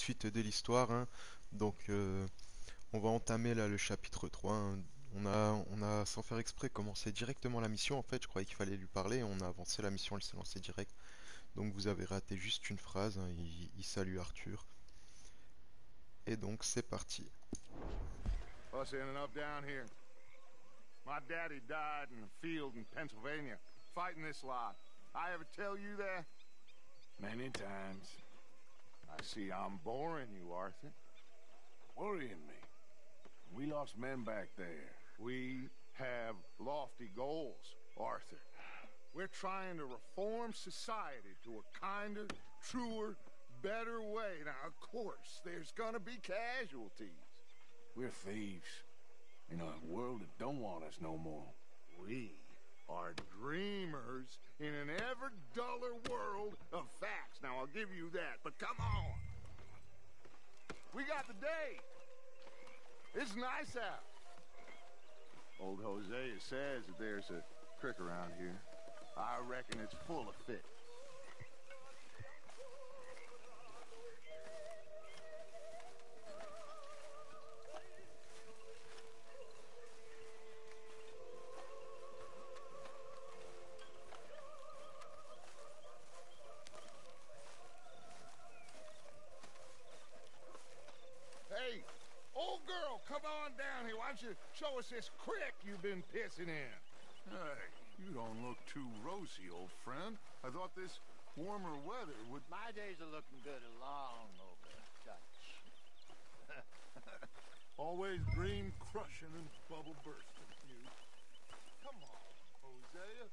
suite de l'histoire, hein. Donc, on va entamer là le chapitre 3, hein. On a, sans faire exprès, commencé directement la mission. En fait, je croyais qu'il fallait lui parler. On a avancé la mission, elle s'est lancée direct. Donc, vous avez raté juste une phrase, hein. Il salue Arthur. Et donc, c'est parti. Us ending up down here. My daddy died in a field in Pennsylvania, fighting this lot. I ever tell you that? Many times. I see I'm boring you, Arthur. Worrying me. We lost men back there. We have lofty goals, Arthur. We're trying to reform society to a kinder, truer, better way. Now, of course, there's gonna be casualties. We're thieves. In a world that don't want us no more. We are dreamers in an ever duller world of facts. Now, I'll give you that, but come on. We got the day. It's nice out. Old Hosea says that there's a creek around here. I reckon it's full of fish. Hey, old girl, come on down here. Why don't you show us this creek you've been pissing in? Hey, you don't look too rosy, old friend. I thought this warmer weather would... My days are looking good along over Dutch. Always green crushing and bubble bursting, you. Come on, Hosea.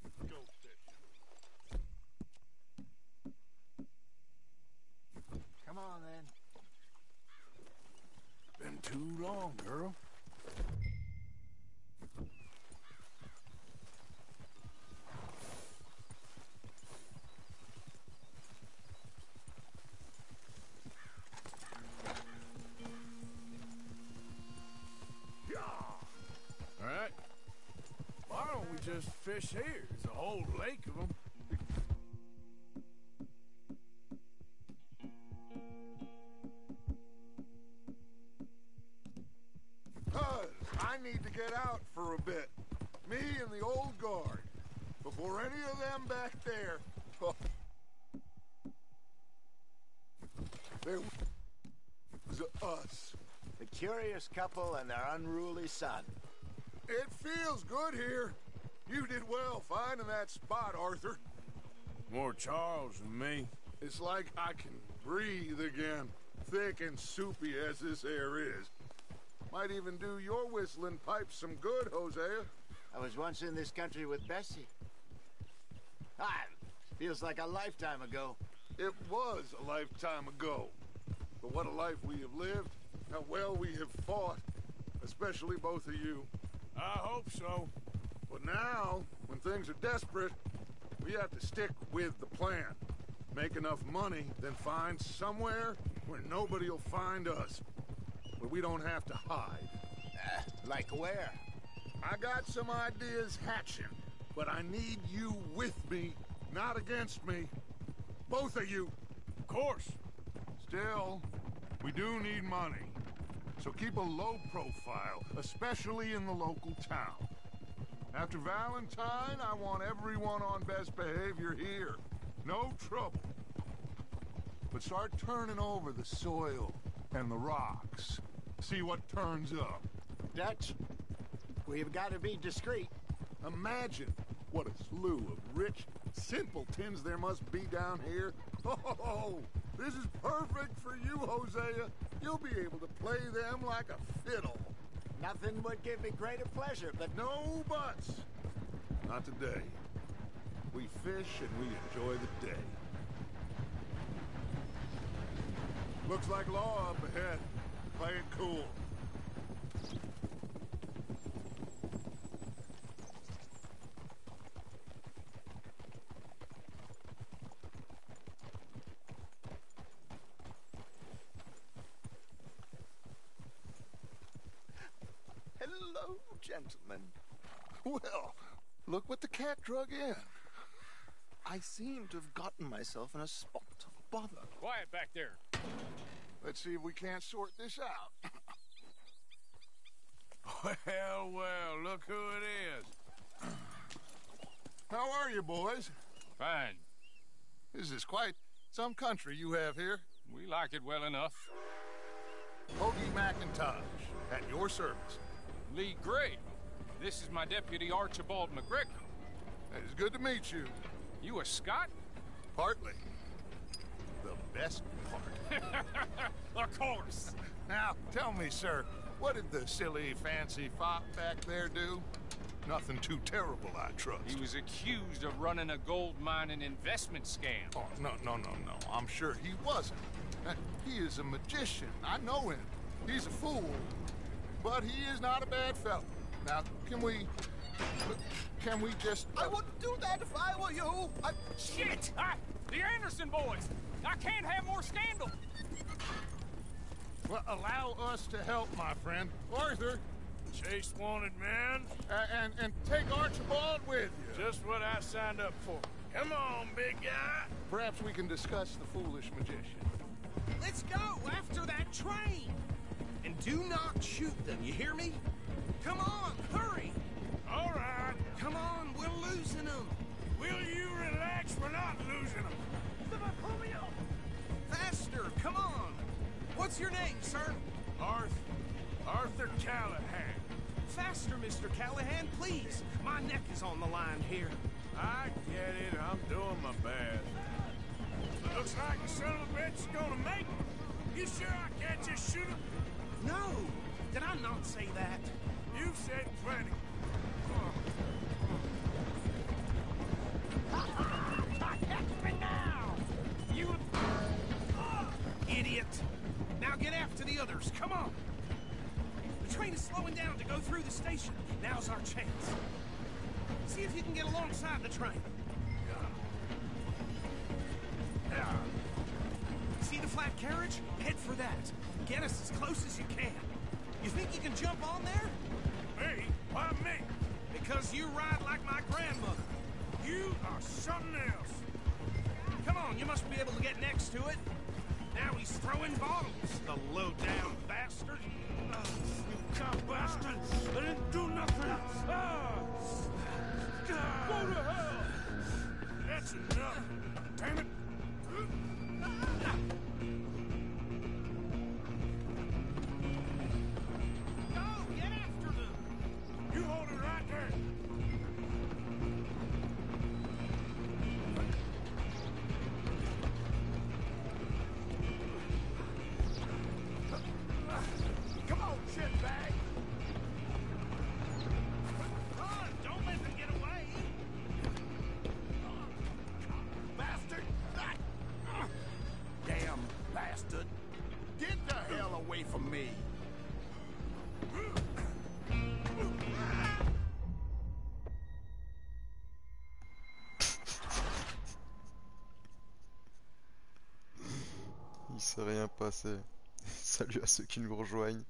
Let's go fishing. Come on, then. Been too long, girl. All right. Why don't we just fish here? There's a whole lake of them. Cuz I need to get out for a bit. Me and the old guard. Before any of them back there... There was us. The curious couple and their unruly son. It feels good here. You did well finding that spot, Arthur. More Charles than me. It's like I can breathe again, thick and soupy as this air is. Might even do your whistling pipes some good, Hosea. I was once in this country with Bessie. Ah, feels like a lifetime ago. It was a lifetime ago. But what a life we have lived, how well we have fought, especially both of you. I hope so. But now, when things are desperate, we have to stick with the plan. Make enough money, then find somewhere where nobody will find us. Where we don't have to hide. Like where? I got some ideas hatching, but I need you with me, not against me. Both of you. Of course. Still, we do need money. So keep a low profile, especially in the local town. After Valentine, I want everyone on best behavior here. No trouble. But start turning over the soil and the rocks. See what turns up. Dutch, we've got to be discreet. Imagine what a slew of rich simpletons there must be down here. Oh, this is perfect for you, Hosea. You'll be able to play them like a fiddle. Nothing would give me greater pleasure, but No buts. Not today. We fish and we enjoy the day. Looks like law up ahead. Play it cool. Hello, gentlemen. Well, look what the cat drug in. I seem to have gotten myself in a spot of bother. Quiet back there. Let's see if we can't sort this out. Well, well, look who it is. How are you, boys? Fine. This is quite some country you have here. We like it well enough. Hoagie McIntosh, at your service. Lee Gray. This is my deputy Archibald McGregor. It's good to meet you. You a Scot? Partly. The best part. Of course. Now, tell me, sir, what did the silly, fancy fop back there do? Nothing too terrible, I trust. He was accused of running a gold mining investment scam. Oh, no. I'm sure he wasn't. He is a magician. I know him. He's a fool. But he is not a bad fellow. Now, can we just... I wouldn't do that if I were you. Shit! The Anderson boys! I can't have more scandal! Well, allow us to help, my friend. Arthur, Chase wanted man. and take Archibald with you. Just what I signed up for. Come on, big guy. Perhaps we can discuss the foolish magician. Let's go after that train! And do not shoot them, you hear me? Come on, hurry! All right. Come on, we're losing them! Will you relax? We're not losing them. Faster, come on! What's your name, sir? Arthur Callahan. Faster, Mr. Callahan, please! My neck is on the line here. I get it. I'm doing my best. Looks like the son of a bitch is gonna make it. You sure I can't just shoot him? No! Did I not say that? You said plenty. Catch me now! You... Idiot! Now get after the others, come on! The train is slowing down to go through the station. Now's our chance. See if you can get alongside the train. See the flat carriage? Head for that. Get us as close as you can. You think you can jump on there? Me? Why me? Because you ride like my grandmother. You are something else. Come on, you must be able to get next to it. Now he's throwing bottles, the low-down bastard. You cop bastard! I didn't do nothing! Go to hell! That's enough! Damn it! Go, get after them! You hold it right there! Come on, shitbag! Run! Don't let them get away! Bastard! Damn bastard. Get the hell away from me. Il s'est rien passé. Salut à ceux qui nous rejoignent.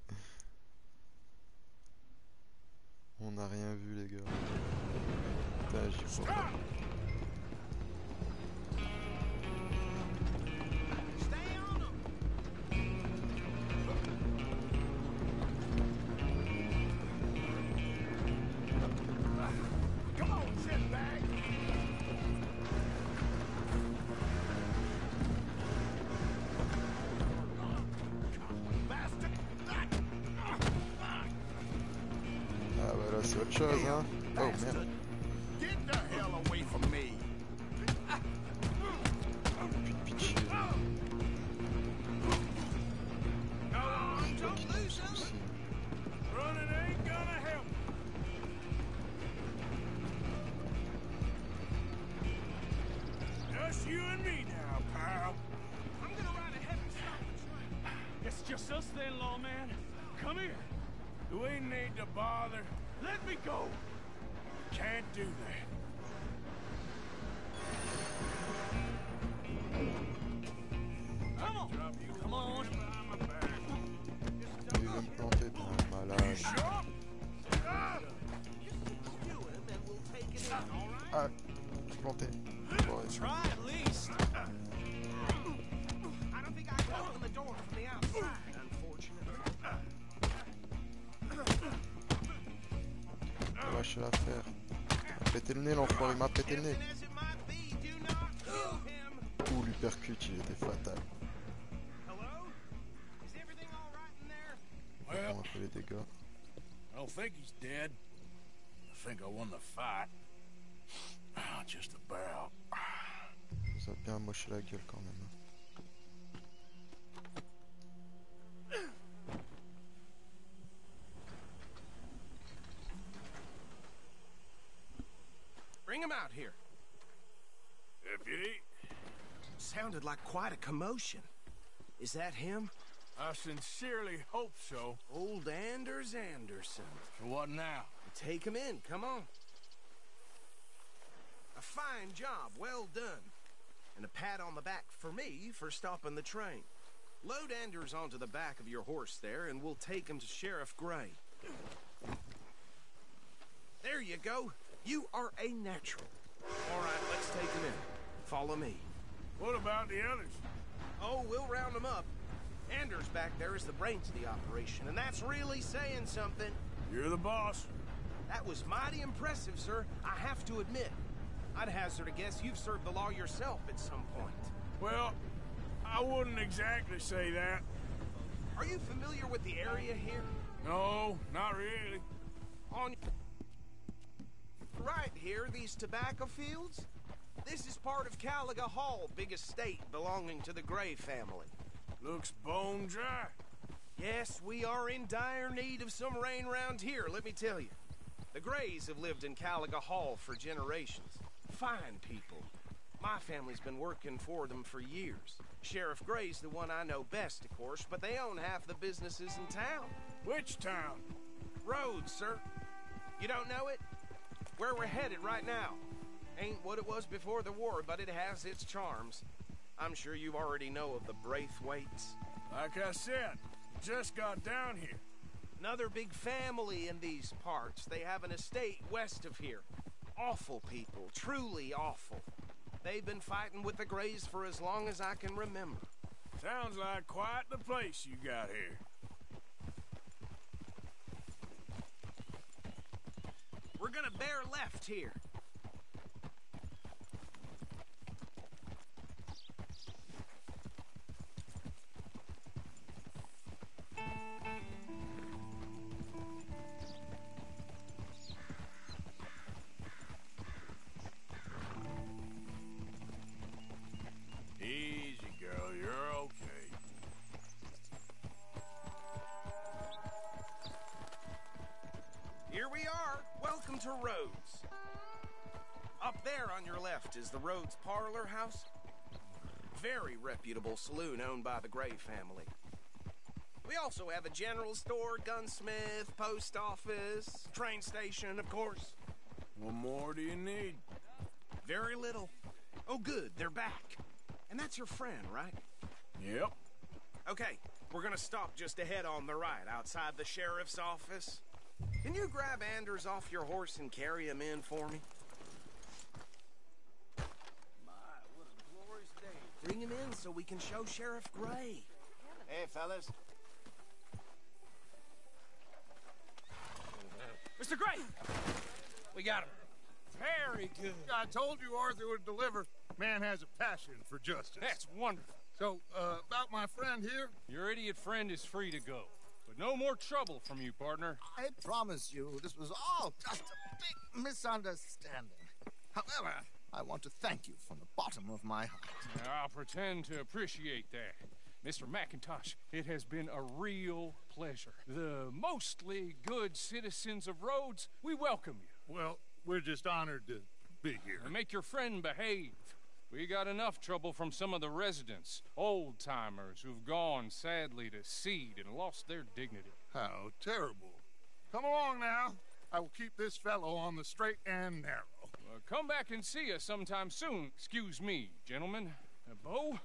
On n'a rien vu les gars. Putain, j'y crois pas. Stay on them! Come on, shitbag! Bastard! Ah bah là c'est autre chose hein. Oh merde. Get the hell away from me. Plus de pitié. Go on, don't lose them! Aussi. Running ain't gonna help! Just you and me now, pal. I'm gonna ride ahead and stop the train. It's just us then, lawman. Come here. We need to bother. Let me go. Can't do that. Come on! Come on! Il veut me planter, putain, malade. Sure? You him and we'll take it in, all right? Ah, planté. Ouais, pété le nez, l'enfoiré, il m'a pété le nez. Tempting as it might be, do not kill him. Ouh, l'uppercut, il était fatal. Hello? Is everything all right in there? On Well, un peu les dégâts. I don't think he's dead. I think I won the fight. Just about. Ça a bien moché la gueule quand même. Bring him out here. Deputy, Sounded like quite a commotion. Is that him? I sincerely hope so. Old Anders Anderson. So what now? Take him in, come on. A fine job, well done. And a pat on the back for me for stopping the train. Load Anders onto the back of your horse there, and we'll take him to Sheriff Gray. There you go. You are a natural. All right, let's take him in. Follow me. What about the others? Oh, we'll round them up. Anders back there is the brains of the operation, and that's really saying something. You're the boss. That was mighty impressive, sir. I have to admit. I'd hazard a guess you've served the law yourself at some point. Well, I wouldn't exactly say that. Are you familiar with the area here? No, not really. On right here, these tobacco fields? This is part of Caliga Hall, big estate belonging to the Gray family. Looks bone dry. Yes, we are in dire need of some rain round here, let me tell you. The Grays have lived in Caliga Hall for generations. Fine people. My family's been working for them for years. Sheriff Gray's the one I know best, of course, but they own half the businesses in town. Which town? Rhodes, sir. You don't know it? Where we're headed right now. Ain't what it was before the war, but it has its charms. I'm sure you already know of the Braithwaites. Like I said, just got down here. Another big family in these parts. They have an estate west of here. Awful people, truly awful. They've been fighting with the Grays for as long as I can remember. Sounds like quite the place you got here. We're gonna bear left here. Easy, girl, you're okay. Here we are. Welcome to Rhodes. Up there on your left is the Rhodes Parlor House. Very reputable saloon owned by the Gray family. We also have a general store, gunsmith, post office, train station, of course. What more do you need? Very little. Oh, good, they're back. And that's your friend, right? Yep. Okay, we're gonna stop just ahead on the right, outside the sheriff's office. Can you grab Anders off your horse and carry him in for me? My, what a glorious day. Bring him in so we can show Sheriff Gray. Hey, fellas. Mr. Gray! We got him. Very good. I told you Arthur would deliver. Man has a passion for justice. That's wonderful. So, about my friend here, Your idiot friend is free to go. But no more trouble from you, partner. I promise you this was all just a big misunderstanding. However, I want to thank you from the bottom of my heart. I'll pretend to appreciate that. Mr. McIntosh, it has been a real pleasure. The mostly good citizens of Rhodes, we welcome you. well, we're just honored to be here. And make your friend behave. We got enough trouble from some of the residents, old-timers who've gone, sadly, to seed and lost their dignity. How terrible. Come along now. I will keep this fellow on the straight and narrow. Come back and see us sometime soon. Excuse me, gentlemen. Bo,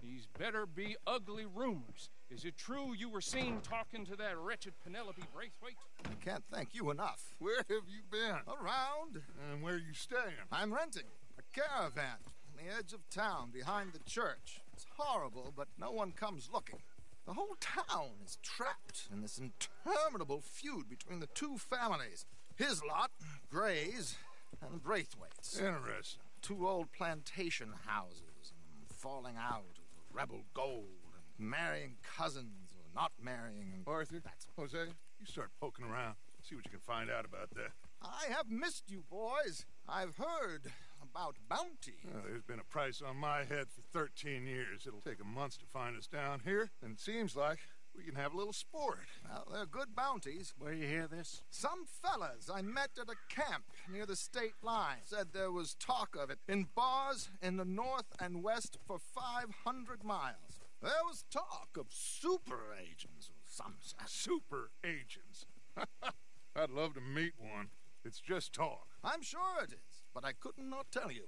these better be ugly rumors. Is it true you were seen talking to that wretched Penelope Braithwaite? I can't thank you enough. Where have you been? Around, And where you staying? I'm renting a caravan on the edge of town behind the church. It's horrible, but no one comes looking. The whole town is trapped in this interminable feud between the two families. His lot, Gray's, and Braithwaite's. Interesting. 2 old plantation houses, and falling out of rebel gold, and marrying cousins or not marrying. And Arthur, Jose, you start poking around. See what you can find out about that. I have missed you, boys. I've heard about bounty. Well, there's been a price on my head for 13 years. It'll take a month to find us down here, and it seems like we can have a little sport. Well, they're good bounties. Where you hear this? Some fellas I met at a camp near the state line said there was talk of it in bars in the north and west for 500 miles. There was talk of super agents or some such. Super agents. I'd love to meet one. It's just talk. I'm sure it is, but I couldn't not tell you.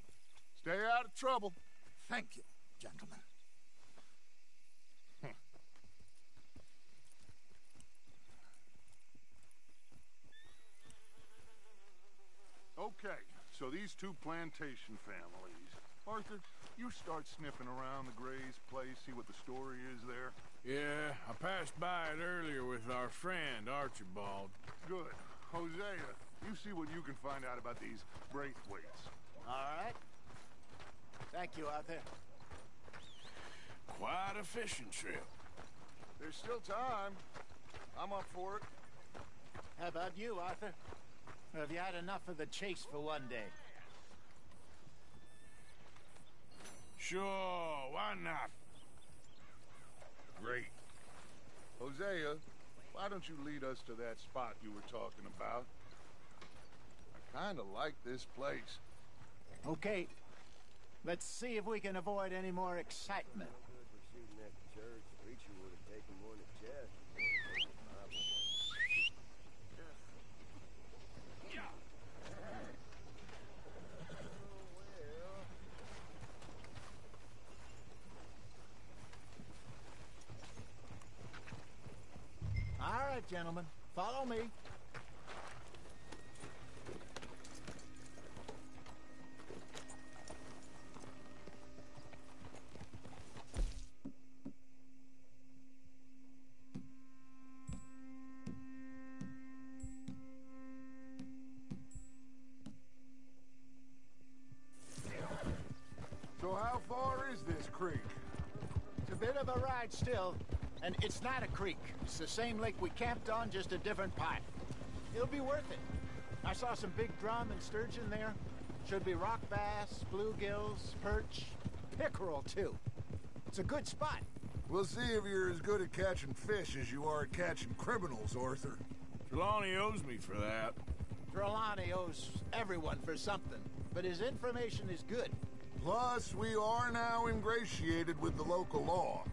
Stay out of trouble. Thank you, gentlemen. Okay, so these 2 plantation families. Arthur, you start sniffing around the Gray's place, see what the story is there. Yeah, I passed by it earlier with our friend, Archibald. Good. Hosea, you see what you can find out about these Braithwaites. All right. Thank you, Arthur. Quite a fishing trip. There's still time. I'm up for it. How about you, Arthur? Or have you had enough of the chase for one day? Sure, why not? Great. Hosea, why don't you lead us to that spot you were talking about? I kind of like this place. Okay. Let's see if we can avoid any more excitement. Shooting at the church, the preacher would have taken one at Chap. All right, gentlemen. Follow me. So how far is this creek? It's a bit of a ride still, and it's not a creek. It's the same lake we camped on, just a different part. It'll be worth it. I saw some big drum and sturgeon there. Should be rock bass, bluegills, perch, pickerel, too. It's a good spot. We'll see if you're as good at catching fish as you are at catching criminals, Arthur. Trelawney owes me for that. Trelawney owes everyone for something, but his information is good. Plus, we are now ingratiated with the local law.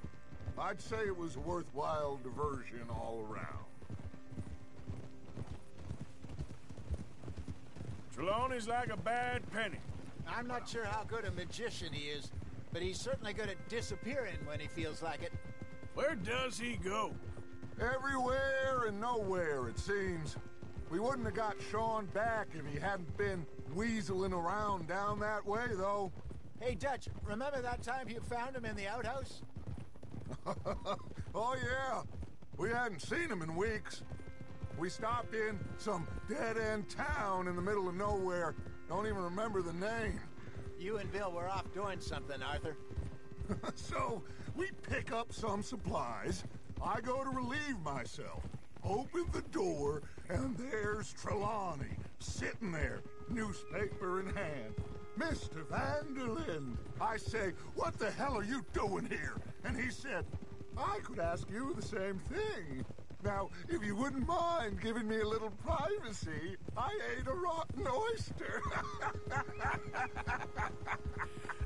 I'd say it was a worthwhile diversion all around. Trelawney's like a bad penny. I'm not sure how good a magician he is, but he's certainly good at disappearing when he feels like it. Where does he go? Everywhere and nowhere, it seems. We wouldn't have got Sean back if he hadn't been weaseling around down that way, though. Hey, Dutch, remember that time you found him in the outhouse? Oh, yeah. We hadn't seen him in weeks. We stopped in some dead-end town in the middle of nowhere. Don't even remember the name. You and Bill were off doing something, Arthur. So, we pick up some supplies. I go to relieve myself. Open the door, and there's Trelawney, sitting there, newspaper in hand. Mr. Vanderlyn. I say, what the hell are you doing here? And he said, I could ask you the same thing. Now, if you wouldn't mind giving me a little privacy, I ate a rotten oyster.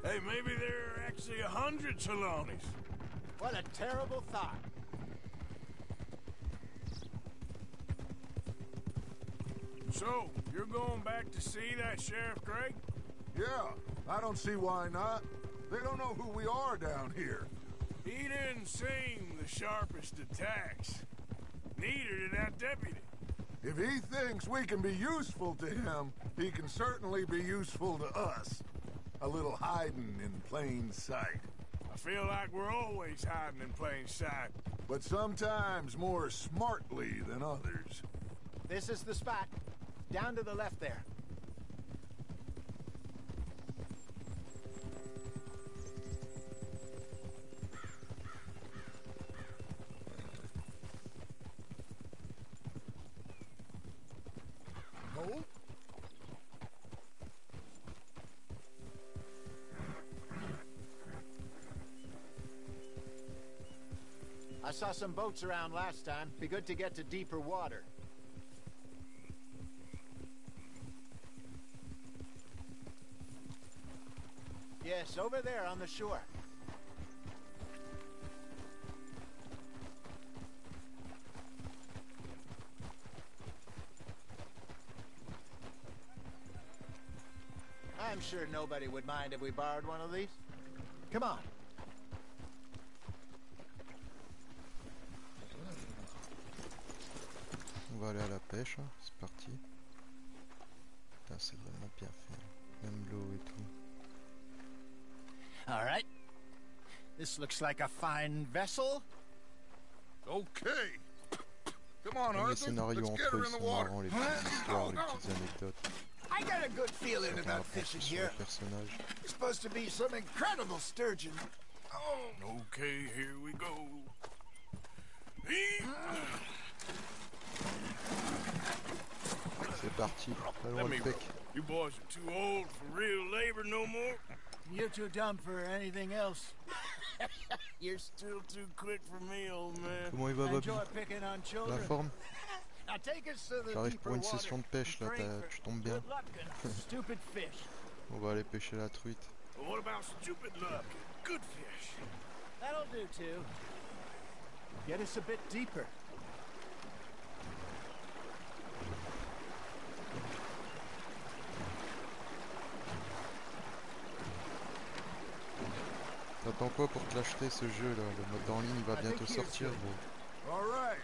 Hey, maybe there are actually 100 Trelawneys. What a terrible thought. So, you're going back to see that Sheriff Gregg? Yeah, I don't see why not. They don't know who we are down here. He didn't seem the sharpest attacks. Neither did that deputy. If he thinks we can be useful to him, he can certainly be useful to us. A little hiding in plain sight. I feel like we're always hiding in plain sight. But sometimes more smartly than others. This is the spot. Down to the left there. I saw some boats around last time. Be good to get to deeper water. Yes, over there on the shore. I'm sure nobody would mind if we borrowed one of these. Come on. On va aller à la pêche, hein. C'est parti. Putain, c'est vraiment bien fait. Même l'eau et tout. All right. This looks like a fine vessel. Okay. Come on, Comme les Arthur. scénarios Let's get entre eux, her ils in the sont water. marrants, les petites histoires, les petites anecdotes. I got a good feeling Chacun about apprend fishing sur here. le personnage. It's supposed to be some incredible sturgeon. Oh, okay, here we go. C'est parti, pas loin Let de me pec. row. You boys are too old for real labor no more. You're too dumb for anything else. You're still too quick for me, old man. Comment il va, Bobby? Enjoy picking on La children. forme? Now take us to the J'arrive deeper pour une water session de pêche, là, and pray for tu tombes bien. good luck and stupid fish. On va aller pêcher la truite. Well, what about stupid luck? Good fish. That'll do too. Get us a bit deeper. T'attends quoi pour te l'acheter ce jeu là? Le mode en ligne il va bientôt sortir, gros. All right.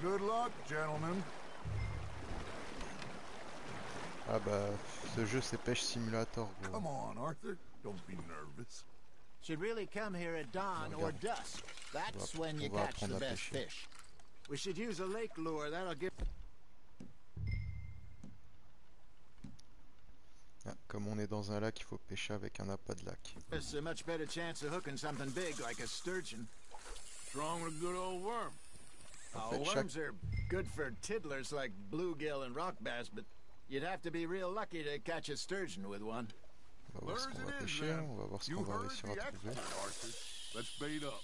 Good luck, gentlemen. Ah bah, ce jeu c'est Pêche Simulator, gros. Come on, Arthur. Don't be nervous. Should really come here at dawn or dusk. That's when you on va catch the apprendre à best pêcher. fish. We should use a lake lure. That'll give Ah, comme on est dans un lac, il faut pêcher avec un appât de lac. us a much better chance of hooking something big like a sturgeon. What's wrong with a good old worm? En Oh, fait, worms are good for tiddlers like bluegill and rock bass, but you'd have to be real lucky to catch a sturgeon with one. On va voir ce qu'on va pêcher, on va voir ce qu'on va réussir à trouver. Arthur. Let's bait up.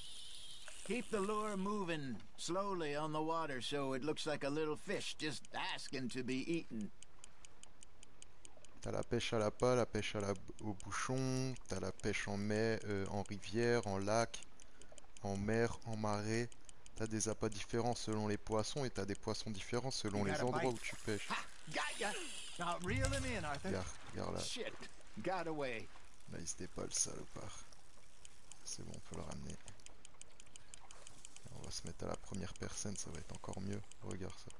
Keep the lure moving slowly on the water so it looks like a little fish just asking to be eaten. T'as la pêche à l'appât, la pêche au bouchon, t'as la pêche en rivière, en lac, en mer, en marais. T'as des appâts différents selon les poissons et t'as des poissons différents selon les endroits où tu pêches. Ha! Got ya! Now reel him in, Arthur. Regarde là. Shit! Got away. Là il se dépalle le salopard. C'est bon, on peut le ramener. On va se mettre à la première personne, ça va être encore mieux. Regarde ça.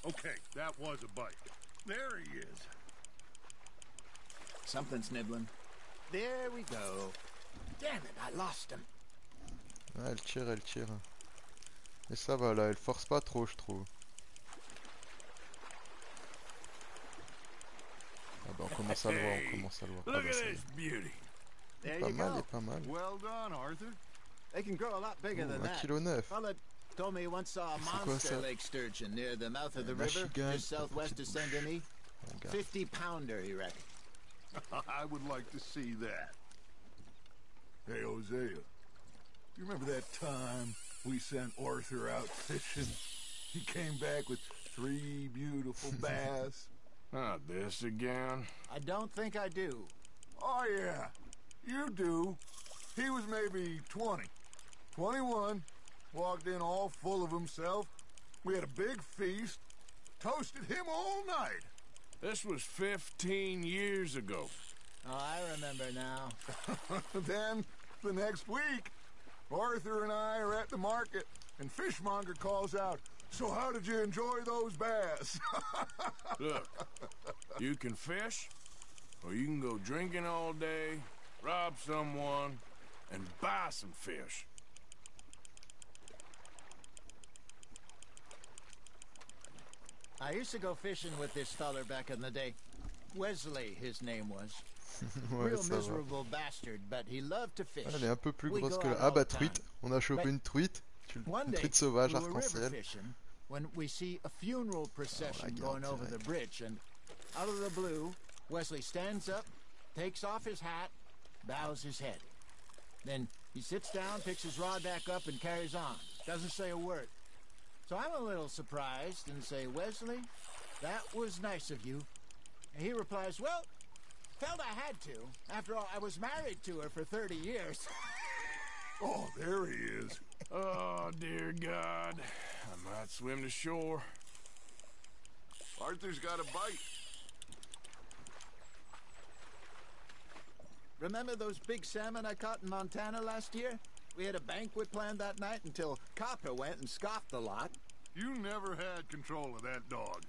Okay, that was a bite. There he is. Something's nibbling. There we go. Damn it, I lost him. Ah, elle tire, elle tire. Et ça va là, elle force pas trop, je trouve. Ah bah on commence à le voir, on commence à le voir. Ah Look bah, at ça y est. this beauty. There Pas you mal, go. et pas mal. Well done, Arthur. They can grow a lot bigger than 1,9 that. kg. Fella told me he once saw a C'est quoi monster ça? lake sturgeon near the mouth of the La river, chigagne, just southwest of petite Saint bouche. Denis. Regarde. 50-pounder, he reckoned. I would like to see that. Hey, Hosea. You remember that time we sent Arthur out fishing? He came back with 3 beautiful bass. Not this again. I don't think I do. Oh, yeah. You do. He was maybe 20. 21. Walked in all full of himself. We had a big feast. Toasted him all night. This was 15 years ago. Oh, I remember now. Then, the next week, Arthur and I are at the market, and Fishmonger calls out, "So how did you enjoy those bass?" Look, you can fish, or you can go drinking all day, rob someone, and buy some fish. I used to go fishing with this feller back in the day. Wesley, his name was. Ouais, Real ça va. miserable bastard, but he loved to fish. Ah, elle est un peu plus We grosse go que out la... Ah all bah the truite, time. on a chopé But une truite, One une day, truite sauvage, we were river arc-en-ciel. fishing. when we see a funeral procession going over the bridge, and out of the blue, Wesley stands up, takes off his hat, bows his head. Then he sits down, picks his rod back up, and carries on. Doesn't say a word. So I'm a little surprised and say, Wesley, that was nice of you. And he replies, well, felt I had to. After all, I was married to her for 30 years. Oh, there he is. Oh, dear God. I might swim to shore. Arthur's got a bite. Remember those big salmon I caught in Montana last year? We had a banquet planned that night until Copper went and scoffed the lot. You never had control of that dog.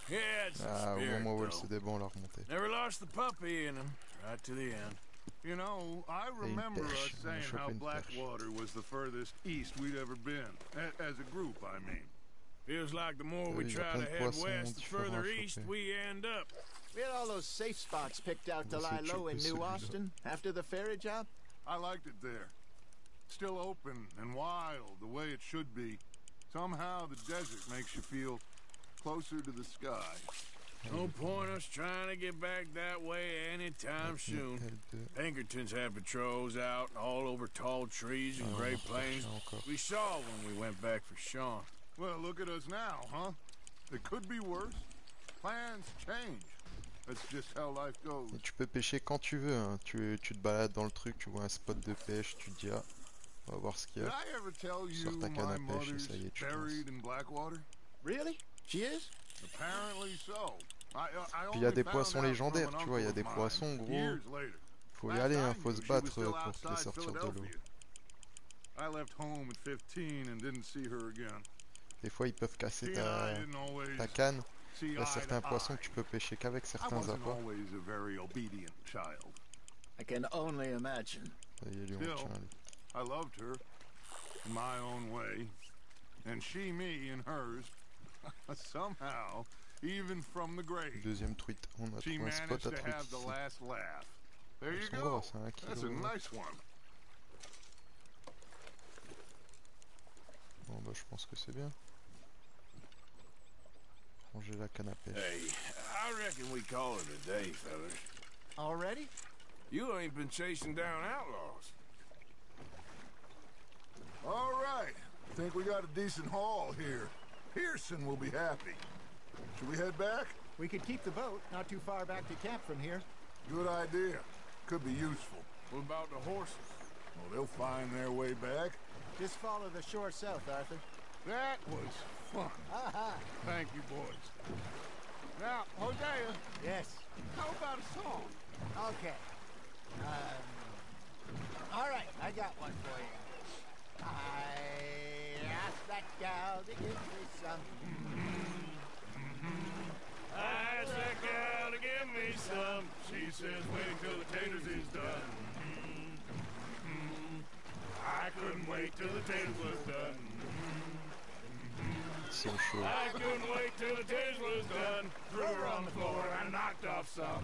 He had some Ah, au spirit, moment où elle though. se débat, on l'a remonté. Never lost the puppy in him, right to the end. You know, I remember us saying how Blackwater was the furthest east we'd ever been. As a group, I mean. Feels like the more we Il y a try plein to de head poissons west, the différents further à east choper. we end up. We had all those safe spots picked out to On va lie essayer de low in choper New celui-là. Austin after the ferry job. I liked it there. Still open and wild, the way it should be. Somehow the desert makes you feel closer to the sky. No point us trying to get back that way anytime soon. Pinkertons had patrols out all over tall trees and Great Plains. We saw when we went back for Sean. Well, look at us now, huh? It could be worse. Plans change. That's just how life goes. Et tu peux pêcher quand tu veux, hein. Tu te balades dans le truc, tu vois un spot de pêche, tu te dis ah, on va voir ce qu'il y Did a. I ever tell you Sors ta canne my à pêche et mother's ça y est, tu buried lances. in Blackwater? Really? She is? Apparently so. I Puis il y a only des found poissons out from légendaires, an tu vois, il y a uncle des of poissons mine gros. years later. Faut y Last aller, I hein, faut knew, se she battre was still pour les outside sortir de l'eau. Philadelphia. I left home at 15 and didn't see her again. Des fois ils peuvent casser She and I didn't always ta canne. see Il y a eye certains to poissons eye. que tu peux pêcher qu'avec I certains wasn't appâts. always a very obedient child. I can only imagine. Ça y est, lui, on Still, tient, lui. I loved her in my own way, and she me in hers. Somehow, even from the grave, Deuxième truite, on a she trouvé un spot managed à to truite have the ici. last laugh. There Elles you sont go. grosses, hein, 1 That's a kilo. nice one. Bon bah je pense que c'est bien. Ranger la canne à pêche. Hey, I reckon we call it a day, fellas. Already? You ain't been chasing down outlaws. All right. Think we got a decent haul here. Pearson will be happy. Should we head back? We could keep the boat not too far back to camp from here. Good idea. Could be useful. What about the horses? Well, they'll find their way back. Just follow the shore south, Arthur. That was fun. Thank you, boys. Now, Hosea, Yes. how about a song? Okay. All right, I got one for you. I asked that gal to give me some. I asked that gal to give me some. She says wait till the taters is done. I couldn't wait till the taters was done. Ils sont chauds. I couldn't wait till the taters was done. Threw her on the floor and knocked off some.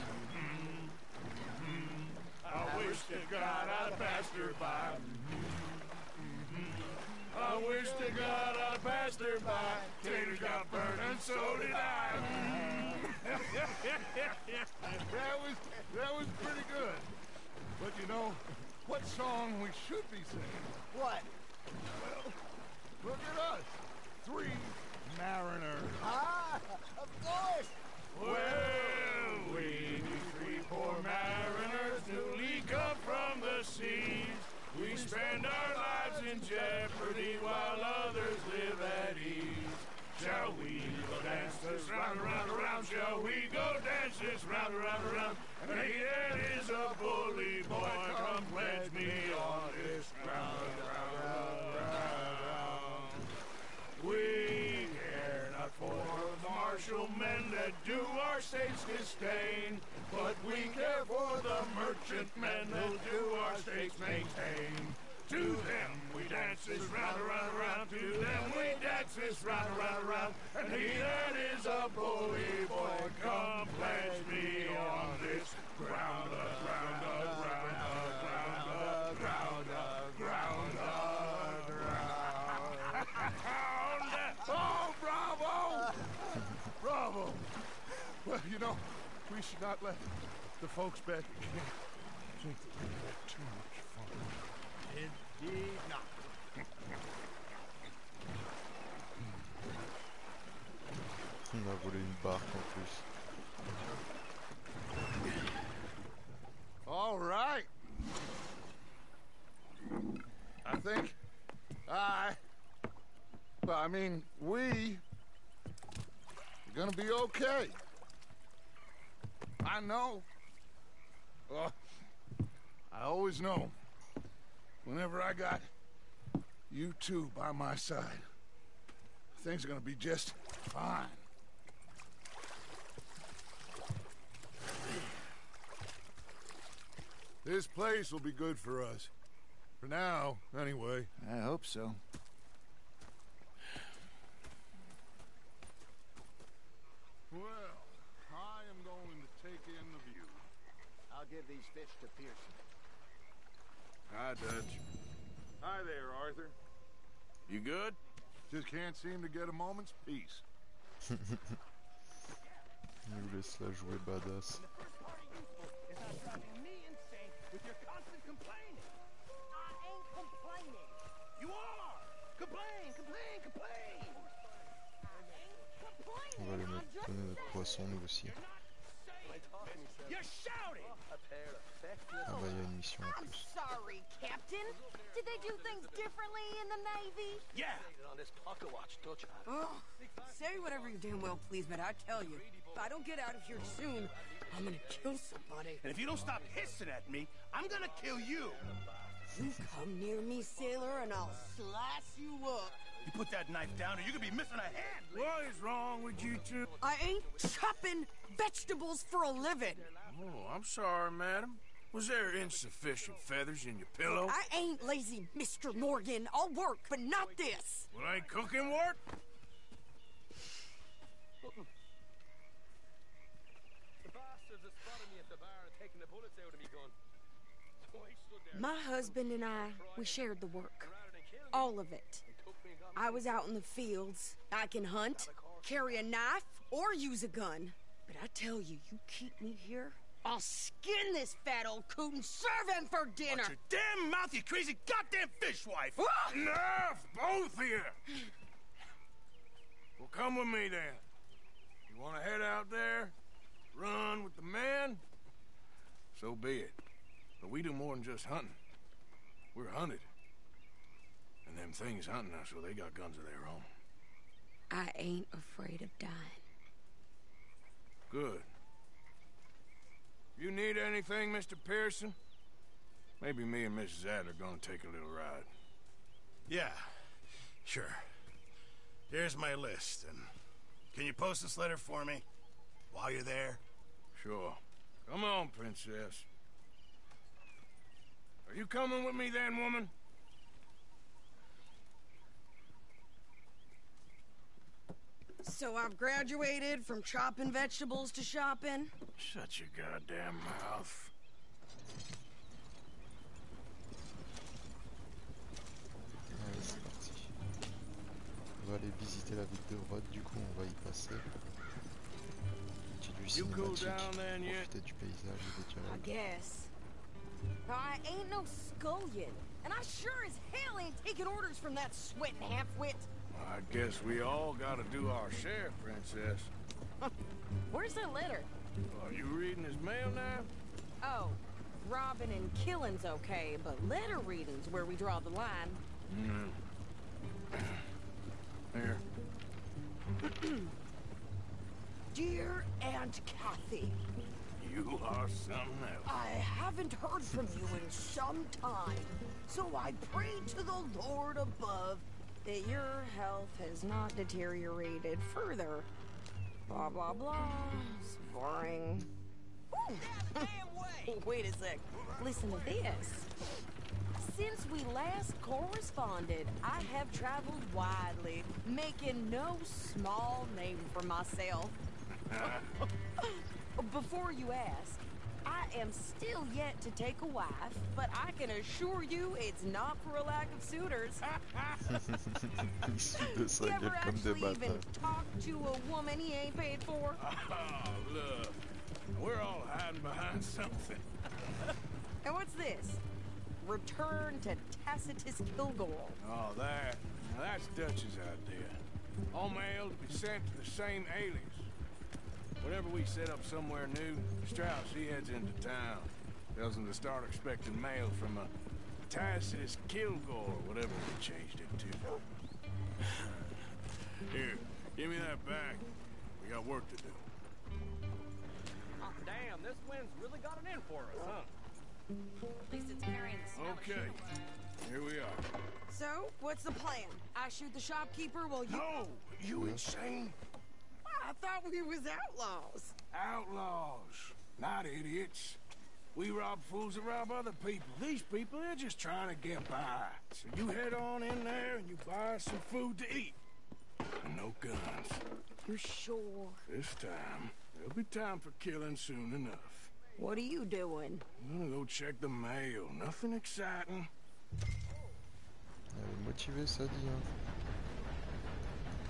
I wish to God I'd passed her by. I wish to God I'd passed her by. Taters got burned and so did I. That was pretty good. But you know, what song we should be singing? What? Well, look at us. 3 mariners. Ah, of course. Well, we three poor mariners newly come from the seas. We spend our lives in jeopardy while others live at ease. Shall we go dance this round, around, around? Shall we go dance this round, around, around? And he that is a bully boy, come pledge me on this round, round, round, round. We care not for the martial men that do our states disdain, but we care for the merchant men that do our states maintain. To them we dance this round, around, around. To them we dance this round, around, around. And he that is a bully boy, come pledge me on this ground, ground, ground, ground, ground, ground, ground, ground. Well, you know, we should not let the folks back at camp think that we had too much fun. Indeed not. On a volé une barque en plus. All right. I think we are gonna be okay. I know. I always know. Whenever I got you two by my side, things are gonna be just fine. This place will be good for us. For now, anyway. I hope so. Well, I am going to take in the view. I'll give these fish to Pearson. Hi, Dutch. Hi there, Arthur. You good? Just can't seem to get a moment's peace. Il nous laisse la jouer badass. On va les mettre donner notre poisson nous aussi. Ah bah il y a une mission en I'm plus. sorry, Captain. Did they do things differently in the Navy? Yeah. Oh, say whatever you damn well please, but I tell you, if I don't get out of here soon, I'm gonna kill somebody. And if you don't stop hissing at me, I'm gonna kill you. You come near me, sailor, and I'll slice you up. You put that knife down or you're gonna be missing a hand. What is wrong with you two? I ain't chopping vegetables for a living. Oh, I'm sorry, madam. Was there insufficient feathers in your pillow? I ain't lazy, Mr. Morgan. I'll work, but not this. Well, ain't cooking work? My husband and I, we shared the work. All of it. I was out in the fields. I can hunt, carry a knife, or use a gun. But I tell you, you keep me here, I'll skin this fat old coot and serve him for dinner. Watch your damn mouth, you crazy goddamn fishwife. Enough, both of you. Well, come with me then. You want to head out there, run with the men? So be it. But we do more than just hunting. We're hunted. And them things hunting us, well, they got guns of their own. I ain't afraid of dying. Good. You need anything, Mr. Pearson? Maybe me and Mrs. Adler are gonna take a little ride. Yeah, sure. Here's my list, and can you post this letter for me while you're there? Sure. Come on, Princess. Are you coming with me then, woman? So I've graduated from chopping vegetables to shopping. Shut your goddamn mouth. Allez, c'est parti. On va aller visiter la ville de Rhodes, du coup on va y passer. Petite vue cinématique, profiter du paysage et des I dialogues. guess. I ain't no scullion, and I sure as hell ain't taking orders from that sweating half-wit. I guess we all gotta do our share, Princess. Where's that letter? Are you reading his mail now? Oh, robbing and killing's okay, but letter reading's where we draw the line. Here. Dear Aunt Kathy, You are something else. I haven't heard from you in some time, so I pray to the Lord above That your health has not deteriorated further. Blah, blah, blah. It's boring. Wait a sec. Listen to this. Since we last corresponded, I have traveled widely, making no small name for myself. Before you ask, I am still yet to take a wife, but I can assure you it's not for a lack of suitors. Il se fout de sa You ever gueule comme des actually even bâtards. talk to a woman he ain't paid for? Oh, look. We're all hiding behind something. And what's this? Return to Tacitus Kilgore. Oh, that's Dutch's idea. All mail to be sent to the same alias. Whenever we set up somewhere new, Strauss, he heads into town. Tells them to start expecting mail from a Tacitus Kilgore, whatever we changed it to. Here, give me that bag. We got work to do. Oh, damn, this wind's really got it in for us, huh? At least it's carrying the snow. Okay, here we are. So, what's the plan? I shoot the shopkeeper while you... No! You insane? I thought we was outlaws. Outlaws, not idiots. We rob fools that rob other people. These people, they're just trying to get by. So you head on in there and you buy some food to eat. And no guns. You're sure? This time, there'll be time for killing soon enough. What are you doing? I'm gonna go check the mail. Nothing exciting. Elle est motivée, ça dit. Hein.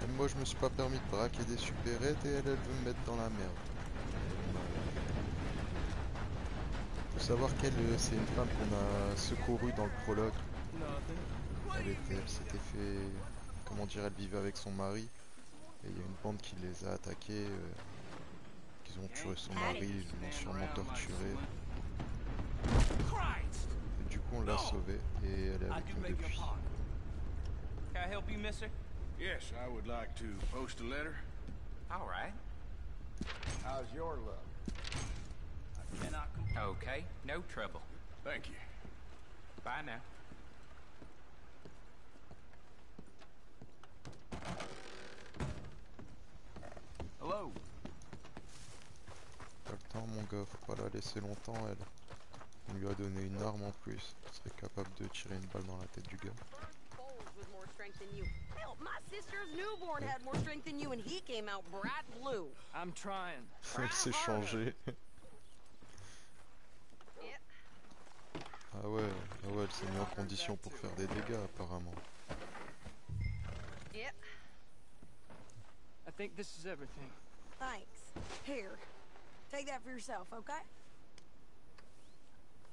Même moi, je me suis pas permis de braquer des supérettes et elle veut me mettre dans la merde. Faut savoir qu'elle, c'est une femme qu'on a secourue dans le prologue. Elle s'était fait... Comment dire, elle vivait avec son mari. Et il y a une bande qui les a attaqués. Qu'ils ont tué son mari, ils l'ont sûrement torturé. Et du coup, on l'a sauvée et elle est avec nous depuis. Can I help you, mister? Yes, I would like to post a letter. All right. How's your luck? I cannot Okay, no trouble. Thank you. Bye now. Hello. Pas le temps, mon gars, faut pas la laisser longtemps, elle. On lui a donné une arme en plus. Elle serait capable de tirer une balle dans la tête du gars. With more strength than you. Hell, my sister's newborn had more strength than you, and he came out bright blue. I'm trying. Elle s'est changée. Ah ouais, elle s'est mise en condition pour faire des dégâts apparemment. Yep. I think this is everything. Thanks. Here. Take that for yourself, okay?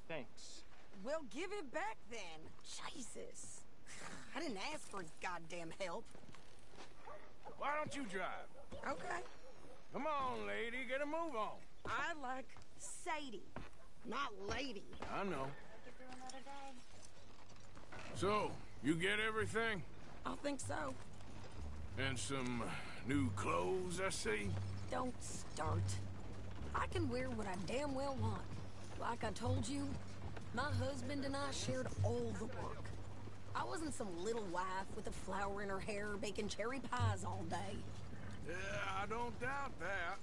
Thanks. Well, give it back then. Jesus. I didn't ask for his goddamn help. Why don't you drive? Okay. Come on, lady, get a move on. I like Sadie, not lady. I know. So, you get everything? I think so. And some new clothes, I see? Don't start. I can wear what I damn well want. Like I told you, my husband and I shared all the work. I wasn't some little wife with a flower in her hair baking cherry pies all day. Yeah, I don't doubt that.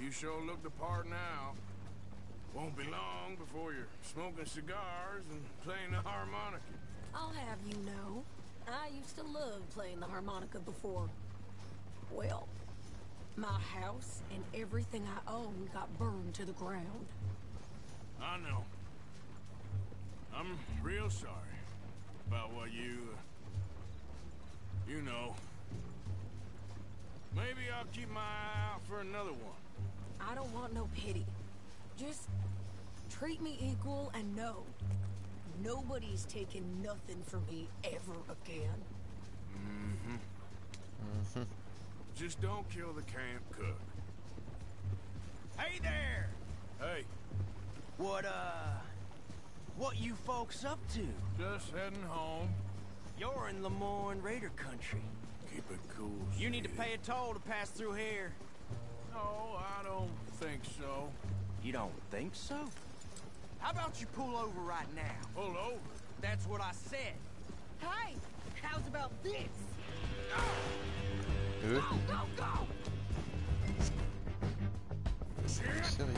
You sure look the part now. Won't be long before you're smoking cigars and playing the harmonica. I'll have you know, I used to love playing the harmonica before. Well, my house and everything I own got burned to the ground. I know. I'm real sorry about what you know. Maybe I'll keep my eye out for another one. I don't want no pity. Just treat me equal and know nobody's taking nothing from me ever again. Just don't kill the camp cook. Hey there! Hey, What you folks up to? just heading home. You're in Lemoyne Raider country. Keep it cool. You need to sweetie. pay a toll to pass through here. No, I don't think so. You don't think so? How about you pull over right now? Pull over. That's what I said. Hey, how's about this? Eux, Go, go, go! sérieux.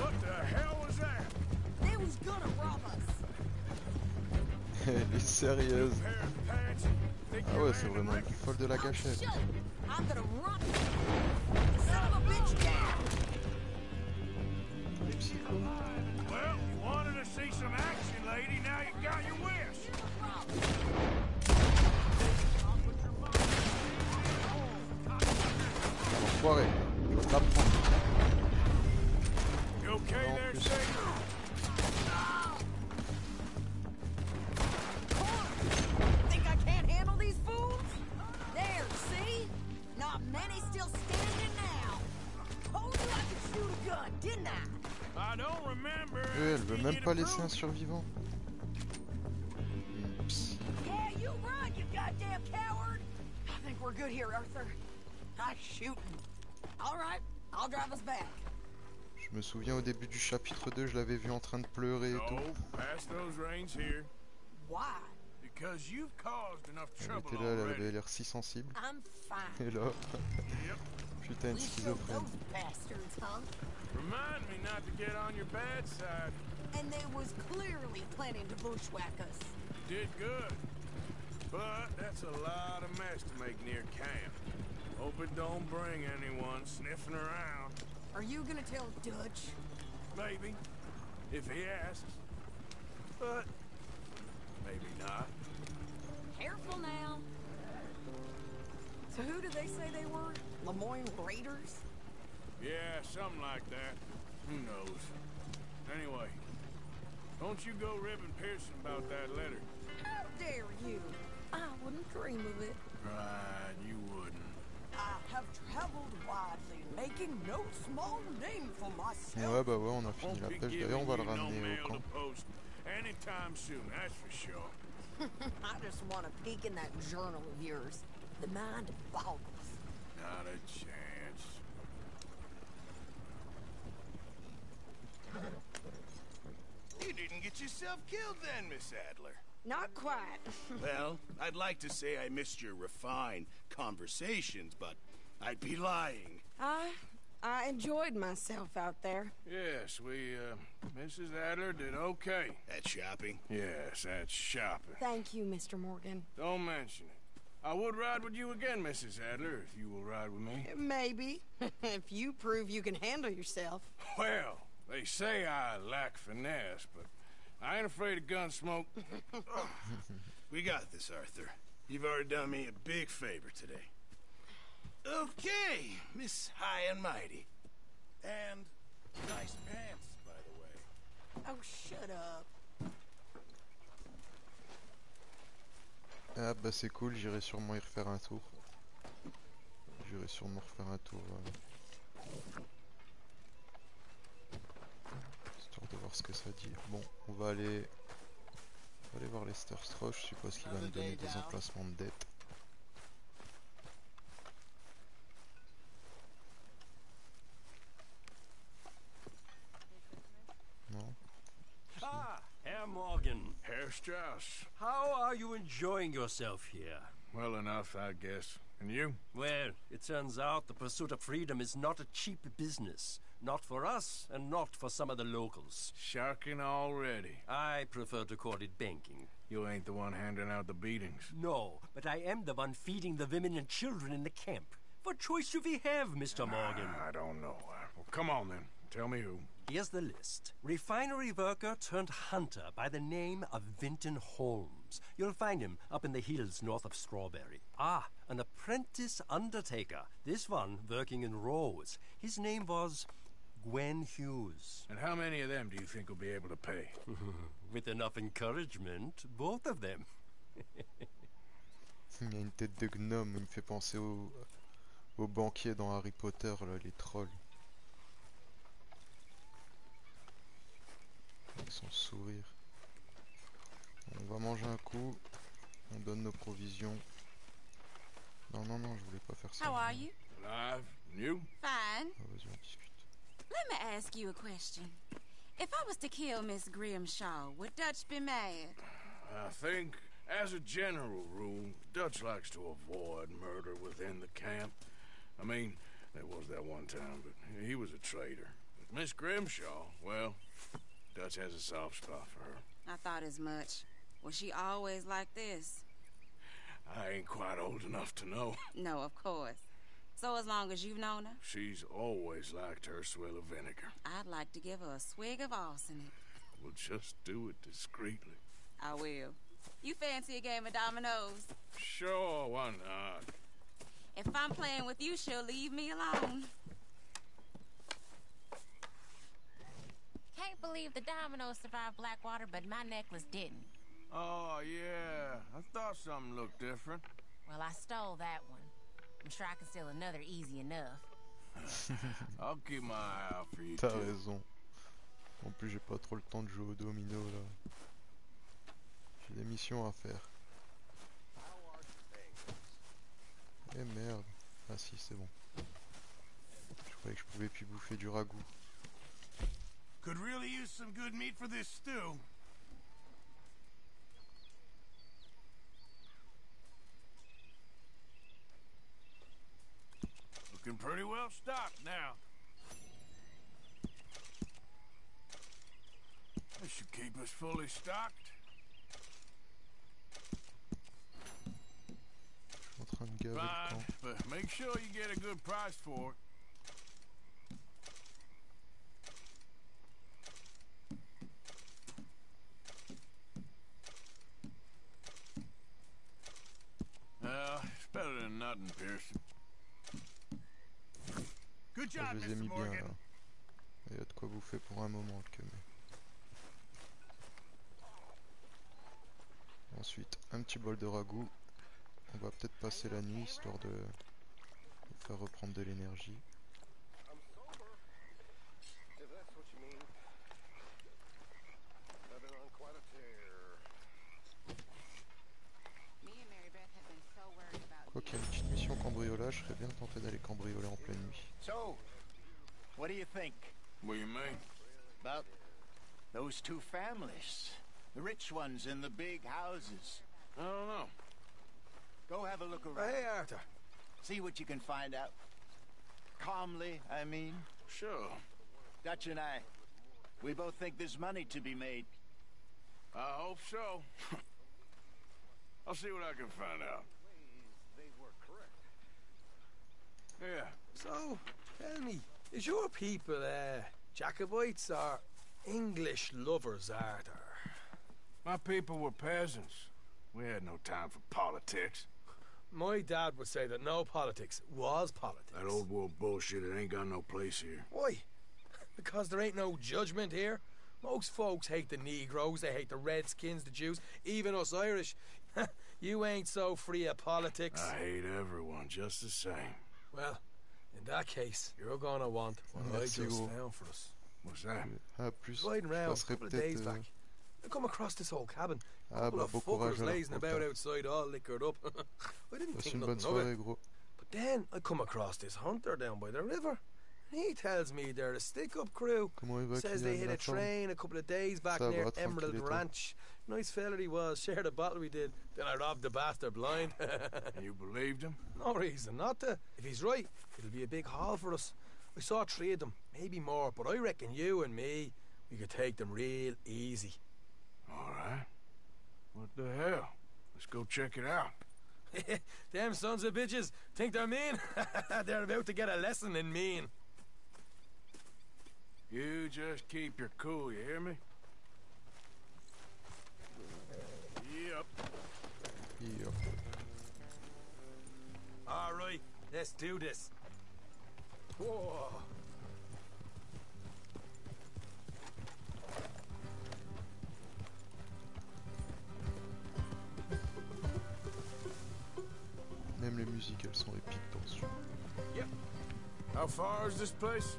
What the hell was that? They was gonna rob us. Elle est sérieuse. Pair of pants, Ah ouais, c'est vraiment une folle de la gâchette. I'm gonna run. Son of a bitch down. Les psychos. Well, you wanted to see some action, lady. Now you got your wish. Enfoiré, je vais te la prendre. You okay Non, there, plus. Sager? Think I can't handle these fools? There, see? Not many still standing now. Told you I could shoot a gun, didn't I? I don't remember. Elle veut asking même you to pas laisser prove- un survivant. Psst. Yeah, you run, you goddamn coward! I think we're good here, Arthur. I'm shooting. All right, I'll drive us back. Je me souviens au début du chapitre 2, je l'avais vu en train de pleurer et tout. No, pass those reins here. Why? Because you've caused enough Elle trouble était là, elle already. avait l'air si sensible. I'm fine. Et là, Yep. putain, une We killed schizophrène. those bastards, huh? Remind me not to get on your bad side. And they was clearly planning to bushwhack us. You did good. But that's a lot of mess to make near camp. Hope it don't bring anyone sniffing around. Are you gonna tell Dutch? Maybe. If he asks. But maybe not. Careful now. So who did they say they were? Lemoyne Raiders? Yeah, something like that. Who knows? Anyway, don't you go ribbing Pearson about that letter. How dare you? I wouldn't dream of it. Right, you wouldn't. I have traveled widely, making no small name for myself. Ouais, bah ouais, on a fini Won't la be pêche. giving D'ailleurs, on va le you no ramener mail au camp. to post anytime soon, that's for sure. I just want to peek in that journal of yours. The mind boggles. Not a chance. You didn't get yourself killed then, Miss Adler. Not quite. Well, I'd like to say I missed your refined conversations, but I'd be lying. I enjoyed myself out there. Yes, Mrs. Adler did okay. At shopping? Yes, at shopping. Thank you, Mr. Morgan. Don't mention it. I would ride with you again, Mrs. Adler, if you will ride with me. Maybe. If you prove you can handle yourself. Well, they say I lack finesse, but I ain't afraid of gun smoke. We got this, Arthur. You've already done me a big favor today. Okay, Miss High and Mighty. And nice pants, by the way. Oh, shut up. Ah bah c'est cool, j'irai sûrement y refaire un tour. J'irai sûrement refaire un tour. Histoire de voir ce que ça dit. Bon, on va aller voir Lester Stroh, je suppose qu'il va me donner des emplacements de dette. Non. Ah, Herr Morgan. Herr Strauss. How are you enjoying yourself here? Well enough, I guess. And you? Well, it turns out the pursuit of freedom is not a cheap business. Not for us, and not for some of the locals. Sharking already. I prefer to call it banking. You ain't the one handing out the beatings. No, but I am the one feeding the women and children in the camp. What choice do we have, Mr. Morgan? I don't know. Well, come on then. Tell me who. Here's the list. Refinery worker turned hunter by the name of Vinton Holmes. You'll find him up in the hills north of Strawberry. Ah, an apprentice undertaker. This one working in Rose. His name was Gwen Hughes. And how many of them do you think will be able to pay? With enough encouragement, both of them. Il a une tête de gnome, il me fait penser aux banquiers dans Harry Potter, là, les trolls. Avec son sourire. On va manger un coup. On donne nos provisions. Non, non, non, je voulais pas faire ça. How are you? Alive. And you? Fine. Ah, vas-y, on discute. Let me ask you a question. If I was to kill Miss Grimshaw, would Dutch be mad? I think, as a general rule, Dutch likes to avoid murder within the camp. I mean, there was that one time, but he was a traitor. But Miss Grimshaw, well, Dutch has a soft spot for her. I thought as much. Was she always like this? I ain't quite old enough to know. No, of course. So as long as you've known her? She's always liked her swill of vinegar. I'd like to give her a swig of arsenic. We'll just do it discreetly. I will. You fancy a game of dominoes? Sure, why not? If I'm playing with you, she'll leave me alone. Can't believe the dominoes survived Blackwater, but my necklace didn't. Oh, yeah. I thought something looked different. Well, I stole that one. I'm sure I can steal another easy enough. I'll keep my eye out for you, T'as too. raison. En plus, j'ai pas trop le temps de jouer au domino là. J'ai des missions à faire. Eh merde. Ah si, c'est bon. Je croyais que je pouvais plus bouffer du ragoût. Could really use some good meat for this stew. Looking pretty well stocked now. This should keep us fully stocked. Je suis en train de gaver le Fine, camp. but make sure you get a good price for it. Well, it's better than nothing, Pearson. Good Là, job, je les ai Mr. mis bien Morgan. là. Il y a de quoi bouffer pour un moment le camé. Ensuite, un petit bol de ragoût. On va peut-être passer la nuit histoire de faire reprendre de l'énergie. I'm sober, if that's what you mean. I've been on quite a tear. Me and Mary Beth have been so worried about Quoi qu'il y ait une petite mission cambriolage, je serais bien tenté d'aller cambrioler en pleine nuit. So, what do you think What do you mean? about those two families? The rich ones in the big houses. I don't know. Go have a look around. Hey, Arthur. See what you can find out. Calmly, I mean. Sure. Dutch and I, we both think there's money to be made. I hope so. I'll see what I can find out. They were correct. Yeah. So, tell me, is your people, Jacobites or English lovers, Arthur? My people were peasants. We had no time for politics. My dad would say that no politics was politics. That old world bullshit, it ain't got no place here. Why? Because there ain't no judgment here. Most folks hate the Negroes, they hate the Redskins, the Jews, even us Irish. You ain't so free of politics. I hate everyone just the same. Well, in that case, you're gonna want what I Merci, just gros. found for us. What's that? Ah, plus, Riding je round a passerai couple of days peut-être... back, I come across this old cabin. Ah Couple bah of bon courage fuckers alors lazing pour le about taf. outside all liquored up. I didn't Passe think une bonne nothing of soirée it. gros. But then I come across this hunter down by the river. And he tells me they're a stick-up crew. Comment il va Says they Kylian hit a Laflamme? train a couple of days back Ça near va, Emerald tranquille et toi? Ranch. Nice fella he was. Shared a bottle we did. Then I robbed the bastard blind. And you believed him? No reason not to. If he's right, it'll be a big haul for us. I saw 3 of them, maybe more, but I reckon you and me, we could take them real easy. All right. What the hell? Let's go check it out. Them sons of bitches think they're mean. They're about to get a lesson in mean. You just keep your cool, you hear me? Yep. Yep. All right, let's do this. Whoa. Même les musiques, elles sont épiques dans ce jeu. Yep. How far is this place?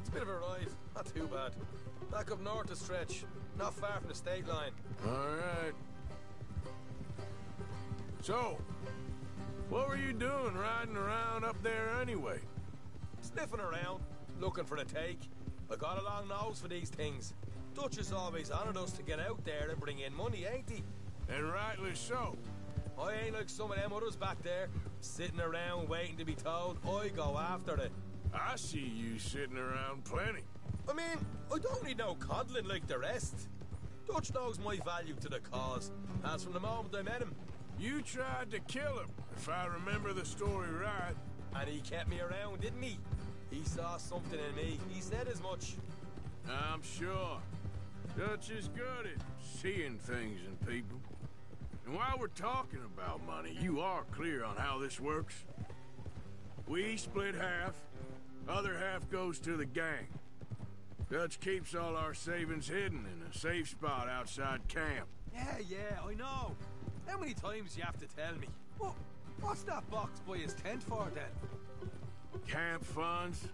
It's a bit of a ride. Not too bad. Back up north a stretch. Not far from the state line. All right. So, what were you doing riding around up there anyway? Sniffing around, looking for a take. I got a long nose for these things. Dutch has always honoured us to get out there and bring in money, ain't he? And rightly so. I ain't like some of them others back there, sitting around waiting to be told. I go after it. I see you sitting around plenty. I mean, I don't need no coddling like the rest. Dutch knows my value to the cause. As from the moment I met him, You tried to kill him, if I remember the story right. And he kept me around, didn't he? He saw something in me. He said as much. I'm sure. Dutch is good at seeing things in people. And while we're talking about money, you are clear on how this works? We split half, other half goes to the gang. Dutch keeps all our savings hidden in a safe spot outside camp. Yeah, I know. How many times you have to tell me? What's that box by his tent for, then? Camp funds,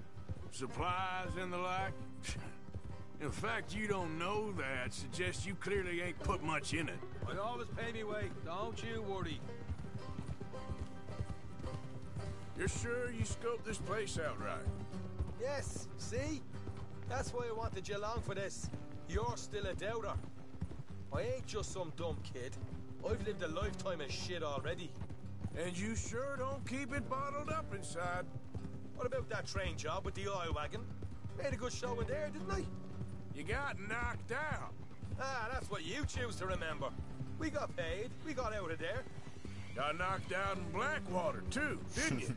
supplies, and the like. In fact, you don't know that suggests you clearly ain't put much in it. I always pay me way, don't you worry. You're sure you scoped this place out right? Yes, see? That's why I wanted you along for this. You're still a doubter. I ain't just some dumb kid. I've lived a lifetime of shit already. And you sure don't keep it bottled up inside. What about that train job with the oil wagon? Made a good show in there, didn't I? You got knocked out. Ah, that's what you choose to remember. We got paid. We got out of there. Got knocked out in Blackwater, too, didn't you?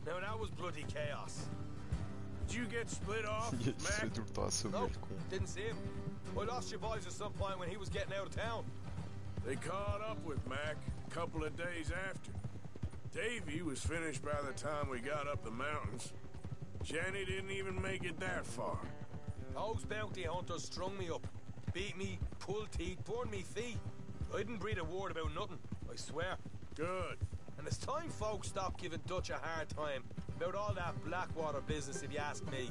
Now that was bloody chaos. Did you get split off, Il se fait Mac? tout le temps assommer, No, le con. didn't see him. I lost your boys at some point when he was getting out of town. They caught up with Mac a couple of days after. Davy was finished by the time we got up the mountains. Jenny didn't even make it that far. Those bounty hunters strung me up. Beat me, pulled teeth, burned me feet. I didn't breathe a word about nothing, I swear. Good. And it's time folks stopped giving Dutch a hard time about all that Blackwater business, if you ask me.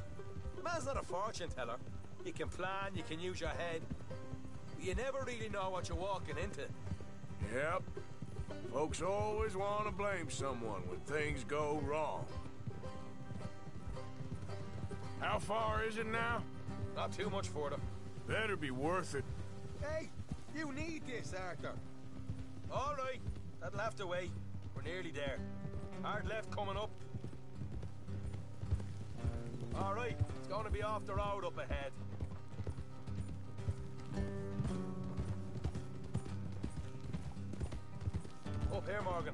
Man's not a fortune teller. You can plan, you can use your head. But you never really know what you're walking into. Yep. Folks always want to blame someone when things go wrong. How far is it now? Not too much further. Better be worth it. Hey, you need this, Arthur. All right, that'll have to wait. We're nearly there. Hard left coming up. All right, it's going to be off the road up ahead. Up here, Morgan.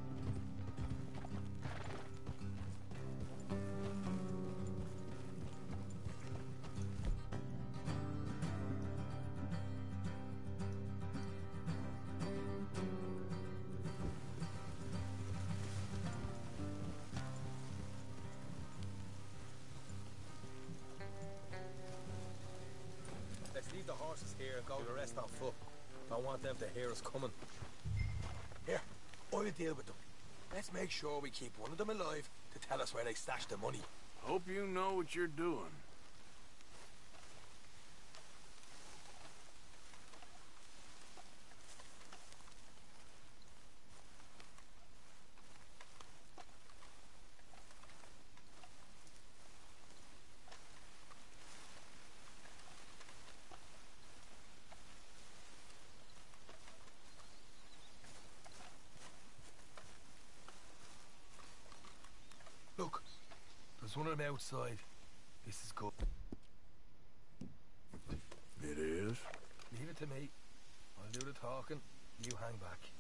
Let's leave the horses here and go the rest on foot. Don't want them to hear us coming. Here, I'll deal with them. Let's make sure we keep one of them alive to tell us where they stashed the money. Hope you know what you're doing. Look, there's one of them outside. This is good. It is? Leave it to me. I'll do the talking. You hang back.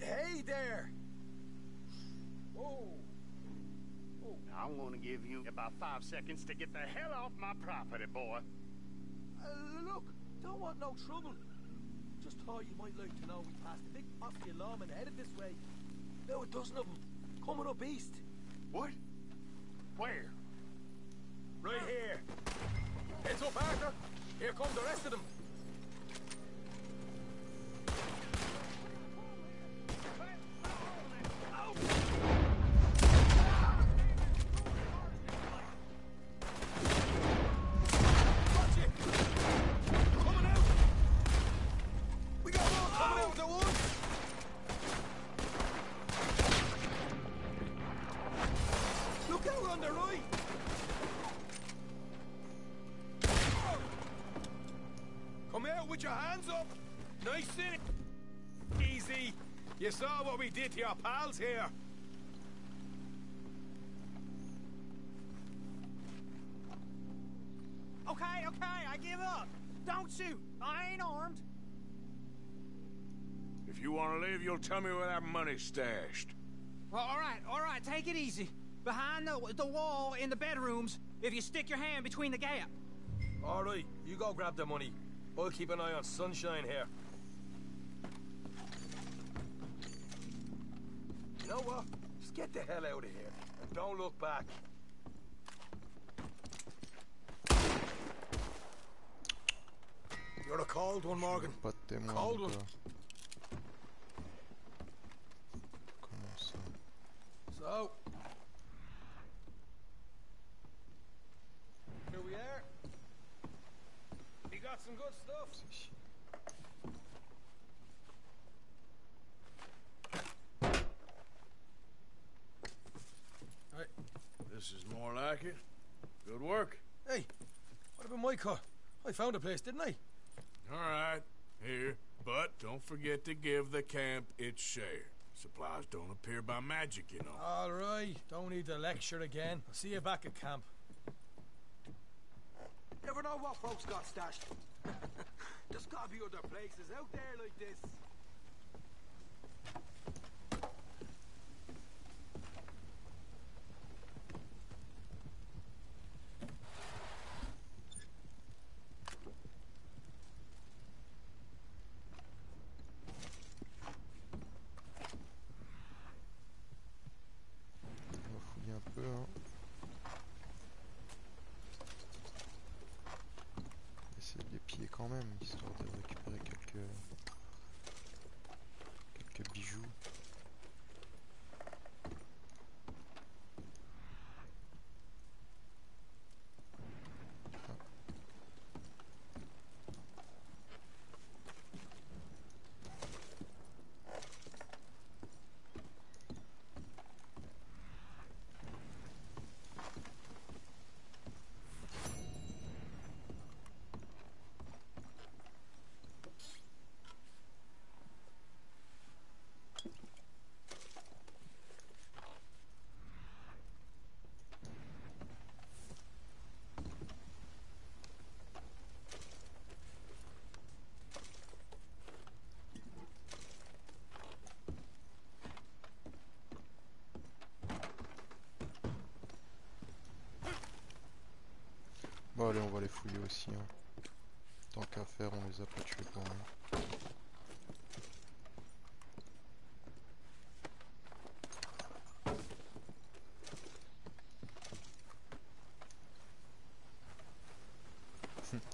Hey there! Whoa! I'm gonna give you about 5 seconds to get the hell off my property, boy. Look, don't want no trouble. Just thought you might like to know we passed a big mafia lawman headed this way. Now a dozen of them, coming up east. What? Where? Right here. Heads up, Arthur. Here come the rest of them. Put your hands up. Nice and easy. You saw what we did to your pals here. Okay, I give up. Don't shoot. I ain't armed. If you want to leave, you'll tell me where that money's stashed. Well, all right, take it easy. Behind the wall in the bedrooms, if you stick your hand between the gap. All right, you go grab the money. I'll keep an eye on Sunshine here. You know what? Just get the hell out of here and don't look back. You're a cold one, Morgan. Pas de témoin. Cold one. Comment ça? So, here we are. You got some good stuff. Hey, this is more like it. Good work. Hey, what about my car? I found a place, didn't I? All right, here. But don't forget to give the camp its share. Supplies don't appear by magic, you know. All right, don't need to lecture again. I'll see you back at camp. Never know what folks got stashed. There's gotta be other places out there like this. On va fouiller un peu, hein. Essayer de les piller quand même, histoire de récupérer quelques bijoux. Bon allez, on va les fouiller aussi, hein. Tant qu'à faire, on les a pas tués pour rien.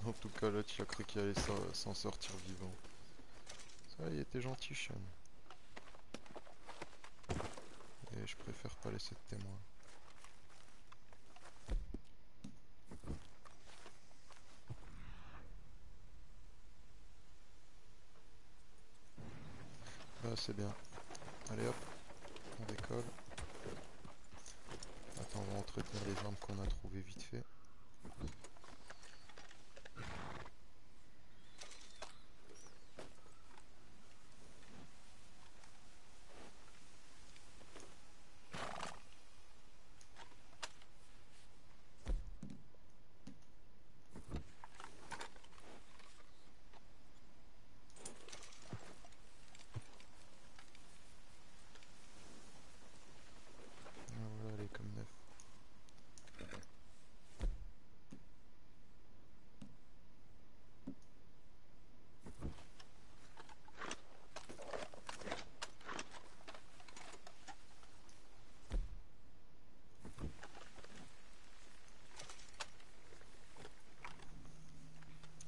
En tout cas, là, tu as cru qu'il allait s'en sortir vivant. Ça, il était gentil, Sean. Et je préfère pas laisser de témoin. Là, c'est bien. Allez hop, on décolle. Attends, on va entretenir les armes qu'on a trouvées vite fait. Voilà, elle est comme neuf.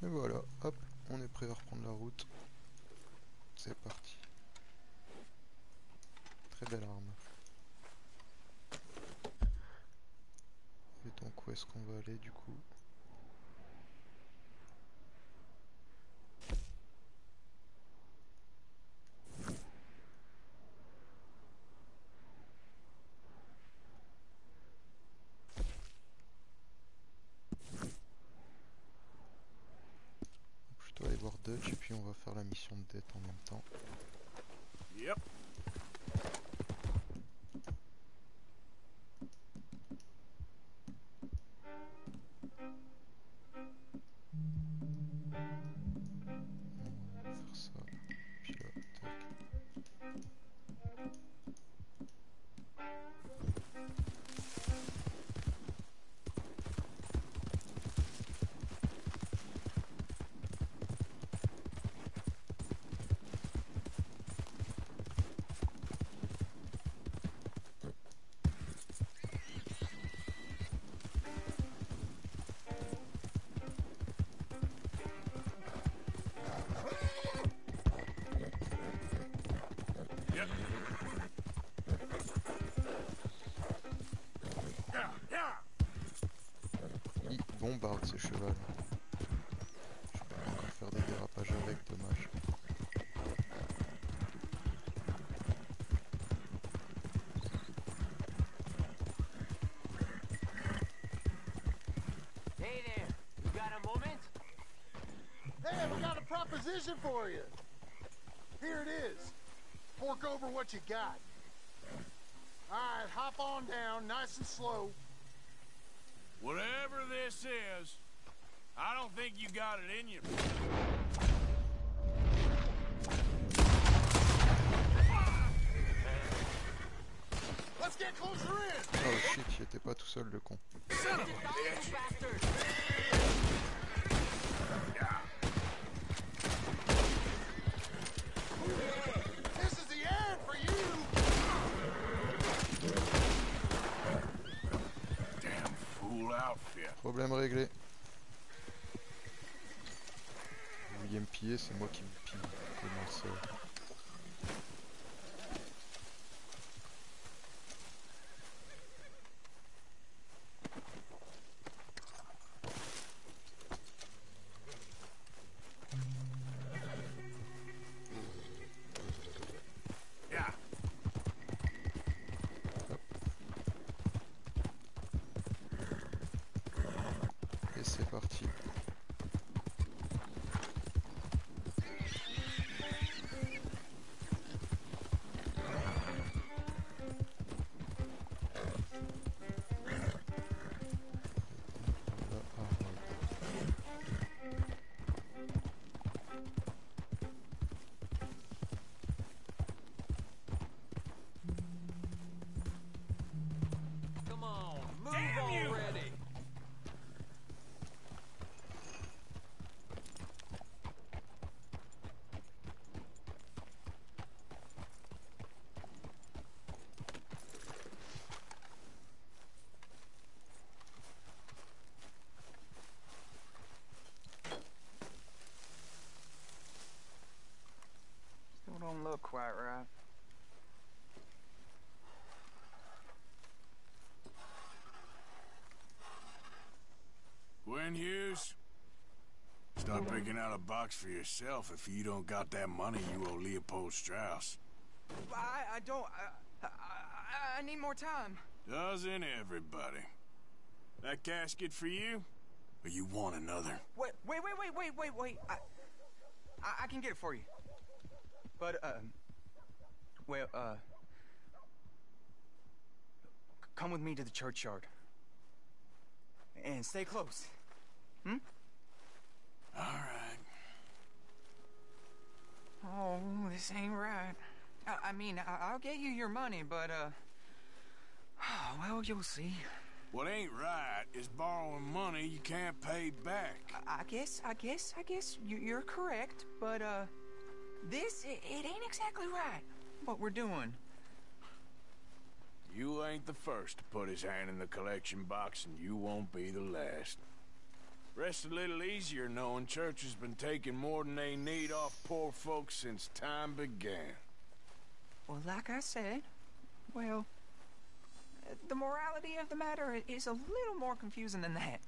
Et voilà, hop, on est prêt à reprendre la route. C'est parti. Très belle arme. Et donc où est-ce qu'on va aller du coup? Plutôt aller voir Dutch. va faire la mission de dette en même temps. Yep. On va faire ça. Puis là, tac. Il bombarde ce cheval. Je peux pas encore faire des dérapages avec, dommage. Hey there, you got a moment? Hey, we got a proposition for you. Here it is. Fork over what you got. All right, hop on down, nice and slow. Whatever this is, I don't think you got it in you. Let's get closer in. Oh shit, j'étais pas tout seul le con. Son of a bitch! This is the end for you. Damn fool outfit. Problème réglé. Vous vouliez me piller, c'est moi qui me pille. Comment ça? Yeah. Et c'est parti. Come on, move Damn you! already! Still don't look quite right. Gwen Hughes, start picking out a box for yourself if you don't got that money you owe Leopold Strauss. I don't. I need more time. Doesn't everybody? That casket for you? Or you want another? Wait. I can get it for you. But, well, come with me to the churchyard. And stay close. Hmm? All right. Oh, this ain't right. I mean, I'll get you your money, but, well, you'll see. What ain't right is borrowing money you can't pay back. I guess you're correct, but, this, it ain't exactly right, what we're doing. You ain't the first to put his hand in the collection box, and you won't be the last. Rest a little easier knowing church has been taking more than they need off poor folks since time began. Well, like I said, well, the morality of the matter is a little more confusing than that.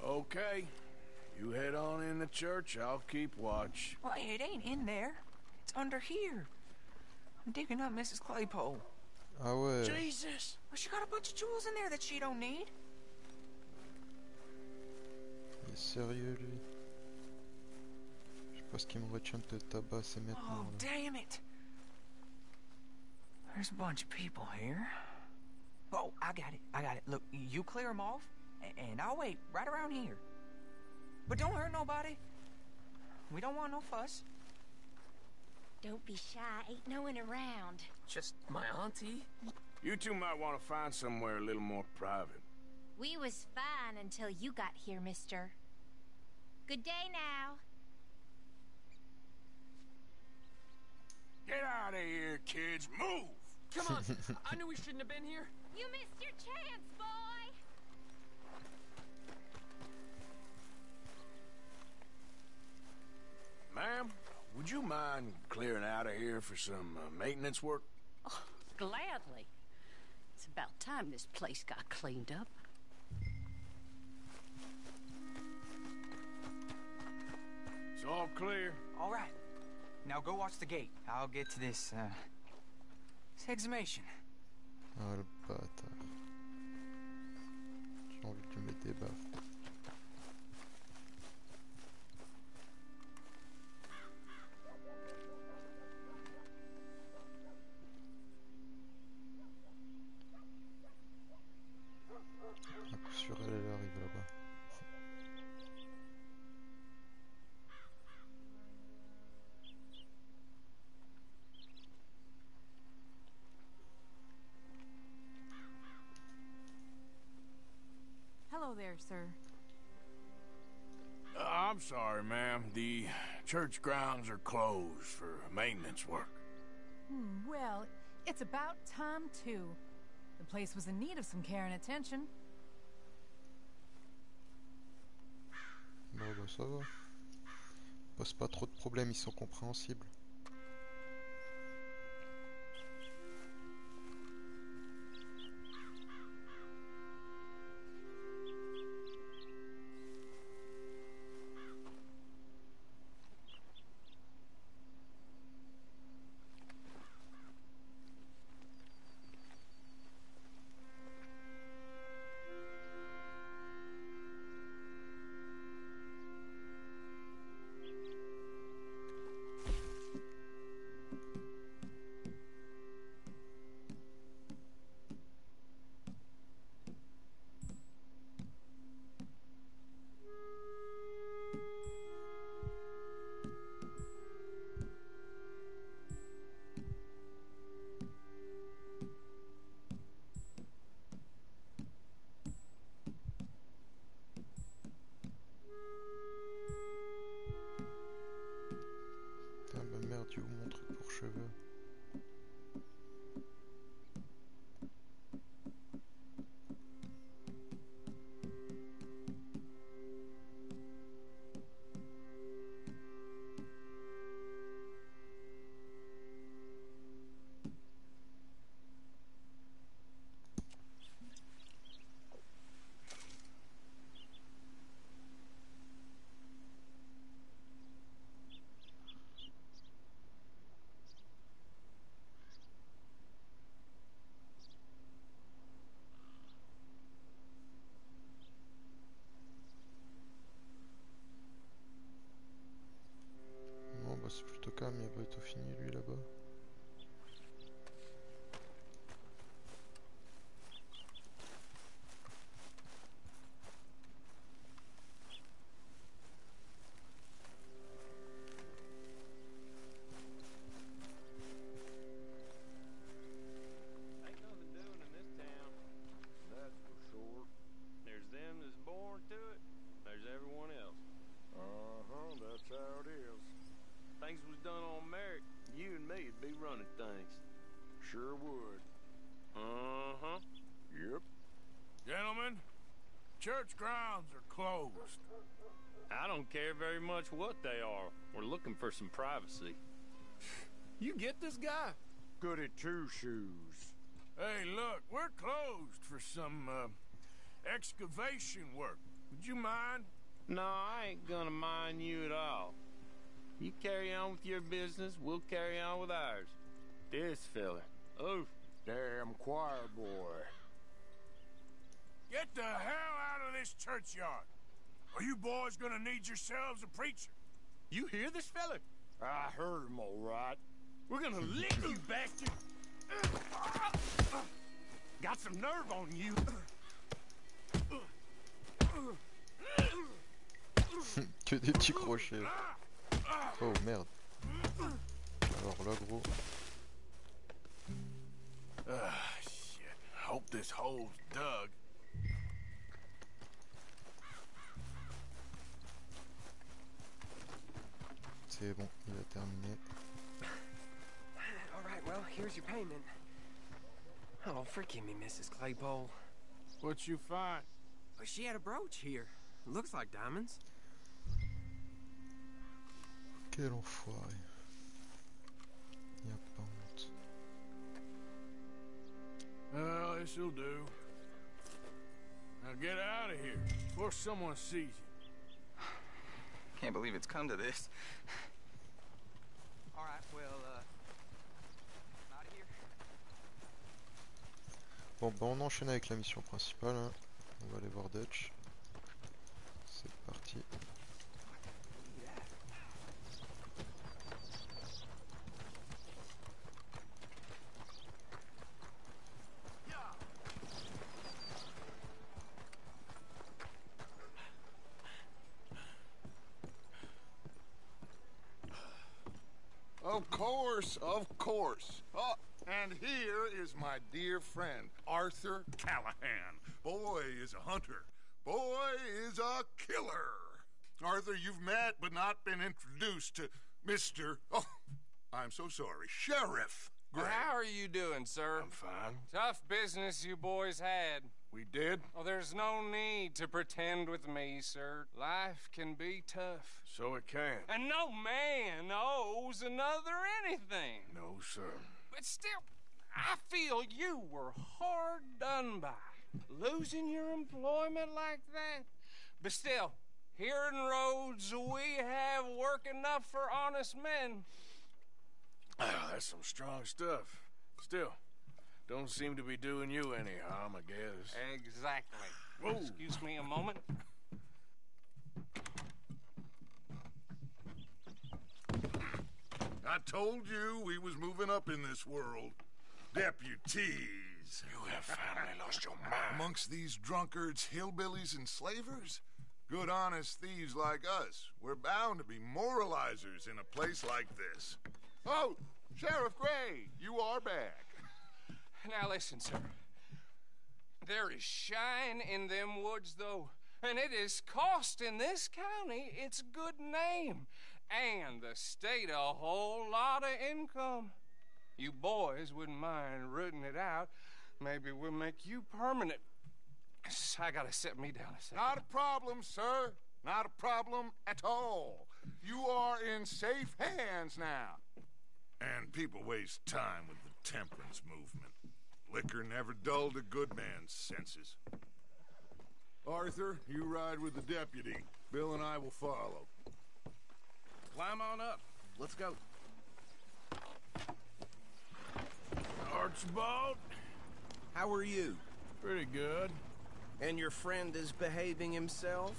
Okay. You head on in the church, I'll keep watch. Well, it ain't in there. It's under here. I'm digging up Mrs. Claypole. Ah ouais. Jesus! Well, she got a bunch of jewels in there that she don't need. Il est sérieux lui. Je sais pas ce qui me retient de te tabasser maintenant Oh, là. damn it! There's a bunch of people here. Oh, I got it. Look, you clear them off, and I'll wait right around here. But don't hurt nobody. We don't want no fuss. Don't be shy. Ain't no one around. Just my auntie? You two might want to find somewhere a little more private. We was fine until you got here, mister. Good day now. Get out of here, kids. Move! Come on. I knew we shouldn't have been here. You missed your chance, boy! Ma'am, would you mind clearing out of here for some maintenance work? Oh, gladly. It's about time this place got cleaned up. It's all clear. All right. Now go watch the gate. I'll get to this exhumation. Ah le bâtard. J'ai envie que tu me mettes des baffes. À coup sûr elle arrive là-bas. Hello there, sir. I'm sorry, ma'am. The church grounds are closed for maintenance work. Well, it's about time, too. The place was in need of some care and attention. Bon bah ça va. Pose pas trop de problèmes, ils sont compréhensibles. Putain bah merde, tu ouvres mon truc pour cheveux. Bon bah c'est plutôt calme, il a bientôt fini lui là-bas. Ain't nothing doing in this town. That's for sure. There's them that's born to it. There's everyone else. Uh-huh, that's how it is. Things was done on merit. You and me'd be running things. Sure would. Uh-huh. Yep. Gentlemen, church grounds are closed. I don't care very much what they are. We're looking for some privacy. You get this guy? Goody two-shoes. Hey, look, we're closed for some, excavation work. Would you mind? No, I ain't gonna mind you at all. You carry on with your business, we'll carry on with ours. This fella. Oh, Damn choir boy. Get the hell out of this churchyard. Are you boys gonna need yourselves a preacher? You hear this fella? I heard him all right. We're gonna lick you, bastard! Got some nerve on you. Que des petits crochets. Oh merde. Alors là gros. Shit. Hope this hole's dug. C'est bon, il a terminé. All right, well, here's your payment. Oh, forgive me, Mrs. Claypole. What you find? Well, she had a brooch here. Looks like diamonds. Quel enfoiré. Y'a pas honte. Well, this'll do. Now get out of here before someone sees you. Can't believe it's come to this. All right, well, I'm out of here. Bon bah on enchaîne avec la mission principale, hein. On va aller voir Dutch. C'est parti. Of course, of course. Oh, and here is my dear friend, Arthur Callahan. Boy is a hunter. Boy is a killer. Arthur, you've met but not been introduced to Mr. Oh, I'm so sorry, Sheriff Gray. How are you doing, sir? I'm fine. Tough business you boys had. We did? Oh, there's no need to pretend with me, sir. Life can be tough. So it can. And no man owes another anything. No, sir. But still, I feel you were hard done by. Losing your employment like that. But still, here in Rhodes, we have work enough for honest men. Ah, that's some strong stuff. Still, don't seem to be doing you any harm, I guess. Exactly. Whoa. Excuse me a moment. I told you we was moving up in this world. Deputies. You have finally lost your mind. Amongst these drunkards, hillbillies, and slavers? Good honest thieves like us. We're bound to be moralizers in a place like this. Oh, Sheriff Gray, you are back. Now listen, sir. There is shine in them woods, though, and it is costing this county its good name and the state a whole lot of income. You boys wouldn't mind rooting it out. Maybe we'll make you permanent. I gotta set me down a second. Not a problem, sir. Not a problem at all. You are in safe hands now. And people waste time with the temperance movement. Liquor never dulled a good man's senses. Arthur, you ride with the deputy. Bill and I will follow. Climb on up. Let's go. Archibald? How are you? Pretty good. And your friend is behaving himself?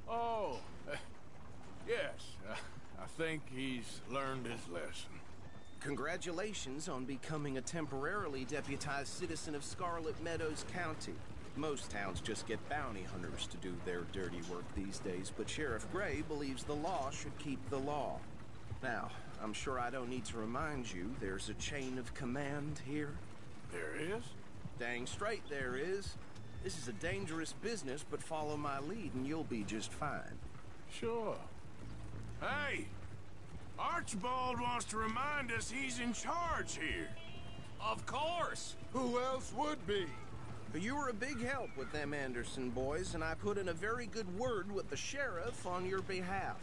Oh, yes. I think he's learned his lesson. Congratulations on becoming a temporarily deputized citizen of Scarlet Meadows County. Most towns just get bounty hunters to do their dirty work these days, but Sheriff Gray believes the law should keep the law. Now, I'm sure I don't need to remind you there's a chain of command here. There is? Dang straight there is. This is a dangerous business, but follow my lead and you'll be just fine. Sure. Hey! Archibald wants to remind us he's in charge here. Of course! Who else would be? You were a big help with them Anderson boys, and I put in a very good word with the sheriff on your behalf.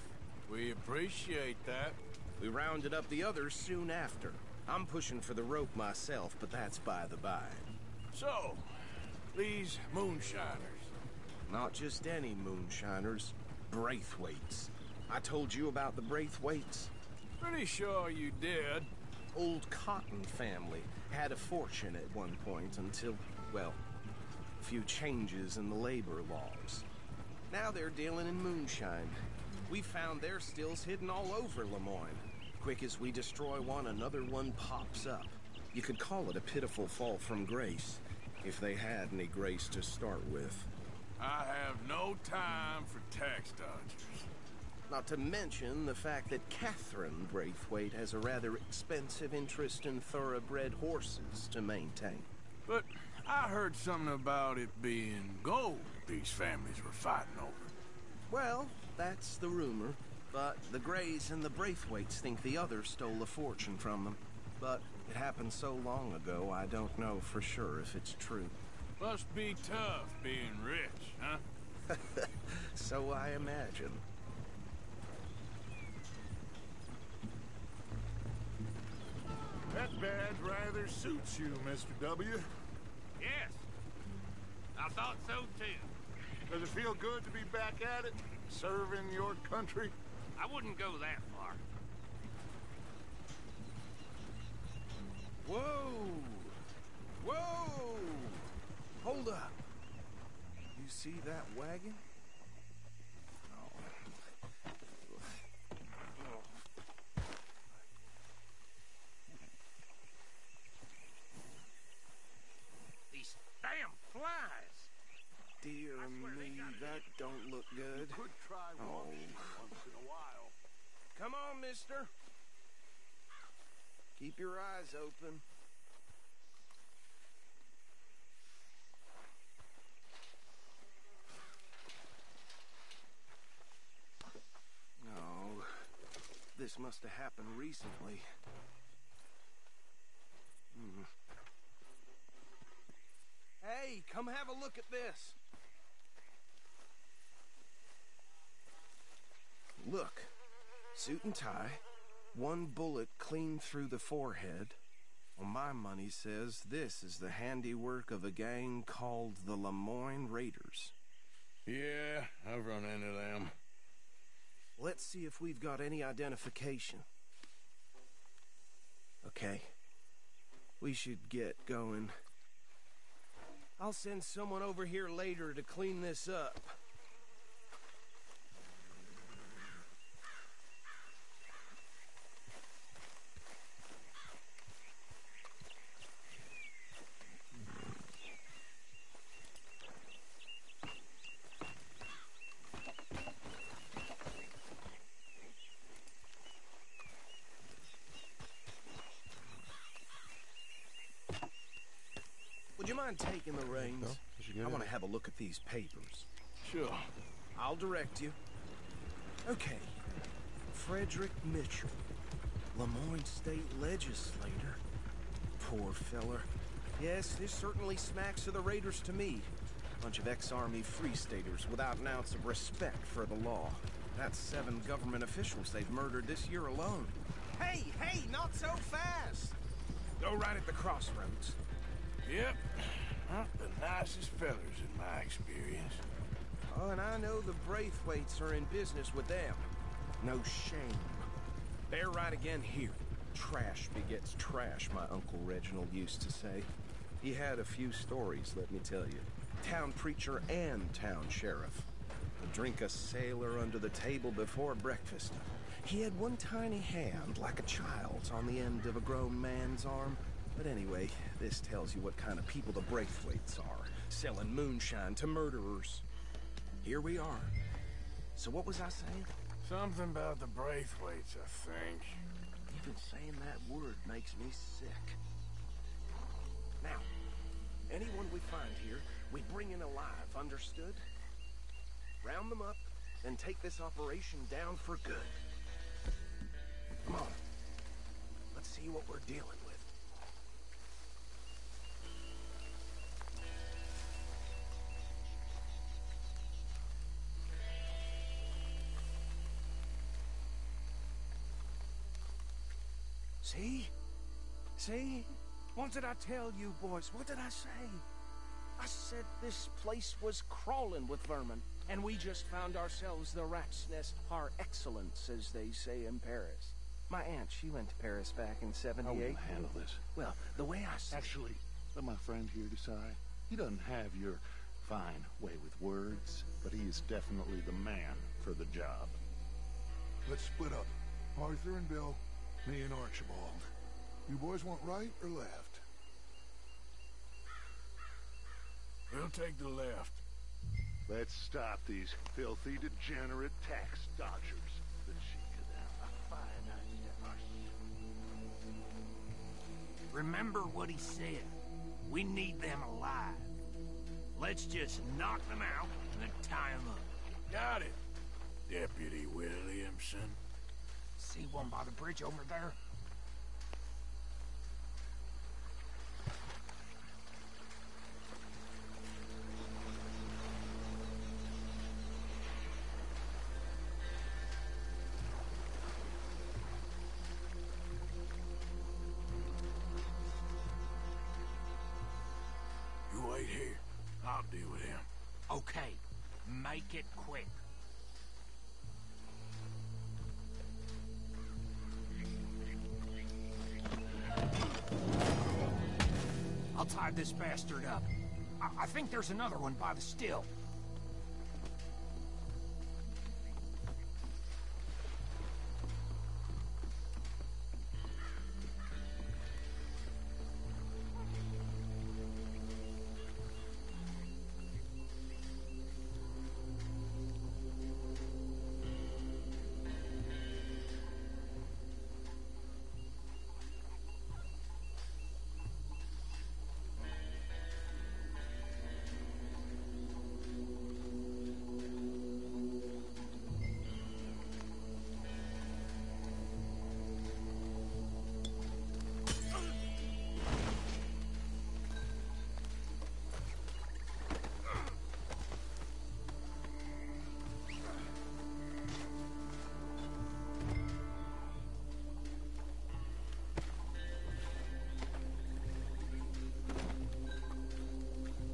We appreciate that. We rounded up the others soon after. I'm pushing for the rope myself, but that's by the by. So, these moonshiners. Not just any moonshiners. Braithwaites. I told you about the Braithwaites? Pretty sure you did. Old Cotton family had a fortune at one point until, well, a few changes in the labor laws. Now they're dealing in moonshine. We found their stills hidden all over Lemoyne. Quick as we destroy one, another one pops up. You could call it a pitiful fall from grace, if they had any grace to start with. I have no time for tax dodgers. Not to mention the fact that Catherine Braithwaite has a rather expensive interest in thoroughbred horses to maintain. But I heard something about it being gold these families were fighting over. Well, that's the rumor. But the Greys and the Braithwaites think the others stole a fortune from them. But it happened so long ago, I don't know for sure if it's true. Must be tough being rich, huh? So I imagine. That badge rather suits you, Mr. W. Yes. I thought so, too. Does it feel good to be back at it? Serving your country? I wouldn't go that far. Whoa! Whoa! Hold up. You see that wagon? These damn flies. Dear me, that don't look good. Could try once in a while. Come on, mister. Keep your eyes open. No, this must have happened recently. Hey, come have a look at this. Look, suit and tie, one bullet clean through the forehead. Well, my money says this is the handiwork of a gang called the Lemoyne Raiders. Yeah, I've run into them. Let's see if we've got any identification. Okay, we should get going. I'll send someone over here later to clean this up. Would you mind taking the reins? I want to have a look at these papers. Sure. I'll direct you. Okay. Frederick Mitchell, Lemoyne State Legislator. Poor feller. Yes, this certainly smacks of the Raiders to me. Bunch of ex-Army Free Staters without an ounce of respect for the law. That's 7 government officials they've murdered this year alone. Hey, not so fast! Go right at the crossroads. Yep. Not the nicest fellers in my experience. Oh, and I know the Braithwaites are in business with them. No shame. They're right again here. Trash begets trash, my Uncle Reginald used to say. He had a few stories, let me tell you. Town preacher and town sheriff. Would drink a sailor under the table before breakfast. He had one tiny hand, like a child's, on the end of a grown man's arm. But anyway, this tells you what kind of people the Braithwaites are, selling moonshine to murderers. Here we are. So what was I saying? Something about the Braithwaites, I think. Even saying that word makes me sick. Now, anyone we find here, we bring in alive, understood? Round them up, and take this operation down for good. Come on. Let's see what we're dealing with. See? See? What did I tell you, boys? What did I say? I said this place was crawling with vermin, and we just found ourselves the rat's nest par excellence, as they say in Paris. My aunt, she went to Paris back in How are we '78. gonna handle this? Well, the way I see Actually, let my friend here decide. He doesn't have your fine way with words, but he is definitely the man for the job. Let's split up. Arthur and Bill, me and Archibald. You boys want right or left? We'll take the left. Let's stop these filthy, degenerate tax dodgers. The cheek of them. A fine idea. Remember what he said. We need them alive. Let's just knock them out and then tie them up. Got it, Deputy Williamson. See one by the bridge over there? You wait here. I'll deal with him. Okay, make it quick. I'll tie this bastard up. I think there's another one by the still.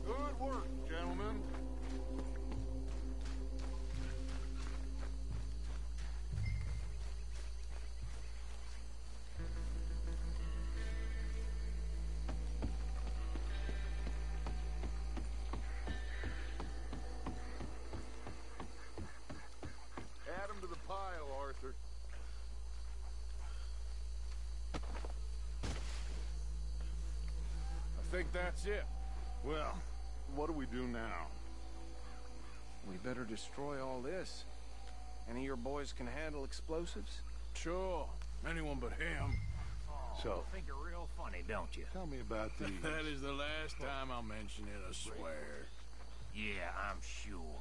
Good work, gentlemen. Add 'em to the pile, Arthur. I think that's it. Well, what do we do now? We better destroy all this. Any of your boys can handle explosives? Sure. Anyone but him. So, Think you're real funny, don't you? tell me about these. That is the last time I'll mention it, I swear. Yeah, I'm sure.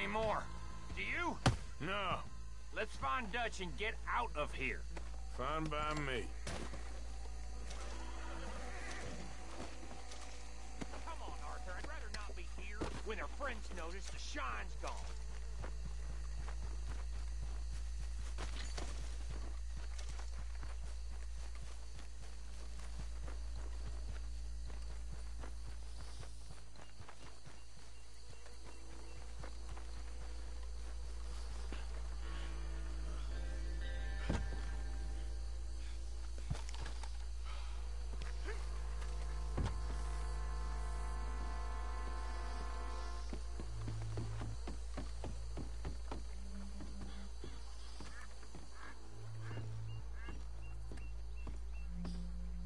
anymore. Do you? No. Let's find Dutch and get out of here. Fine by me. Come on, Arthur. I'd rather not be here when our friends notice the shine's gone.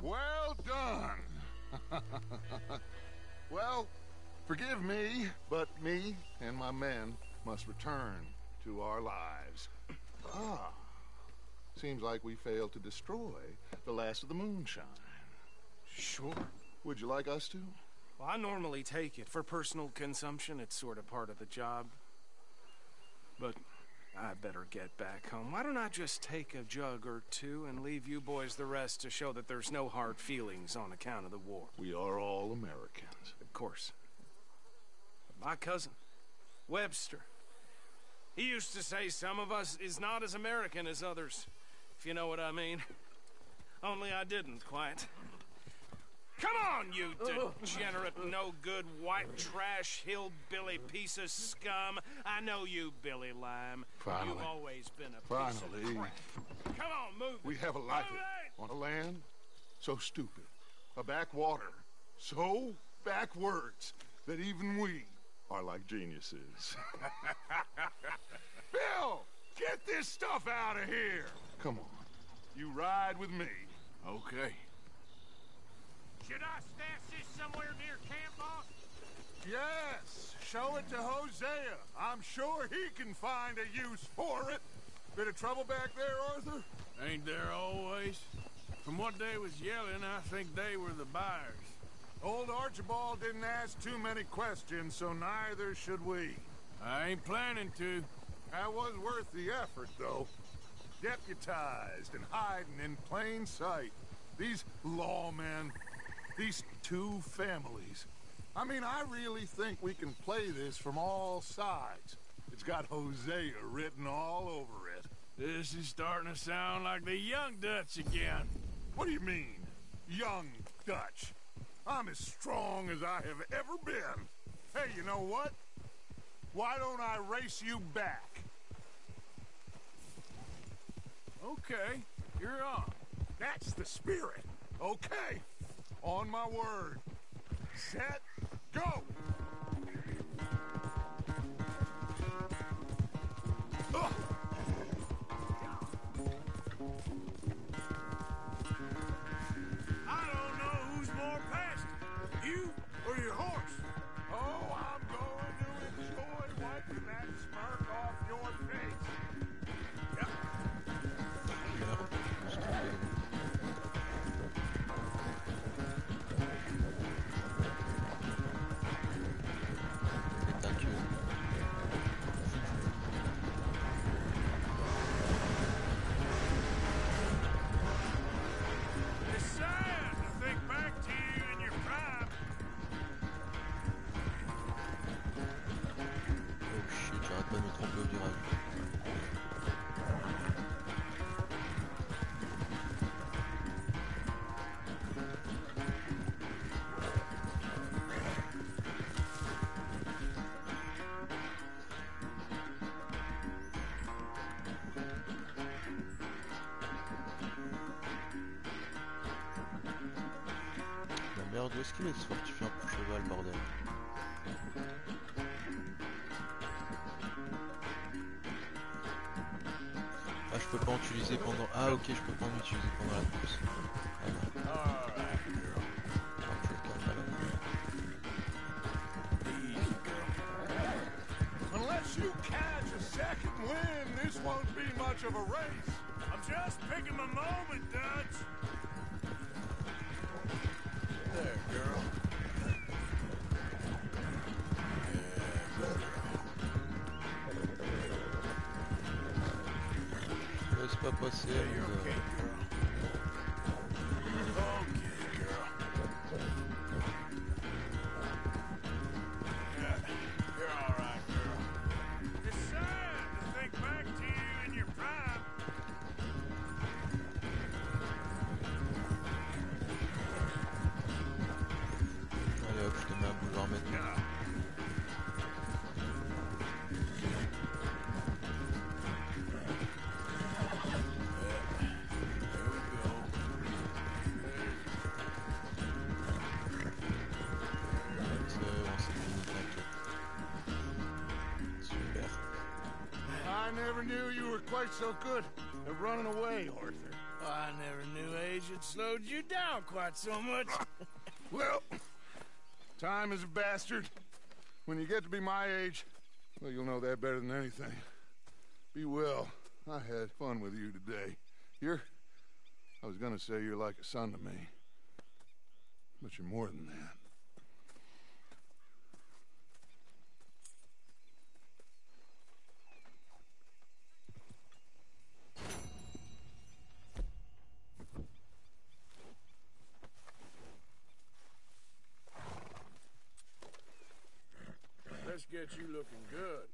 Well done. Well, forgive me, but me and my men must return to our lives. Ah, seems like we failed to destroy the last of the moonshine. Sure. Would you like us to? Well, I normally take it. For personal consumption, it's sort of part of the job. But I better get back home. Why don't I just take a jug or two and leave you boys the rest to show that there's no hard feelings on account of the war? We are all Americans. Of course. But my cousin, Webster, he used to say some of us is not as American as others, if you know what I mean. Only I didn't quite. Come on, you degenerate, no-good, white trash, hillbilly piece of scum. I know you, Billy Lime. Finally. You've always been a piece of crap. Come on, move it. We have a life on a land so stupid, a backwater so backwards that even we are like geniuses. Bill, get this stuff out of here. Come on, you ride with me. Okay. Should I stash this somewhere near camp, boss? Yes, show it to Hosea. I'm sure he can find a use for it. Bit of trouble back there, Arthur? Ain't there always? From what they was yelling, I think they were the buyers. Old Archibald didn't ask too many questions, so neither should we. I ain't planning to. That was worth the effort, though. Deputized and hiding in plain sight. These lawmen, these two families. I mean, I really think we can play this from all sides. It's got Hosea written all over it. This is starting to sound like the young Dutch again. What do you mean, young Dutch? I'm as strong as I have ever been. Hey, you know what? Why don't I race you back? Okay, you're on. That's the spirit. Okay, on my word. Set, go! Ugh. I don't know who's more past you or your horse. Oh, I'm going to enjoy wiping that smirk off your face. Yep. It's sad to think back to you in your prime. Oh shit, j'arrête pas de me tromper au virage. La merde, où est-ce qu'il est ce fortifiant pour cheval, bordel? Ah, je peux pas en utiliser pendant... Ah, ok, je peux pas en utiliser pendant la course. Ah, Unless you catch a second wind, this won't be much of a race. I'm just picking my moment, Dutch. There, girl. Yeah, good girl. pas passer, You're Hamza. okay, girl. Okay, girl. Yeah, you're all right, girl. It's sad to think back to you in your prime. Allez hop, je te mets un boulevard maintenant. C'est bon, c'est fini, t'inquiète. Super. I never knew you were quite so good at running away, Arthur. I never knew age had slowed you down quite so much. Well, time is a bastard. When you get to be my age, well, you'll know that better than anything. Be well. I had fun with you today. I was gonna say you're like a son to me. But you're more than that. Let's get you looking good.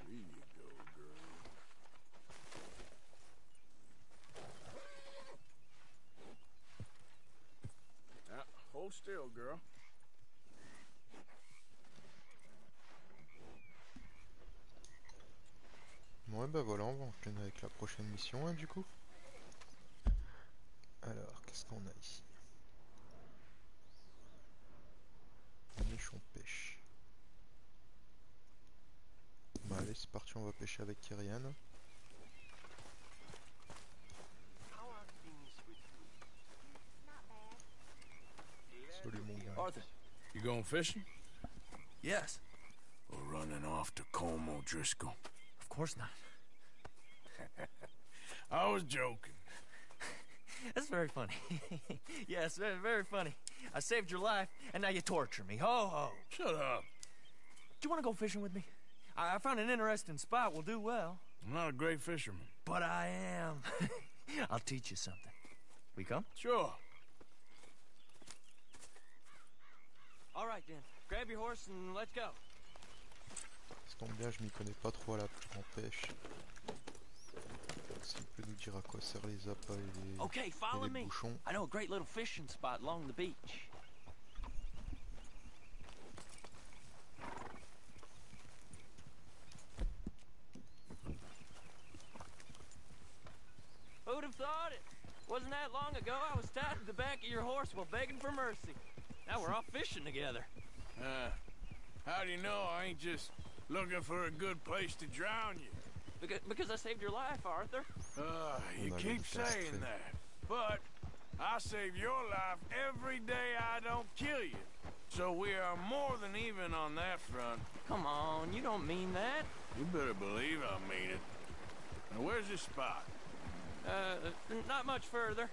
There you go, girl. Now, hold still, girl. Ouais bah voilà, on va enchaîner avec la prochaine mission hein, du coup. Alors, qu'est-ce qu'on a ici? Méchant pêche. Bah allez, c'est parti, on va pêcher avec Kyrian. Salut mon gars. Arthur, you going fishing? Yes. Or running off to Colm O'Driscoll? Of course not. I was joking. That's very funny. Yes, very, very funny. I saved your life, and now you torture me. Ho, ho. Shut up. Do you want to go fishing with me? I found an interesting spot. We'll do well. I'm not a great fisherman. But I am. I'll teach you something. We come? Sure. All right, then. Grab your horse and let's go. Ça tombe bien, je m'y connais pas trop à la pêche. S'il peut nous dire à quoi servent les appâts Okay, follow et les me. bouchons. I know a great little fishing spot along the beach. Who'd have thought it? Wasn't that long ago I was tied to the back of your horse while begging for mercy. Now we're off fishing together. How do you know I ain't just looking for a good place to drown you? Because I saved your life, Arthur. You keep saying that. But I save your life every day I don't kill you. So we are more than even on that front. Come on, you don't mean that. You better believe I mean it. Now where's this spot? Not much further.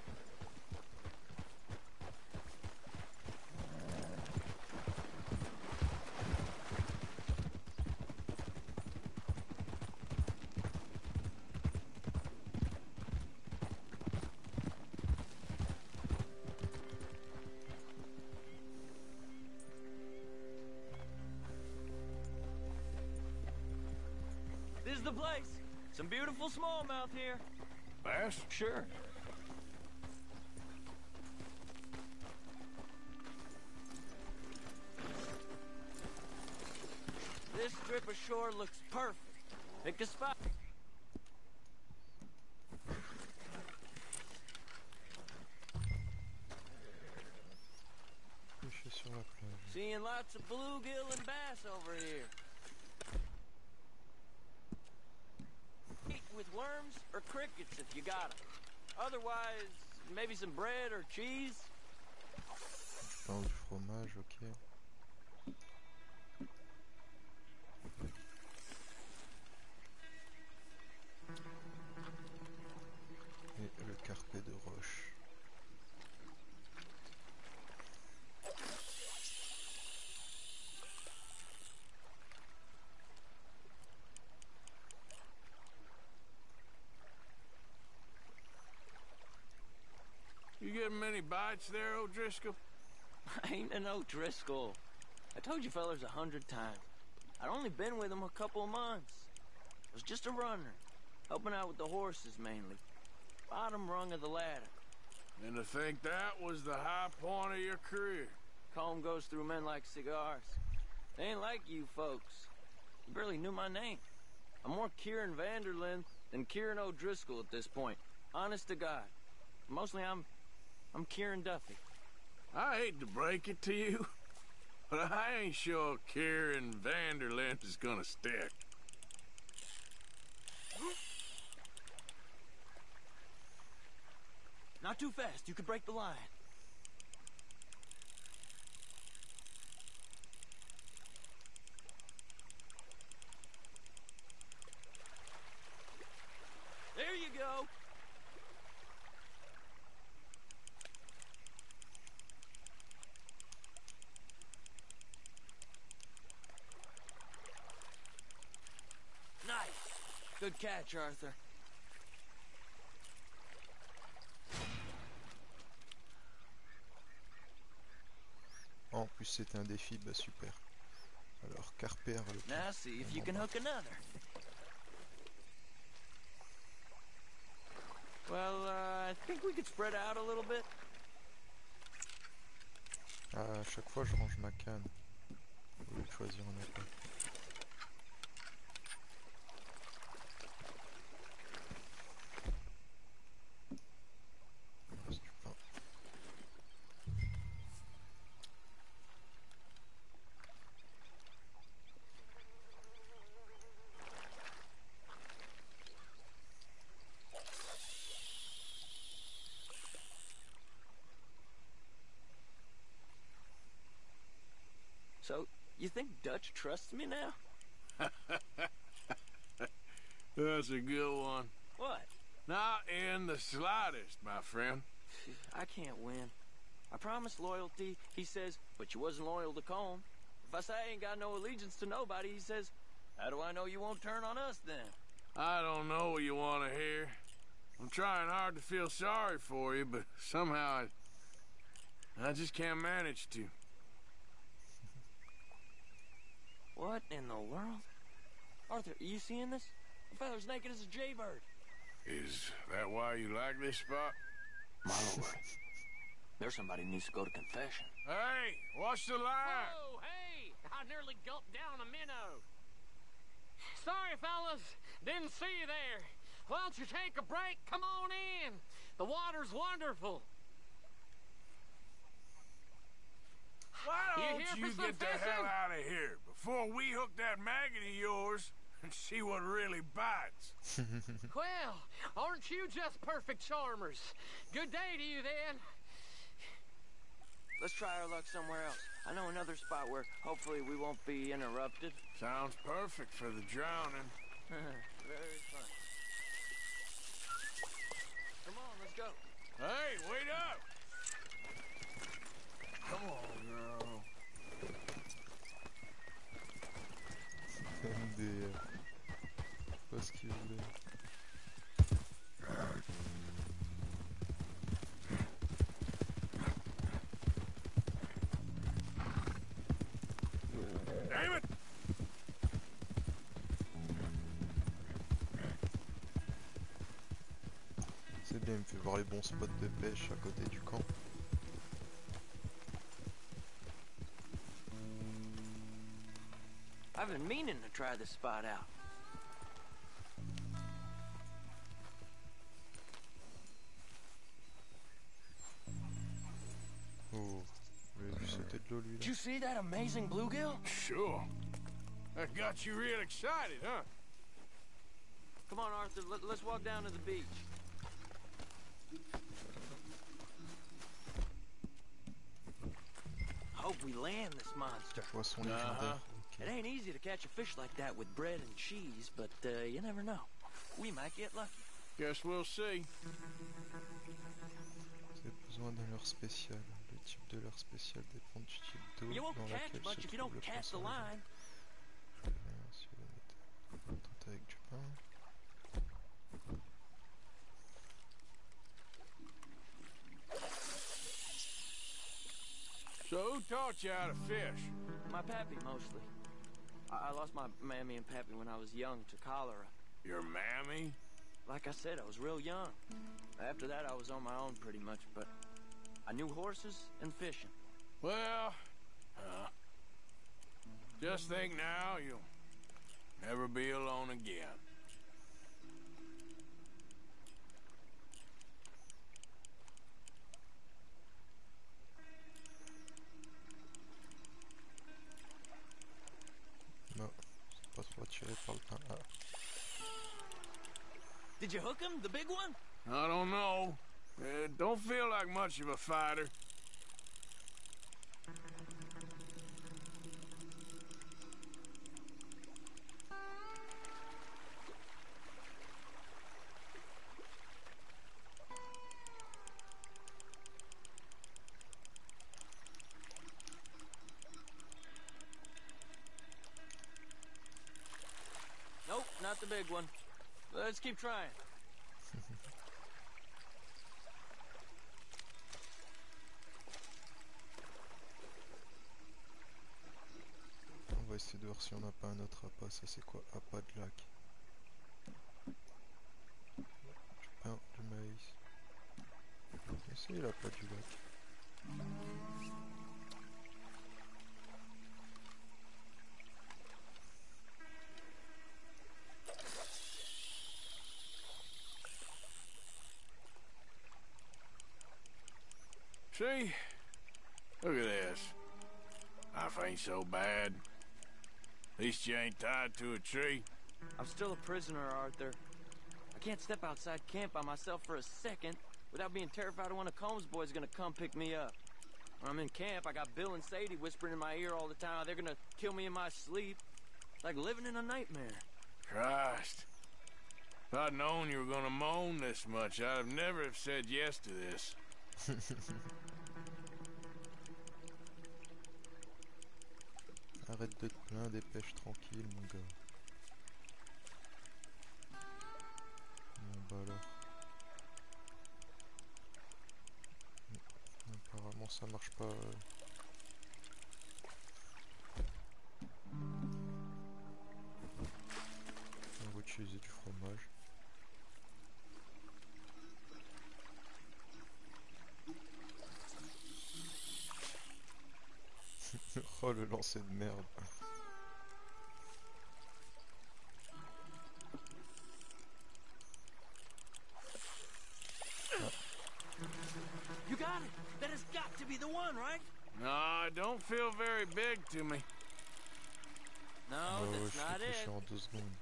This is the place. Some beautiful smallmouth here. Bass? Sure. This strip of shore looks perfect. Pick a spot. Pêcher sur la plage. Seeing lots of bluegill and bass over here. With worms or crickets if you got 'em. Otherwise, maybe some bread or cheese. Du pain ou du fromage, ok. Et le carpé de roche. You getting many bites there, O'Driscoll? I ain't an O'Driscoll. I told you fellers 100 times. I'd only been with him a couple of months. I was just a runner, helping out with the horses mainly. Bottom rung of the ladder. And to think that was the high point of your career. Comb goes through men like cigars. They ain't like you folks. You barely knew my name. I'm more Kieran Vanderlyn than Kieran O'Driscoll at this point. Honest to God. Mostly I'm Kieran Duffy. I hate to break it to you, but I ain't sure Kieran Vanderlyn is gonna stick. Not too fast, you could break the line. There you go. Nice. Good catch, Arthur. En plus c'est un défi, bah super. Alors carper le Now see if you can hook another. Well, I think we could spread out a little bit. Ah, à chaque fois je range ma canne. Au lieu de choisir un autre. C'est du pain. So, you think Dutch trusts me now? That's a good one. What? Not in the slightest, my friend. I can't win. I promised loyalty, he says, but you wasn't loyal to Combe. If I say I ain't got no allegiance to nobody, he says, how do I know you won't turn on us then? I don't know what you want to hear. I'm trying hard to feel sorry for you, but somehow I just can't manage to. What in the world? Arthur, are you seeing this? The fella's naked as a jaybird. Is that why you like this spot? My lord. There's somebody who needs to go to confession. Hey, watch the line! Whoa, hey! I nearly gulped down a minnow. Sorry, fellas. Didn't see you there. Why don't you take a break? Come on in. The water's wonderful. Why don't here you for some get the hell fishing? out of here before we hook that maggot of yours and see what really bites? Well, aren't you just perfect charmers? Good day to you, then. Let's try our luck somewhere else. I know another spot where hopefully we won't be interrupted. Sounds perfect for the drowning. Very fun. Come on, let's go. Hey, wait up! Come on, girl. MDR. Pas ce qu'il voulait. Damn it! C'est bien, il me fait voir les bons spots de pêche à côté du camp. I've been meaning to try this spot out. Oh, il a dû sauter de l'eau lui Did là. you see that amazing bluegill? Sure. That got you real excited, huh? Come on, Arthur. Arthur. Let's walk down to the beach. Hope we land this monster. Poisson légendaire. It ain't easy to catch a fish like that with bread and cheese, but you never know. We might get lucky. Guess we'll see. Vous avez besoin d'un leurre spécial. Le type de leurre spécial dépend du type d'eau You won't dans catch laquelle much se if you trouve don't le cast the poisson. line. Si vous mettez tenter avec du pain. So who taught you how to fish? My pappy, mostly. I lost my mammy and pappy when I was young to cholera. Your mammy? Like I said, I was real young. After that, I was on my own pretty much, but I knew horses and fishing. Well, just think now you'll never be alone again. Non, c'est pas trop attiré par le pain. Ah. Did you hook him, the big one? I don't know. Don't feel like much of a fighter. Nope, not the big one. Let's keep trying. On va essayer de voir si on n'a pas un autre appât. Ça c'est quoi? Appât de lac. Du pain, du maïs. Essayez l'appât du lac. See? Look at this. Life ain't so bad. At least you ain't tied to a tree. I'm still a prisoner, Arthur. I can't step outside camp by myself for a second without being terrified one of Combs' boys gonna come pick me up. When I'm in camp, I got Bill and Sadie whispering in my ear all the time. They're gonna kill me in my sleep. Like living in a nightmare. Christ. If I'd known you were gonna moan this much, I'd have never have said yes to this. Arrête de te plaindre et pêche tranquille, mon gars. Bon bah alors. Apparemment ça marche pas. On va utiliser du fromage. Oh le lancer de merde. You got it. That has got to be the one, right? No, it don't feel very big to me. No, Oh, that's je not l'ai touché it. en 2 secondes.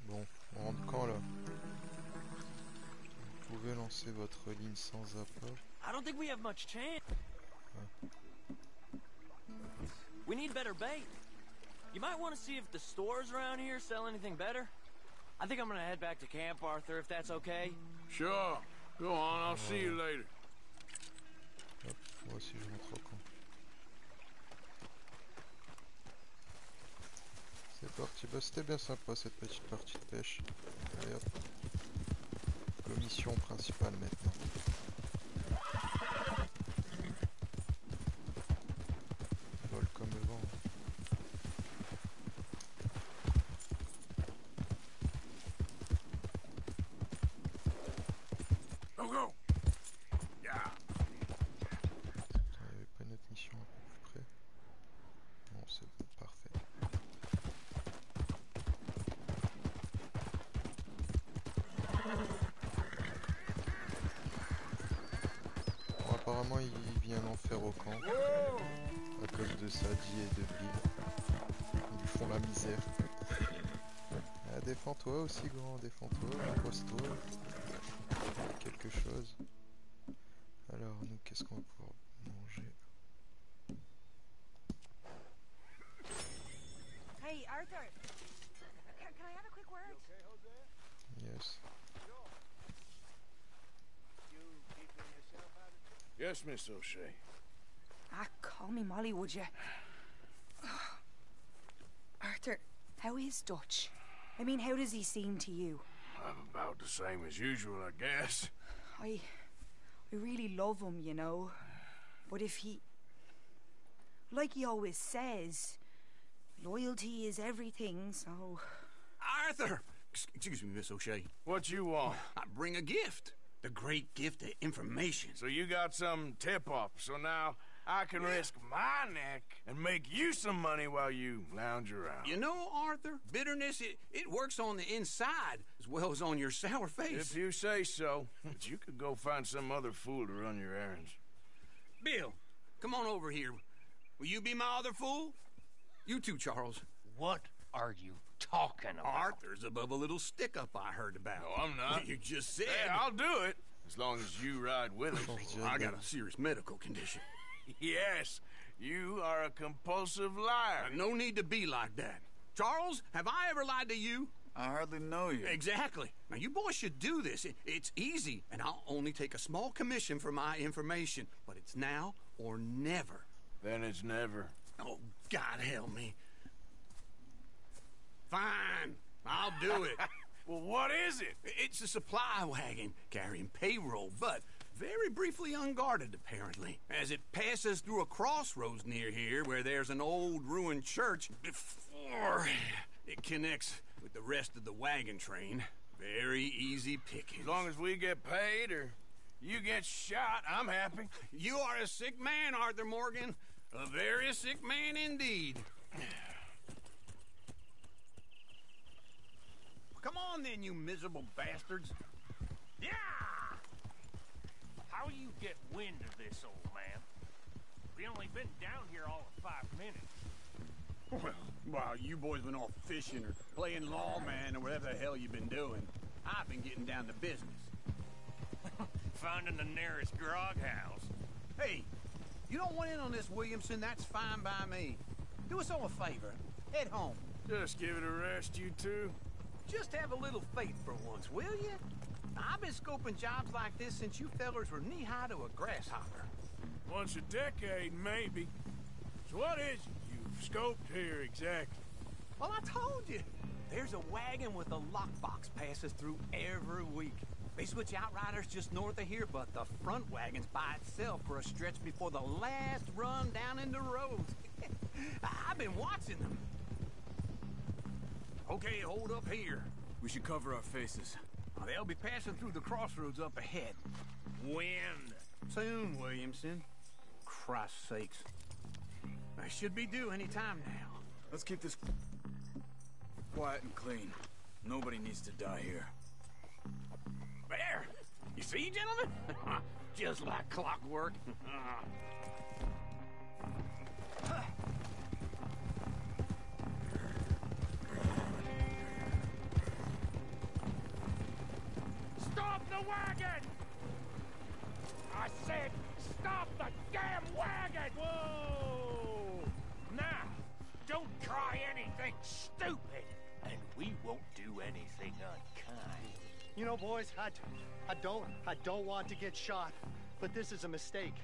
Bon, on rentre quand là? Vous pouvez lancer votre ligne sans appât. I don't think we have much chance. We need better bait. You might want to see if the stores around here sell anything better. I think I'm gonna head back to camp, Arthur, if that's okay. Sure. Go on, I'll see you later. Hop, moi aussi je rentre au camp. C'est parti, bah c'était bien sympa cette petite partie de pêche. Allez hop. Commission principale maintenant. Vol comme le vent. Go, go! Yeah. Il n'y avait pas une autre mission un peu plus près? Non, c'est bon, parfait. apparemment il vient en faire au camp à cause de Sadie et de Bill. Ils lui font la misère. Ah, défends-toi aussi grand, défends-toi, repose-toi. Quelque chose. Alors nous qu'est-ce qu'on va pouvoir manger? Hey, Arthur. Can I have a quick word? Yes. Yes, Miss O'Shea. Ah, call me Molly, would you? Arthur, how is Dutch? I mean, how does he seem to you? I'm about the same as usual, I guess. I really love him, you know. But if he... Like he always says, loyalty is everything, so... Arthur! Excuse me, Miss O'Shea. What you want? I bring a gift. The great gift of information. So you got some tip-off, so now I can risk my neck and make you some money while you lounge around. You know, Arthur, bitterness, it works on the inside as well as on your sour face. If you say so. But you could go find some other fool to run your errands. Bill, come on over here. Will you be my other fool? You too, Charles. What are you talking about? Arthur's above a little stick-up I heard about. No, I'm not. You just said... Hey, I'll do it, as long as you ride with us. I got a serious medical condition. Yes, you are a compulsive liar. No need to be like that. Charles, have I ever lied to you? I hardly know you. Exactly. Now, you boys should do this. It's easy, and I'll only take a small commission for my information. But it's now or never. Then it's never. Oh, God help me. Fine. I'll do it. Well, what is it? It's a supply wagon carrying payroll, but very briefly unguarded, apparently. As it passes through a crossroads near here where there's an old ruined church before it connects with the rest of the wagon train. Very easy pickings. As long as we get paid or you get shot, I'm happy. You are a sick man, Arthur Morgan. A very sick man indeed. Come on then, you miserable bastards. Yeah! How you get wind of this, old man? We only been down here all of 5 minutes. Well, while you boys been off fishing or playing lawman or whatever the hell you've been doing, I've been getting down to business. Finding the nearest grog house. Hey, you don't want in on this, Williamson, that's fine by me. Do us all a favor. Head home. Just give it a rest, you two. Just have a little faith for once, will you? I've been scoping jobs like this since you fellers were knee-high to a grasshopper. Once a decade, maybe. So what is it you've scoped here exactly? Well, I told you. There's a wagon with a lockbox passes through every week. They switch outriders just north of here, but the front wagon's by itself for a stretch before the last run down in the roads. I've been watching them. Okay, hold up here. We should cover our faces. They'll be passing through the crossroads up ahead. When? Soon, Williamson. Christ's sakes. I should be due any time now. Let's keep this quiet and clean. Nobody needs to die here. There! You see, gentlemen? Just like clockwork. Stop the wagon! I said, stop the damn wagon! Whoa! Now, don't try anything stupid, and we won't do anything unkind. You know, boys, I don't want to get shot, but this is a mistake.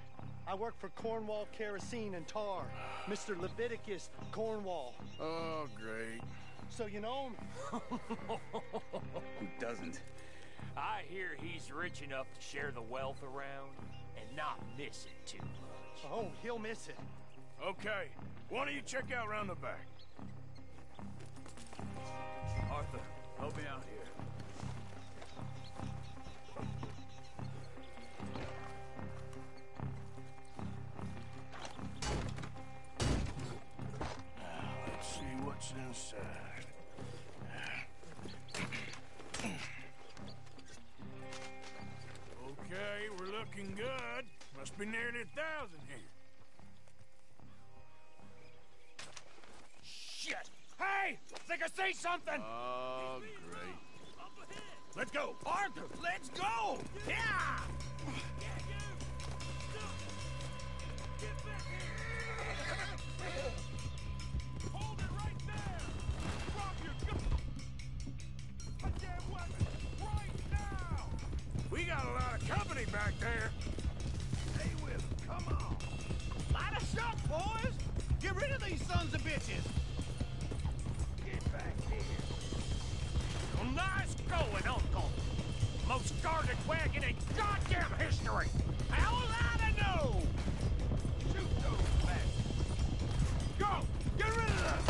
I work for Cornwall Kerosene and Tar, Mr. Leviticus Cornwall. Oh, great. So you know him? Who doesn't? I hear he's rich enough to share the wealth around and not miss it too much. Oh, he'll miss it. Okay, why don't you check out round the back? Arthur, help me out here. Let's see what's inside. Okay, we're looking good. good. Must be nearly 1,000 here. Shit! Hey! Think I see something! Oh, great. Let's go! Arthur, let's go! Yeah! Hold it right there! Drop your goddamn weapon right now! We got a lot of company back there. Stay with them, come on! Light us up, boys! Get rid of these sons of bitches! Get back here! Well, nice going, Uncle! Most guarded wagon in goddamn history! How was I to know? Shoot those bastards! Go! Get rid of them!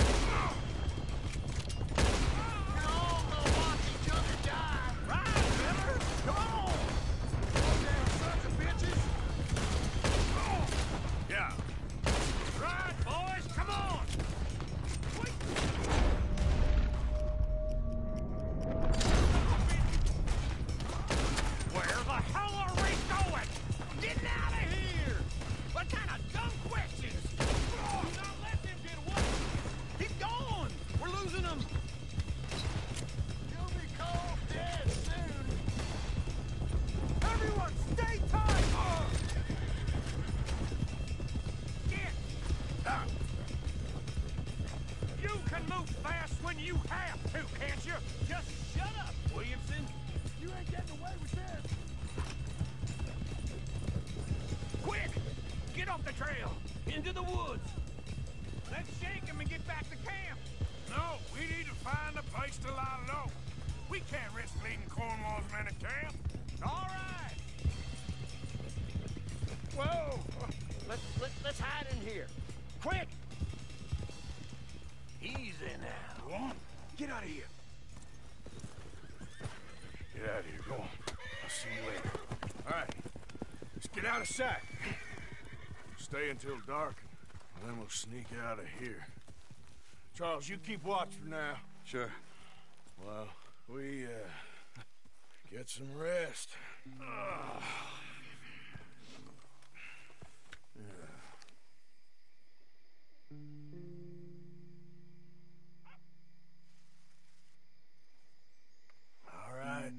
You all gonna watch each other die. Right, Miller! Come on! Damn sons of bitches! Yeah. Right, boys, come on! Where the hell are we going? Getting out of here! What kind of dumb questions? Do not let them get away! Keep going! We're losing them! You'll be cold dead soon. Everyone, stay tight! You can move fast when you have to, can't you? Just shut up, Williamson! You ain't getting away with this! Quick! Get off the trail! Into the woods! Let's shake him and get back to camp! No, we need to find a place to lie low. We can't risk leading Cornwall's men to camp. All right! Whoa! Let's hide in here. Quick! Easy now. Go on. Get out of here. Get out of here, go on. I'll see you later. All right, let's get out of sight. Stay until dark, and then we'll sneak out of here. Charles, you keep watch for now. Sure. Well, we, get some rest. All right.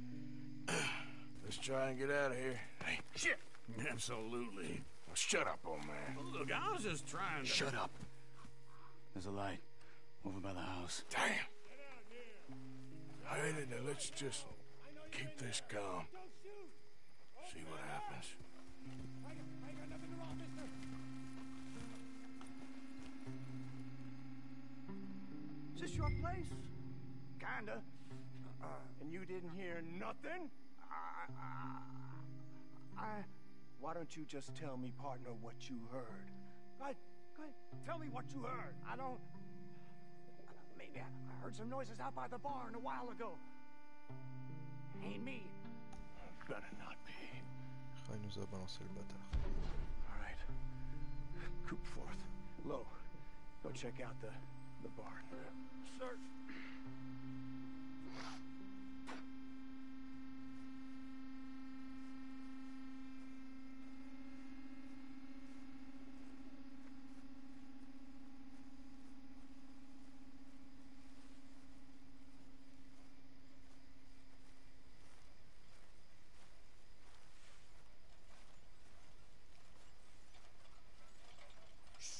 Let's try and get out of here. Hey, shit! Absolutely. Well, shut up, old man. Look, I was just trying to... Shut up. There's a light over by the house. Damn. All right, now let's just keep this calm. See what happens. Is this your place? Kinda. And you didn't hear nothing? Why don't you just tell me, partner, what you heard? Go ahead. Tell me what you heard. I don't... Maybe I heard some noises out by the barn a while ago. Ain't me. Better not be. Ah, il nous a balancé le bâtard. All right. Coop forth. Low. Go check out the barn. Sir.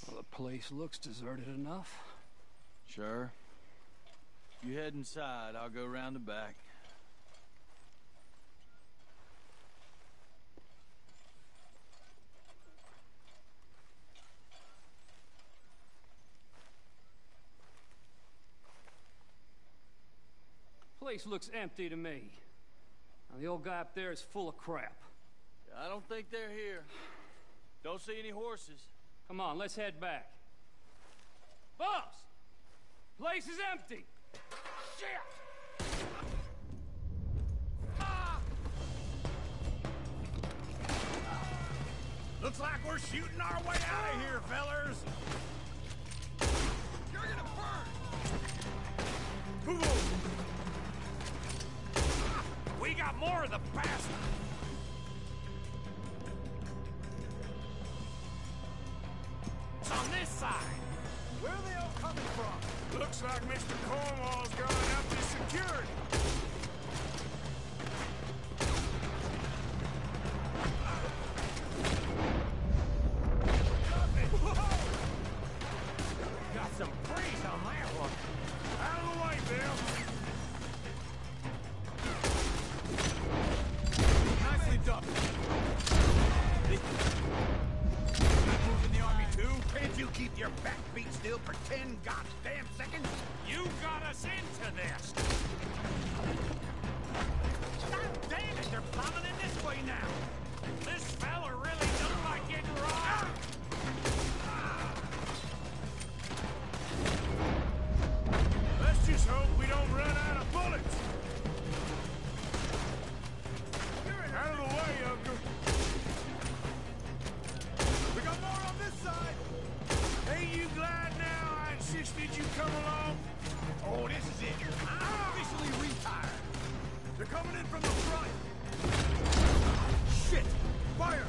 Well, the place looks deserted enough. Sure. You head inside, I'll go round the back. Place looks empty to me. Now, the old guy up there is full of crap. I don't think they're here. Don't see any horses. Come on, let's head back. Boss! Place is empty! Shit! Looks like we're shooting our way out of here, fellers! You're gonna burn! We got more of the bastard! Looks like Mr. Cornwall's gone up to security. Got some breeze on that one. Out of the way, Bill. Nicely done. In the army too? Can't you keep your backbeat still for 10 goddamn seconds? You got us into this. God damn it, they're plummeting this way now. This fella really don't like getting robbed. Let's just hope we don't run out of bullets. Out of the way, Uncle. We got more on this side. Ain't you glad now I insisted you come along? Oh, this is it. I'm officially retired. They're coming in from the front. Shit! Fire!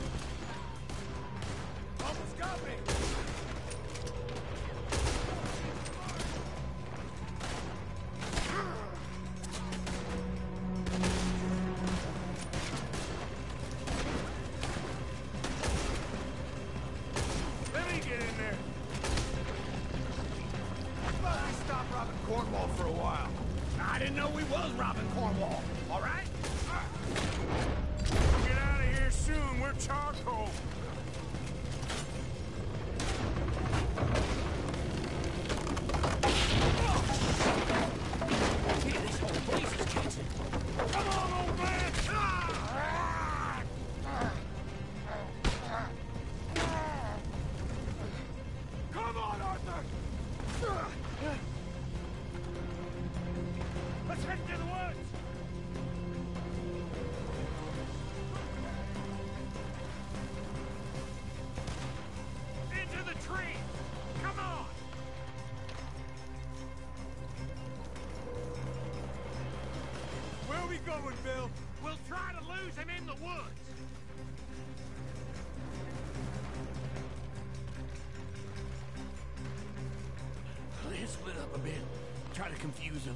Almost got me. Let me get in there. Well, I stopped robbing Cornwall for a while. I didn't know we was robbing Cornwall. All right? We'll get out of here soon. We're charcoal. This whole place is catching. Come on, old man. Come on, Arthur. Let's head to the woods. Into the tree. Come on. Where are we going, Bill? We'll try to lose him in the woods. Let's split up a bit. Try to confuse him.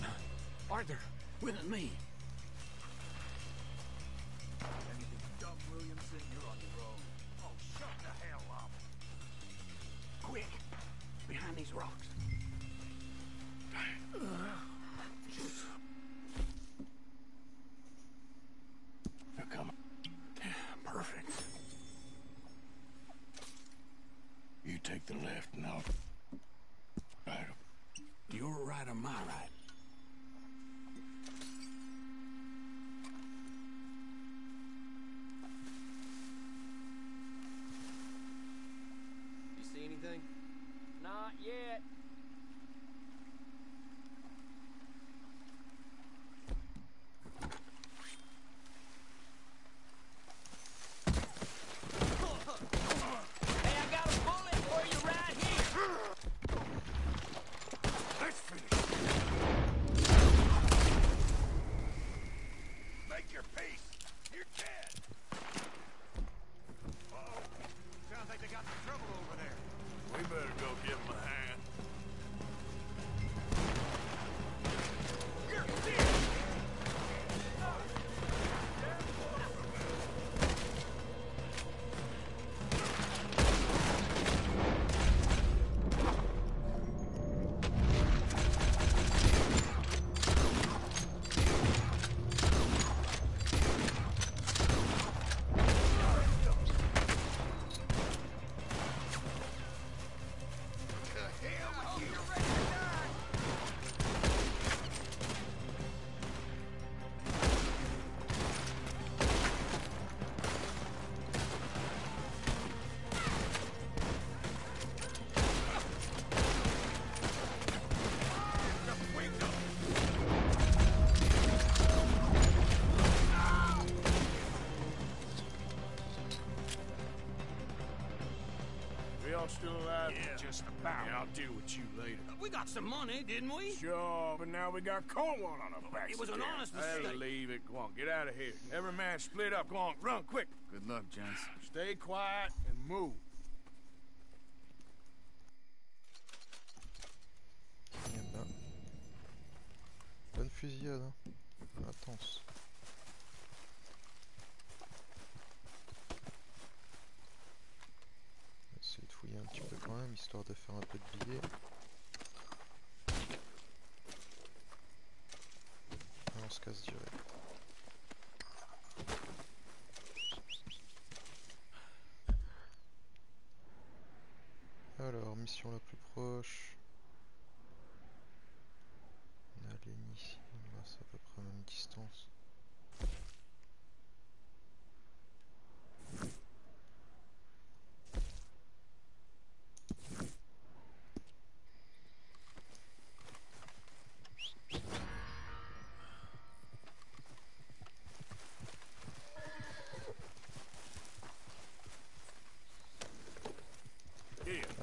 Arthur, with me. Anything dumb, Williamson, you're on your own. Oh, shut the hell up. Quick, behind these rocks. They're coming. Perfect. You take the left and I'll... Right. You're right on my right. You see anything? Not yet. Hey, I got a bullet for you right here. Let's finish. Make your peace. You're dead. Uh-oh. Sounds like they got some trouble over there. We better go give him a hand. You're dead. We all still alive? Yeah, Just about. Yeah, I'll deal with you later. We got some money, didn't we? Sure, but now we got Cornwall on our backs. It was an again. honest That'll mistake. leave it. Go on, get out of here. Every man split up. Go on, run quick. Good luck, gents. Stay quiet and move. Niente. fusillade, hein. Intense. On va essayer de fouiller un petit peu quand même, histoire de faire un peu de billets. Et on se casse direct. Alors, mission la plus proche. On a Lenny ici, là c'est à peu près la même distance.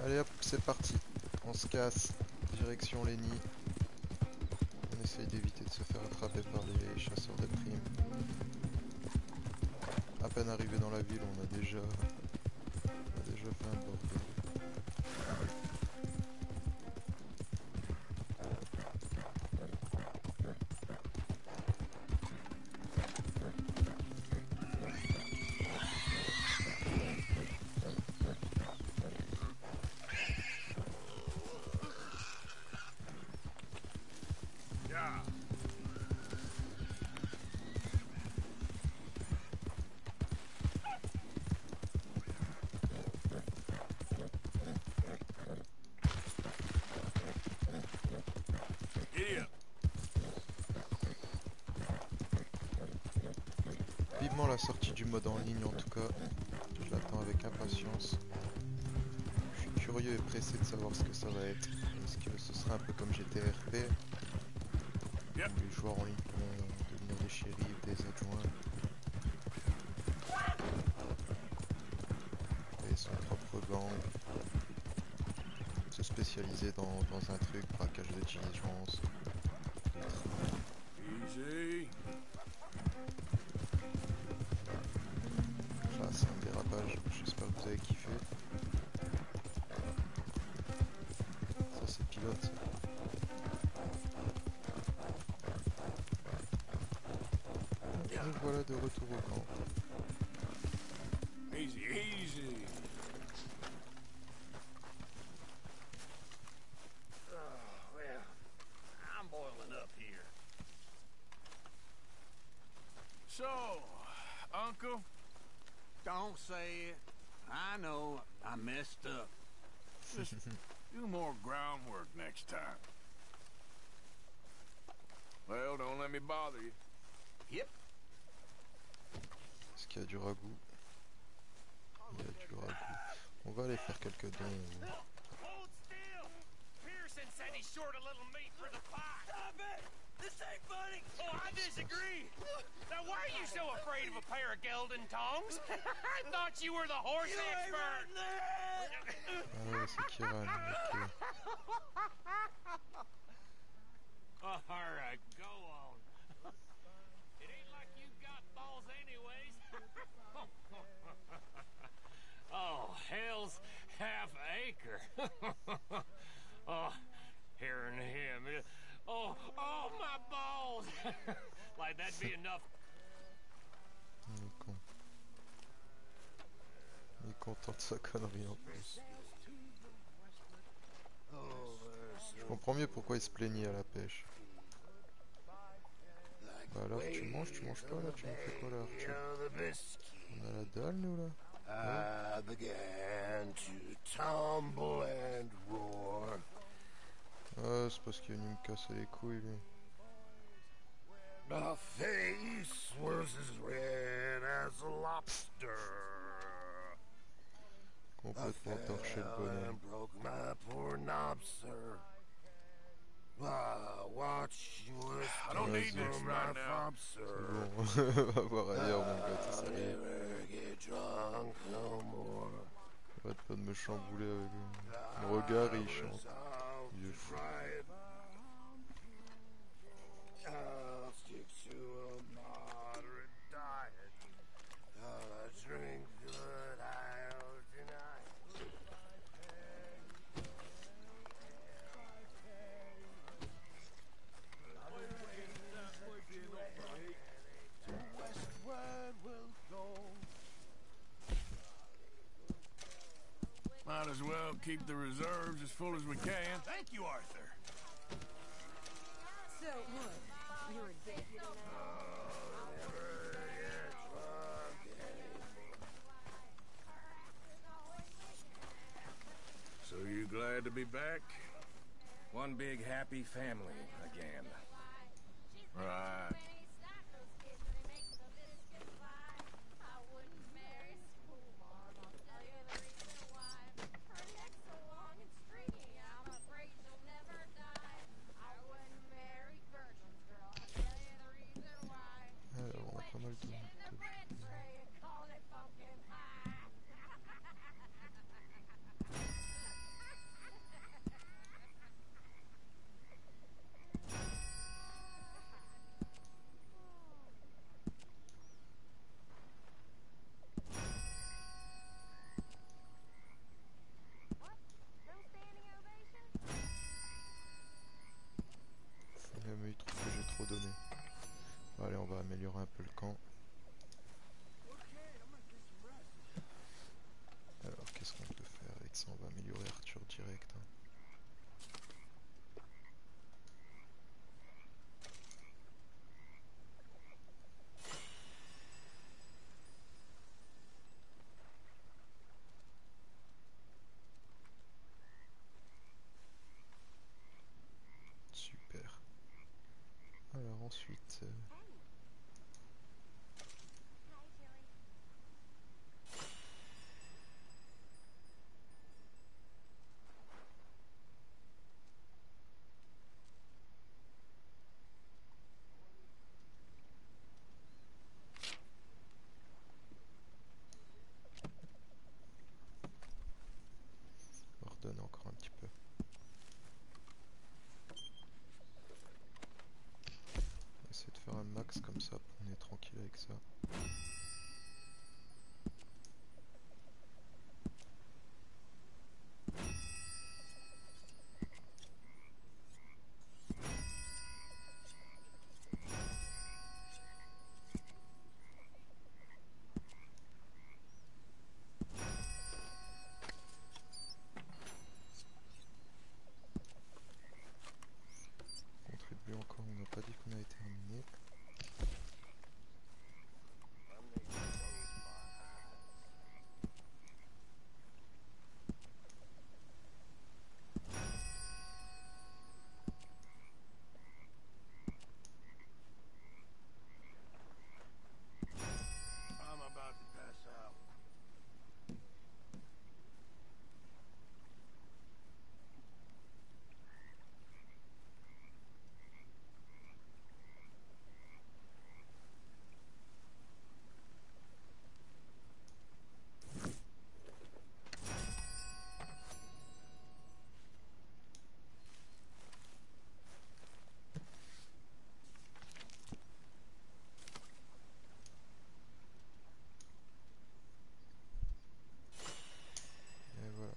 Allez hop, c'est parti. On se casse. Direction Lenny. On essaye d'éviter de se faire attraper par les chasseurs de primes. À peine arrivé dans la ville, on a déjà fait un bordel. Vivement la sortie du mode en ligne en tout cas. Je l'attends avec impatience. Je suis curieux et pressé de savoir ce que ça va être. Est-ce que ce sera un peu comme GTRP où les joueurs en ligne pourront devenir des shérifs, des adjoints, créer son propre gang, se spécialiser dans un truc, braquage de diligence. Easy. Là c'est un dérapage, j'espère que vous avez kiffé. Ça c'est pilote ça. Et voilà de retour au camp. Easy, easy. Oh, well, I'm boiling up here. So, Uncle? Don't say it. I know I messed up. Just do more groundwork next time. Well, don't let me bother you. Yep. Est-ce qu'il y a du ragoût? Il y a du ragoût. On va aller faire quelques dons. Hold still! Pearson said he's short a little meat for the pot. Stop it! This ain't funny! Oh, I disagree! Now, why are you so afraid of a pair of gelding tongs? I thought you were the horse expert! Ah ouais, c'est Kiran, ok. All right, go on. It ain't like you've got balls anyways. Oh, hell's half acre. Oh, hearing him. Oh, my balls. Like that'd be enough. Il est con. Il est content de sa connerie en plus. Je comprends mieux pourquoi il se plaignait à la pêche. Bah alors tu manges pas là, tu me fais quoi là Arthur? On a la dalle nous là? I began to tumble and roar. Ah c'est parce qu'il est venu me casser les couilles lui. My face was as red as a lobster. Complètement torché le bonhomme. Broke my poor knobster. Watch was I don't need this right now. C'est bon, va voir ailleurs mon gars, t'es sérieux. Arrête pas de me chambouler avec le regard et il chante. Il est fou. I'll stick to a moderate diet. I drink good, I'll deny. Might as well keep the reserves as full as we can. Thank you, Arthur. So, what? You're a deputy now? So you glad to be back? One big happy family again. Right. Alors, on a pas mal de... Même il trouve que j'ai trop donné. Allez, on va améliorer un peu le camp. Alors, qu'est-ce qu'on peut faire avec ça? On va améliorer Arthur direct. Hein. Super. Alors ensuite... ordonne encore un petit peu. On va essayer de faire un max comme ça, on est tranquille avec ça. Contribuer encore, on n'a pas dit qu'on avait terminé. I'm about to pass out. Et voilà.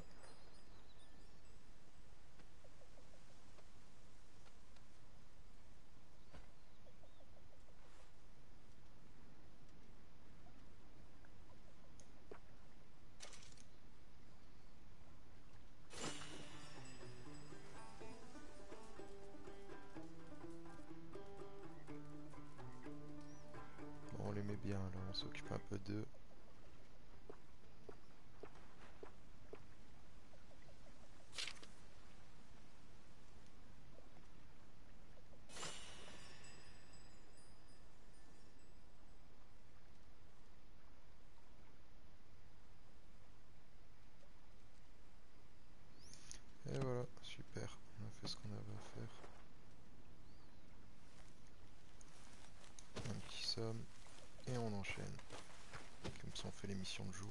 Bon, on les met bien là, on s'occupe un peu d'eux. Et voilà, super, on a fait ce qu'on avait à faire. Un petit somme, et on enchaîne. Comme ça on fait les missions de jour.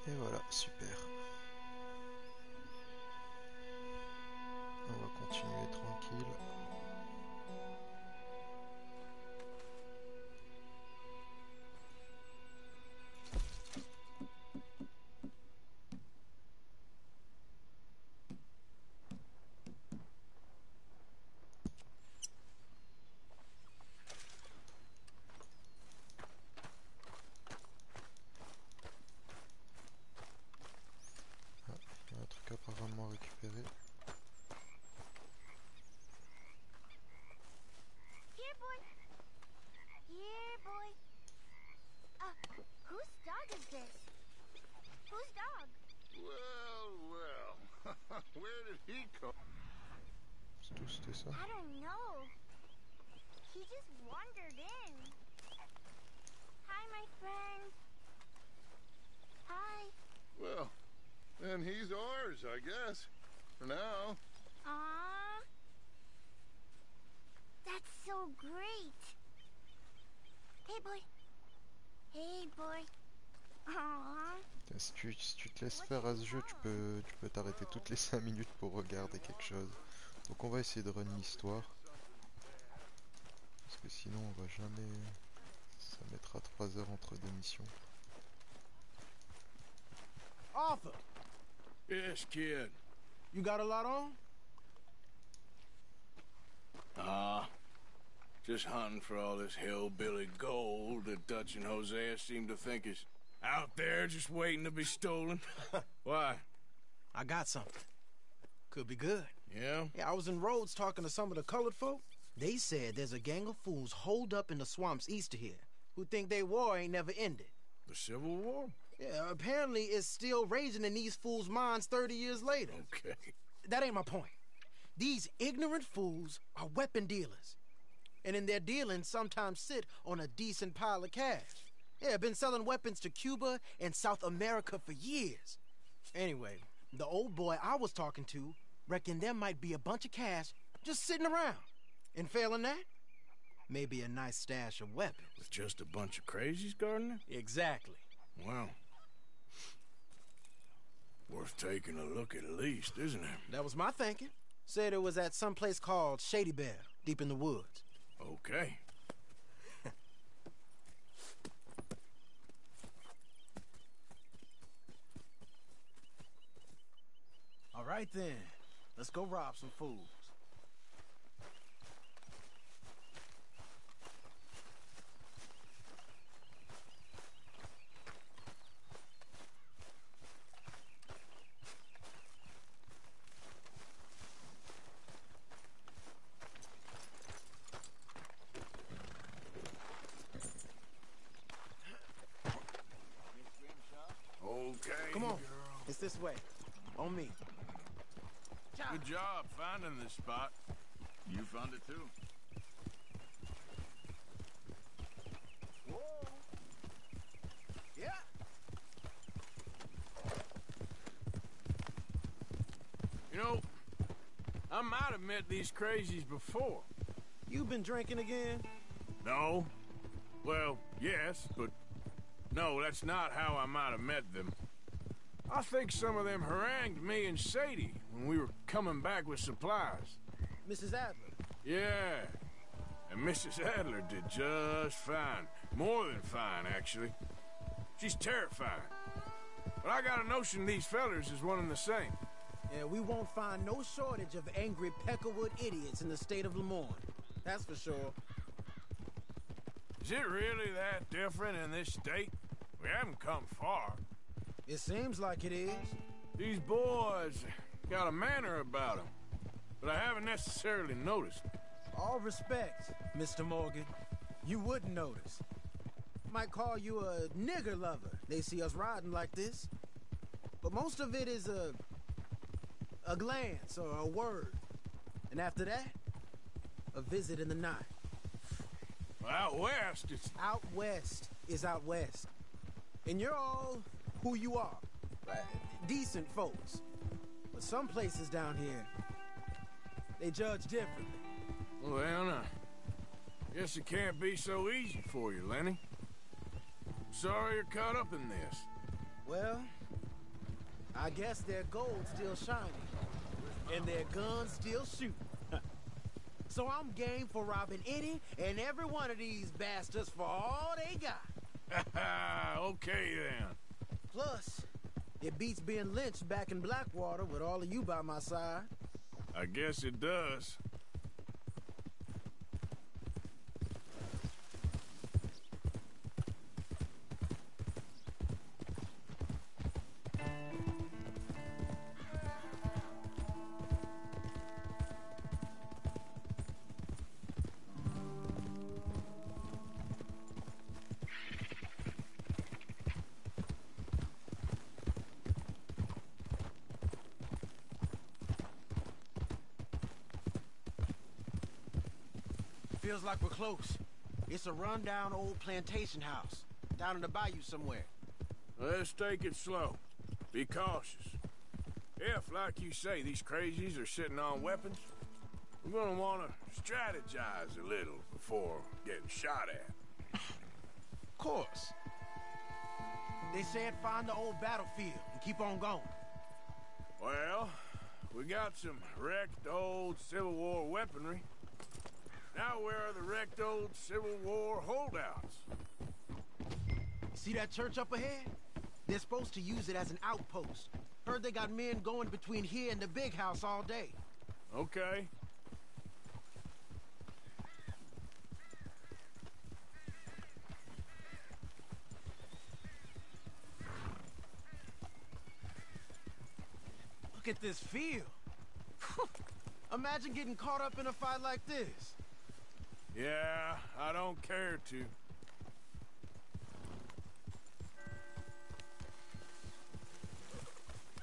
Et voilà, super. continuer tranquille. Ah, il y a un truc apparemment à récupérer. Here, boy. Here, boy. Whose dog is this? Whose dog? Well. Where did he come? C'est tout, c'était ça. I don't know. He just wandered in. Hi, my friend. Hi. Well, then he's ours, I guess. For now. Aww. That's so great. Hey, boy. Hey, boy. Aww. Si tu te laisses faire à ce jeu, tu peux t'arrêter toutes les 5 minutes pour regarder quelque chose. Donc on va essayer de run l'histoire. Parce que sinon on va jamais... Ça mettra 3 heures entre deux missions. Arthur, Yes, kid. you got a lot on? Just hunting for all this hillbilly gold that Dutch and Hosea seem to think is out there just waiting to be stolen. Why? I got something. Could be good. Yeah? Yeah, I was in Rhodes talking to some of the colored folk. They said there's a gang of fools holed up in the swamps east of here who think their war ain't never ended. The Civil War? Yeah, apparently it's still raging in these fools' minds 30 years later. Okay. That ain't my point. These ignorant fools are weapon dealers. And in their dealing, sometimes sit on a decent pile of cash. Yeah, been selling weapons to Cuba and South America for years. Anyway, the old boy I was talking to reckoned there might be a bunch of cash just sitting around. And failing that, maybe a nice stash of weapons. With just a bunch of crazies guarding it? Exactly. Well, worth taking a look at least, isn't it? That was my thinking. Said it was at some place called Shady Bear, deep in the woods. Okay. All right then, let's go rob some fools. Okay. Come on, it's this way. On me. Good job finding this spot. You found it too. Whoa. Yeah. You know, I might have met these crazies before. You been drinking again? No. Well, yes, but no, that's not how I might have met them. I think some of them harangued me and Sadie when we were coming back with supplies. Mrs. Adler? Yeah. And Mrs. Adler did just fine. More than fine, actually. She's terrifying. But I got a notion these fellers is one and the same. Yeah, we won't find no shortage of angry Peckerwood idiots in the state of Lemoyne. That's for sure. Is it really that different in this state? We haven't come far. It seems like it is. These boys got a manner about them, but I haven't necessarily noticed. All respect, Mr. Morgan. You wouldn't notice. Might call you a nigger lover. They see us riding like this. But most of it is a glance or a word. And after that, a visit in the night. Well, out west, it's... Out west is out west. And you're all who you are. Right? Decent folks. But some places down here, they judge differently. Well, then, guess it can't be so easy for you, Lenny. Sorry you're caught up in this. Well, I guess their gold's still shining. and their guns still shoot. So I'm game for robbing any and every one of these bastards for all they got. Okay, then. Plus, it beats being lynched back in Blackwater with all of you by my side. I guess it does. Feels like we're close. It's a rundown old plantation house, down in the bayou somewhere. Let's take it slow. Be cautious. If, like you say, these crazies are sitting on weapons, we're gonna want to strategize a little before getting shot at. Of course. They said find the old battlefield and keep on going. Well, we got some wrecked old Civil War weaponry. Now where are the wrecked old Civil War holdouts? See that church up ahead? They're supposed to use it as an outpost. Heard they got men going between here and the big house all day. Okay. Look at this field. Imagine getting caught up in a fight like this. Yeah, I don't care to.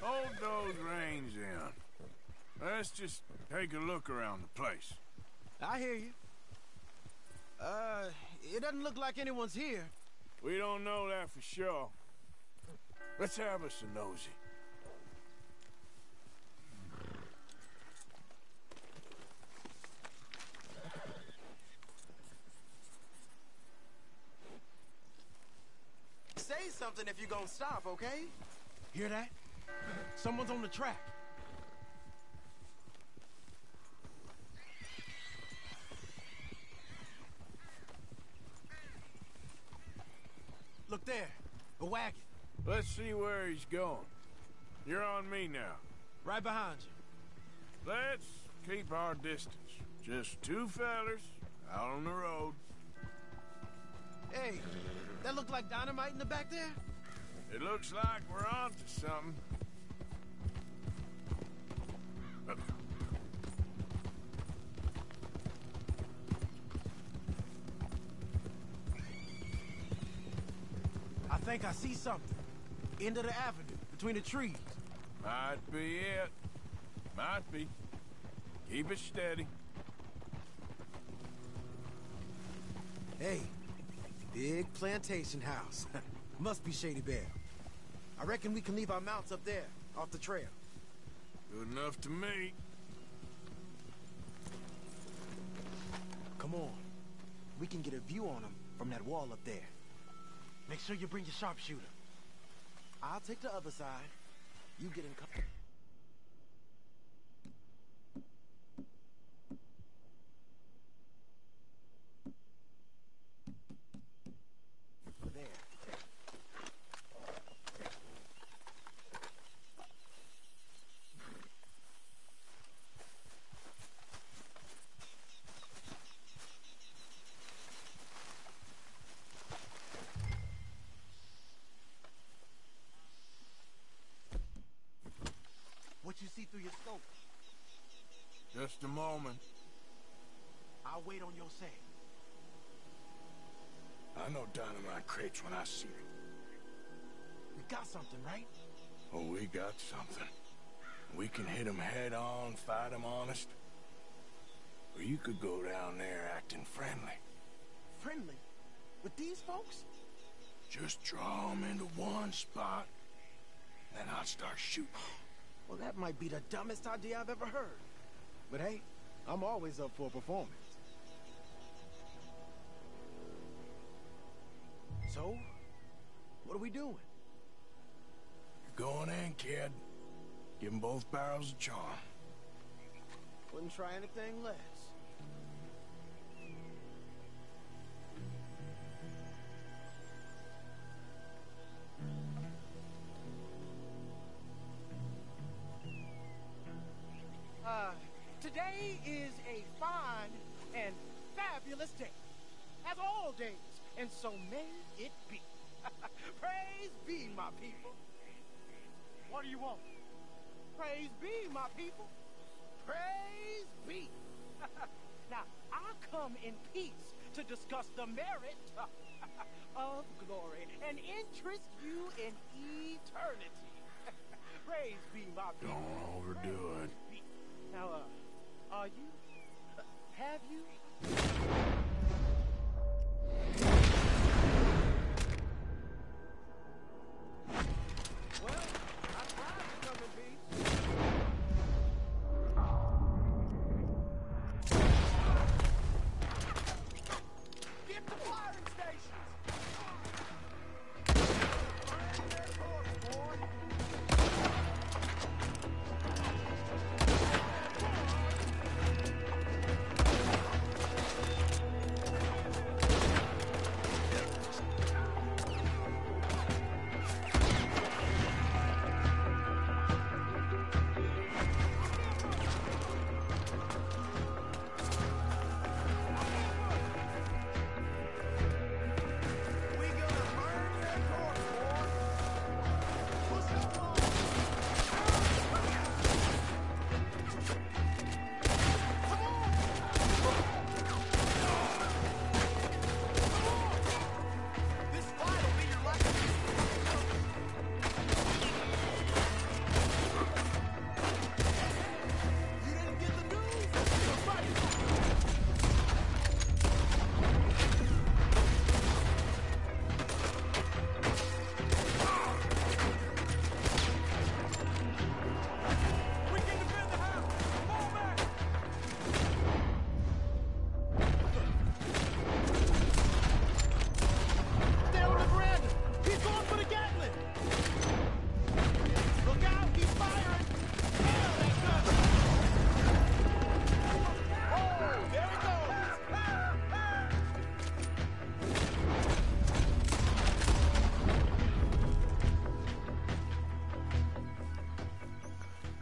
Hold those reins in. Let's just take a look around the place. I hear you. It doesn't look like anyone's here. We don't know that for sure. Let's have us a nosy. Say something if you're gonna stop, okay? Hear that? Someone's on the track. Look there, a wagon. Let's see where he's going. You're on me now. Right behind you. Let's keep our distance. Just two fellers out on the road. Hey, that look like dynamite in the back there? It looks like we're onto something. I think I see something. End of the avenue, between the trees. Might be it. Might be. Keep it steady. Hey, big plantation house. Must be Shady Bear. I reckon we can leave our mounts up there, off the trail. Good enough to me. Come on. We can get a view on them from that wall up there. Make sure you bring your sharpshooter. I'll take the other side. You get in cover. There. What you see through your scope? Just a moment. I'll wait on your say. I know dynamite crates when I see them. We got something, right? Oh, we got something. We can hit them head on, fight them honest. Or you could go down there acting friendly. Friendly? With these folks? Just draw them into one spot, then I'll start shooting. Well, that might be the dumbest idea I've ever heard. But hey, I'm always up for a performance. So, what are we doing? You're going in, kid. Give them both barrels of charm. try anything less. Today is a fine and fabulous day, as all days, and so may it be. Praise be, my people. What do you want? Praise be, my people. Praise be. Now, I come in peace to discuss the merit of glory and interest you in eternity. Praise be, my people. Don't overdo it. Now, are you? Have you? Well, I tried to come in peace. Get to firing stations! Burn their corpse, boy!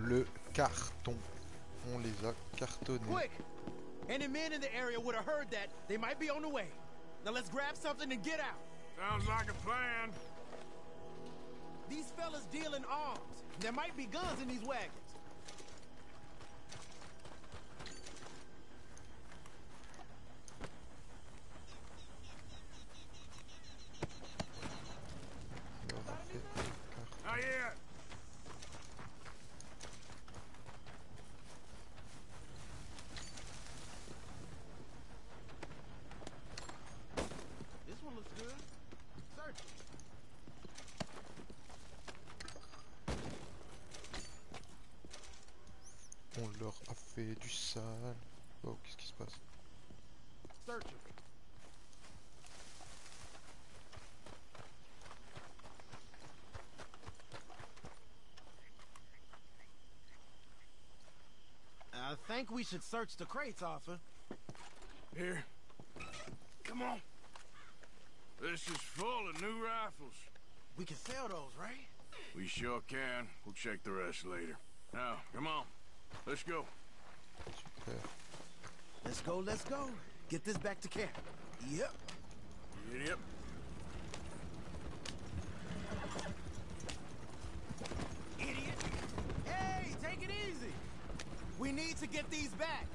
Le carton. On les a cartonnés. Quick! Any men in the area would have heard that. They might be on the way. Now let's grab something and get out. Sounds like a plan. These fellas deal in arms. There might be guns in these wagons. Not yet. This one looks good. Search it. On leur a fait du sale. Oh, qu'est-ce qui se passe? Search it. I think we should search the crates, Arthur. Here. Come on. This is full of new rifles. We can sell those, right? We sure can. We'll check the rest later. Now, come on. Let's go. Super. Let's go, let's go. Get this back to camp. Yep. Yep. Idiot. Hey, take it easy. We need to get these back.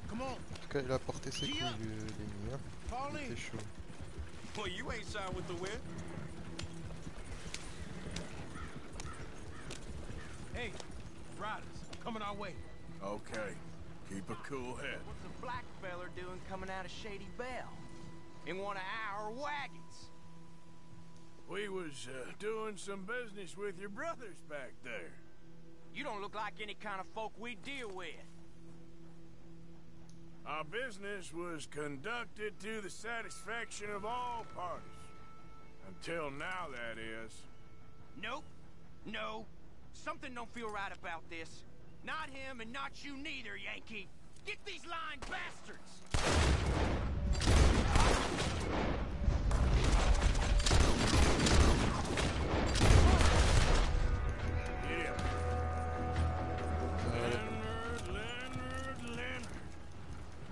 Come on. En tout cas, il a porté ses couilles, l'ennemi. Hein. Il était chaud. Well, you ain't shy with the wind. Hey, riders, coming our way. Okay. Keep a cool head. What's a black feller doing coming out of Shady Belle? In one of our wagons? We was doing some business with your brothers back there. You don't look like any kind of folk we deal with. Our business was conducted to the satisfaction of all parties. Until now, that is. Nope. No, something don't feel right about this. Not him and not you neither, Yankee. Get these lying bastards! Leonard.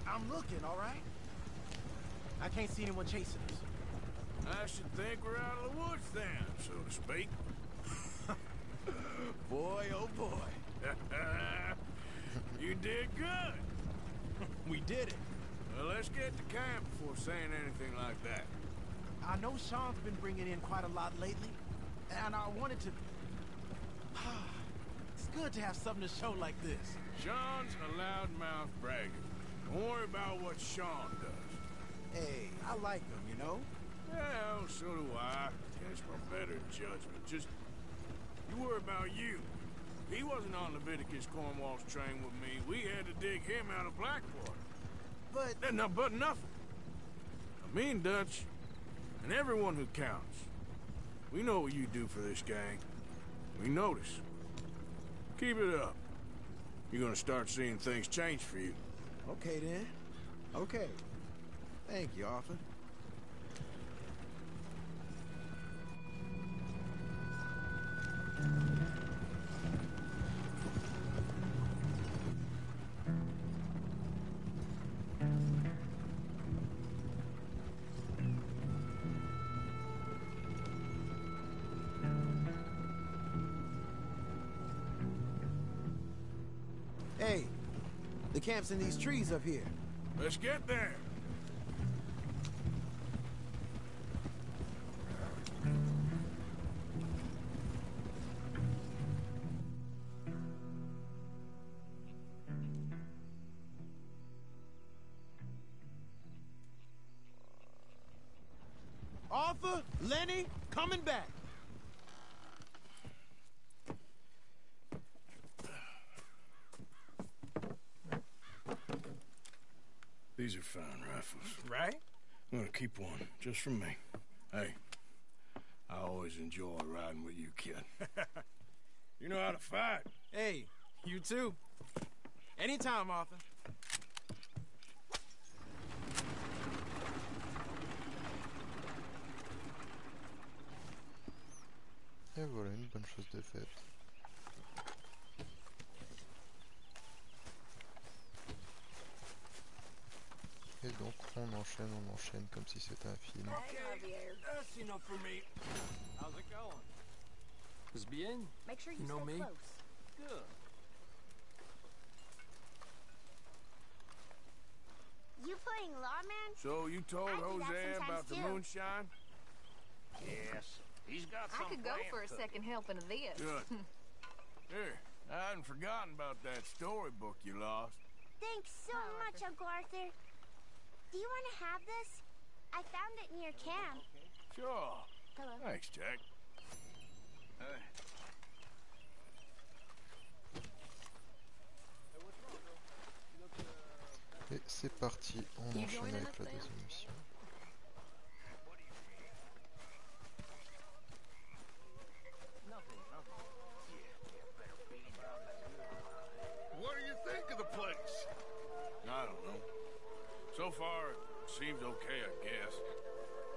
I'm looking, all right? I can't see anyone chasing us. I should think we're out of the woods then, so to speak. Boy, oh boy. You did good. We did it. Well, let's get to camp before saying anything like that. I know Sean's been bringing in quite a lot lately, and I wanted to... It's good to have something to show like this. Sean's a loudmouth bragger. Don't worry about what Sean does. Hey, I like him, you know? Well, so do I. Against my better judgment. Just, you worry about you. He wasn't on Leviticus Cornwall's train with me. We had to dig him out of Blackwater. But... But nothing. Me and Dutch, and everyone who counts. We know what you do for this gang. We notice. Keep it up. You're gonna start seeing things change for you. Okay, then. Okay. Thank you, Arthur. Hey, the camp's in these trees up here. Let's get there. Arthur, Lenny, coming back. These are fine rifles. Right? I'm gonna keep one, just for me. Hey, I always enjoy riding with you, kid. You know how to fight. Hey, you too. Anytime, Arthur. Et voilà, une bonne chose de faite. Et donc on enchaîne comme si c'était un film. That's enough for me. How's it going? It's bien. Make sure you know stay me? close. Good. You playing lawman? So you told I do that Jose sometimes about the too. moonshine? Yes, he's got I some could go plan for a cooking. second helping of this. Good. Here, I hadn't forgotten about that storybook you lost. Thanks so much, Uncle Arthur. Do you want to have this? I found it near camp. Sure. Hello. Thanks, Jack. Et c'est parti, on enchaîne avec la deuxième mission. What do you think of the place? I don't know. So far, it seems okay, I guess.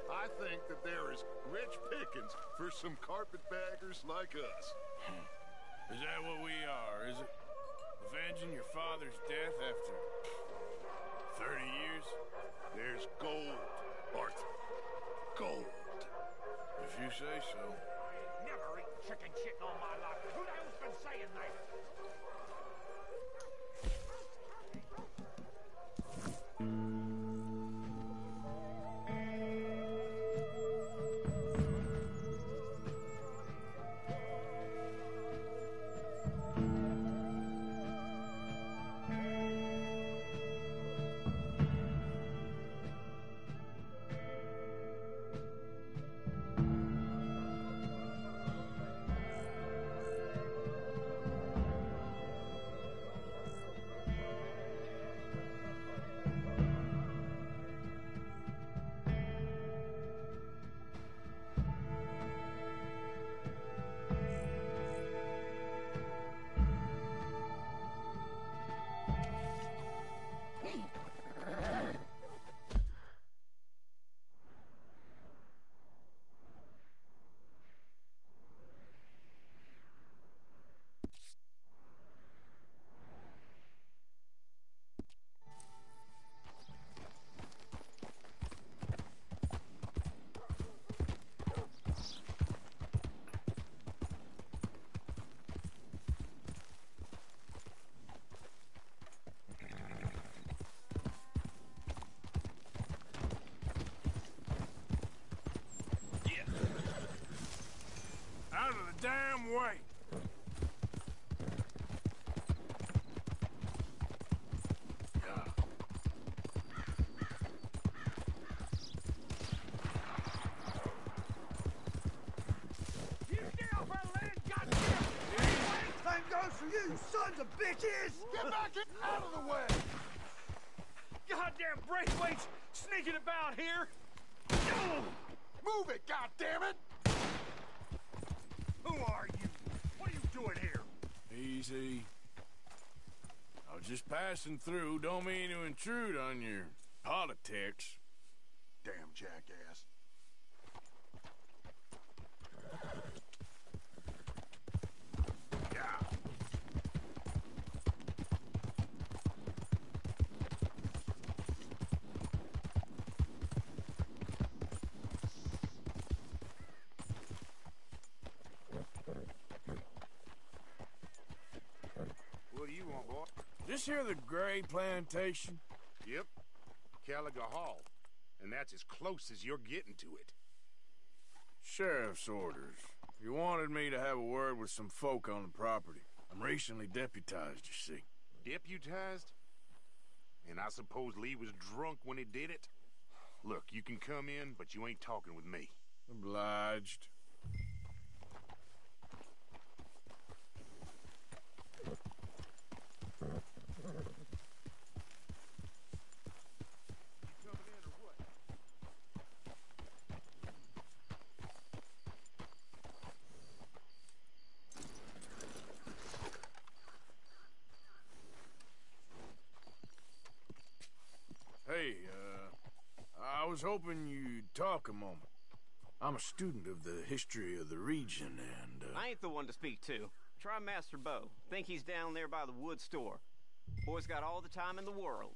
I think that there is rich pickings for some carpetbaggers like us. Is that what we are, is it? Avenging your father's death after 30 years? There's gold, Arthur. Gold. If you say so. Never eaten chicken shit in all my life. Who the hell's been saying that? damn way! Same goes for you, sons of bitches! Get back out of the way! Goddamn Braithwaite's sneaking about here! Move it, goddammit! Who are you? What are you doing here? Easy. I was just passing through. Don't mean to intrude on your politics. Damn jackass. What do you want, boy? This here the Gray Plantation? Yep. Caliga Hall. And that's as close as you're getting to it. Sheriff's orders. You wanted me to have a word with some folk on the property. I'm recently deputized, you see. Deputized? And I suppose Lee was drunk when he did it? Look, you can come in, but you ain't talking with me. Obliged. Hey, I was hoping you'd talk a moment. I'm a student of the history of the region, and, I ain't the one to speak to. Try Master Bo. Think he's down there by the wood store. Boy's got all the time in the world.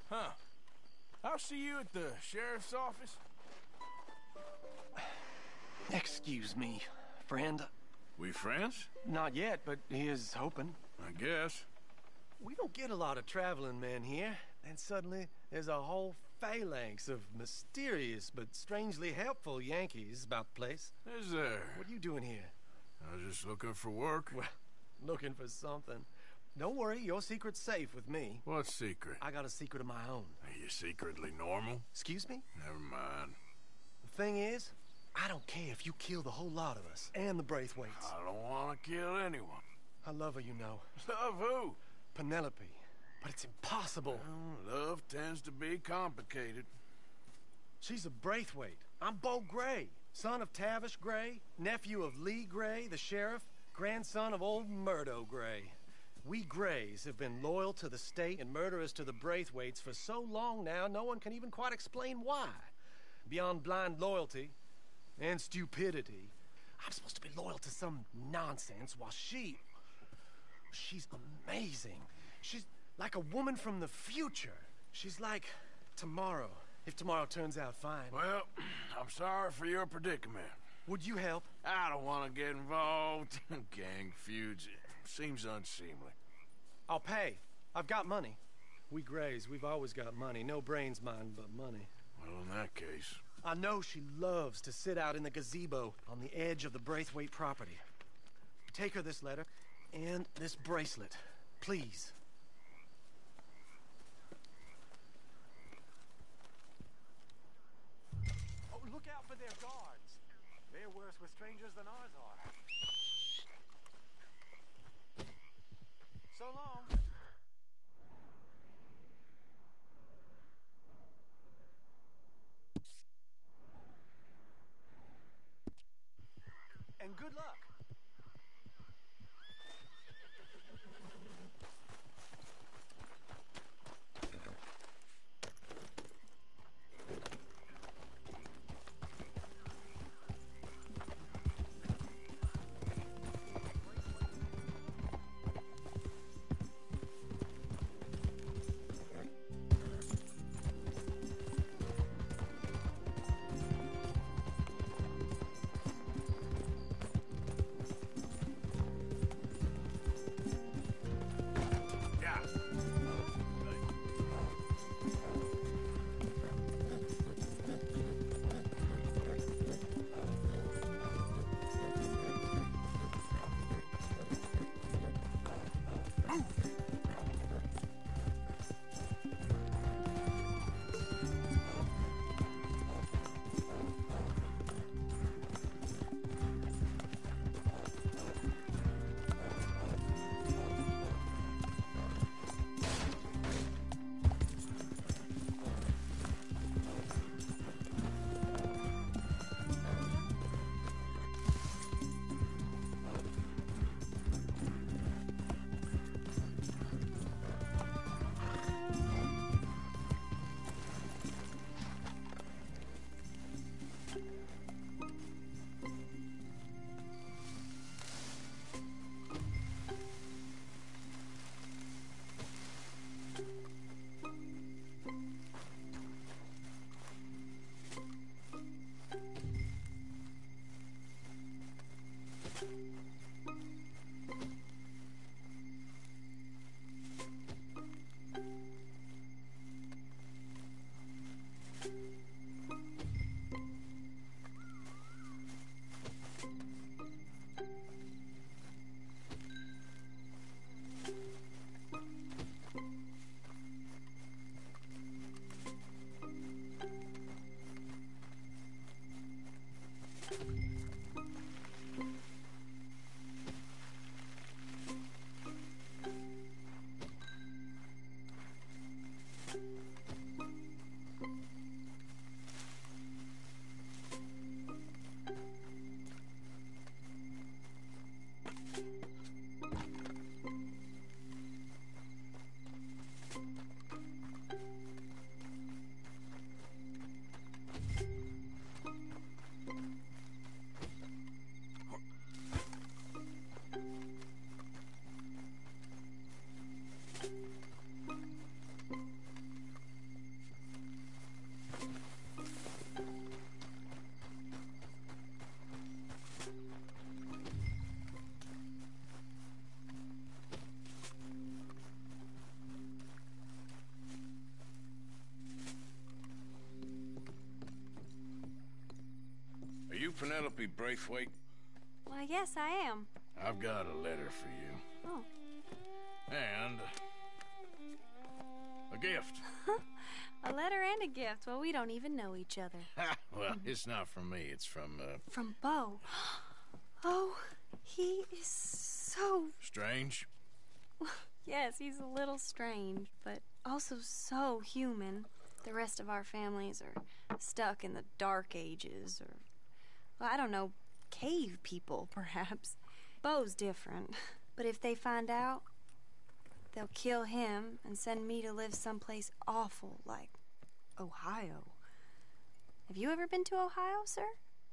Huh. I'll see you at the sheriff's office. Excuse me, friend. We friends? Not yet, but he is hoping. I guess. We don't get a lot of traveling men here, and suddenly there's a whole phalanx of mysterious but strangely helpful Yankees about the place. Is there? What are you doing here? I was just looking for work. Well, looking for something. Don't worry, your secret's safe with me. What secret? I got a secret of my own. Are you secretly normal? Excuse me? Never mind. The thing is, I don't care if you kill the whole lot of us, and the Braithwaites. I don't want to kill anyone. I love her, you know. Love who? Penelope. But it's impossible. Well, love tends to be complicated. She's a Braithwaite. I'm Bo Gray, son of Tavish Gray, nephew of Lee Gray, the sheriff, grandson of old Murdo Gray. We Grays have been loyal to the state and murderous to the Braithwaites for so long now, no one can even quite explain why. Beyond blind loyalty and stupidity, I'm supposed to be loyal to some nonsense while she's amazing. She's like a woman from the future. She's like tomorrow, if tomorrow turns out fine. Well, I'm sorry for your predicament. Would you help? I don't want to get involved in gang feuds. Seems unseemly. I'll pay. I've got money. We Grays, we've always got money. No brains, mind, but money. Well, in that case... I know she loves to sit out in the gazebo on the edge of the Braithwaite property. Take her this letter and this bracelet, please. Oh, look out for their guards. They're worse with strangers than ours are. So long. And good luck. Penelope Braithwaite? Why, yes, I am. I've got a letter for you. Oh. And a gift. A letter and a gift. Well, we don't even know each other. Well, it's not from me. It's from, From Bo. Oh, he is so... Strange? Yes, he's a little strange, but also so human. The rest of our families are stuck in the Dark Ages, or, well, I don't know, cave people, perhaps. Bo's different. But if they find out, they'll kill him and send me to live someplace awful like Ohio. Have you ever been to Ohio, sir?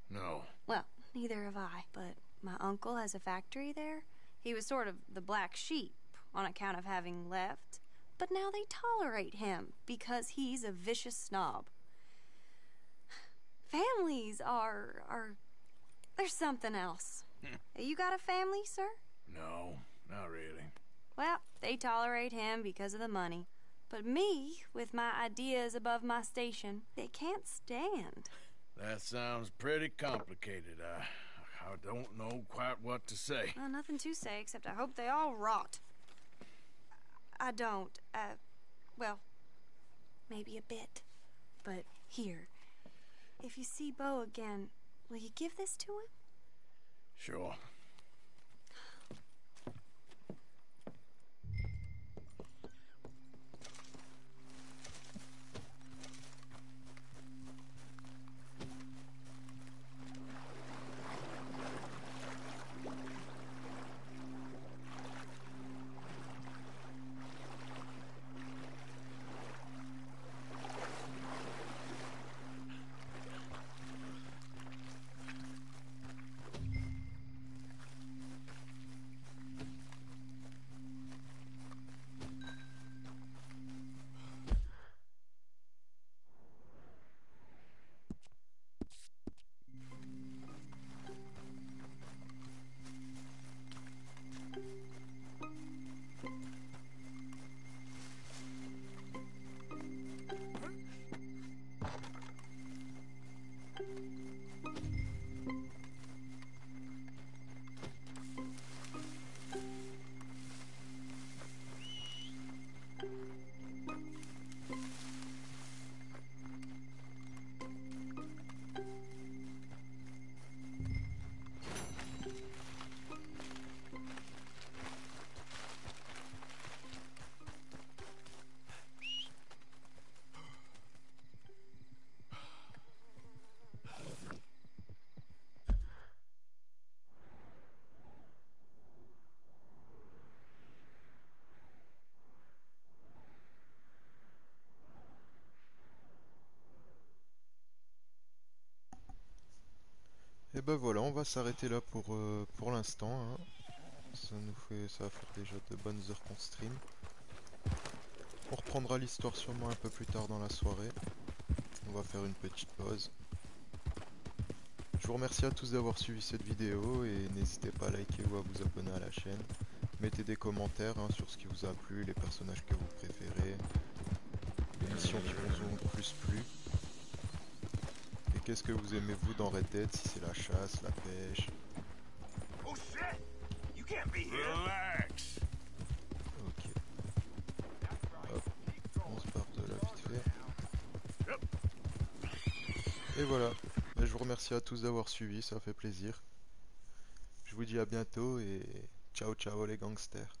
No. Well, neither have I, but my uncle has a factory there. He was sort of the black sheep on account of having left, but now they tolerate him because he's a vicious snob. Families are there's something else. You got a family, sir? No, not really. Well, they tolerate him because of the money. But me, with my ideas above my station, they can't stand. That sounds pretty complicated. I don't know quite what to say. Well, nothing to say, except I hope they all rot. I don't. Well, maybe a bit. But here, if you see Bo again, will you give this to him? Sure. Et ben voilà, on va s'arrêter là pour l'instant, hein. Ça va faire déjà de bonnes heures qu'on stream. On reprendra l'histoire sûrement un peu plus tard dans la soirée. On va faire une petite pause. Je vous remercie à tous d'avoir suivi cette vidéo et n'hésitez pas à liker ou à vous abonner à la chaîne. Mettez des commentaires hein, sur ce qui vous a plu, les personnages que vous préférez, les missions qui vous ont le plus plu. Et qu'est-ce que vous aimez vous dans Red Dead, si c'est la chasse, la pêche. Oh shit! You can't be here. Relax. Ok. Hop, on se barre de là vite fait. Et voilà. Ben, je vous remercie à tous d'avoir suivi, ça fait plaisir. Je vous dis à bientôt et ciao ciao les gangsters.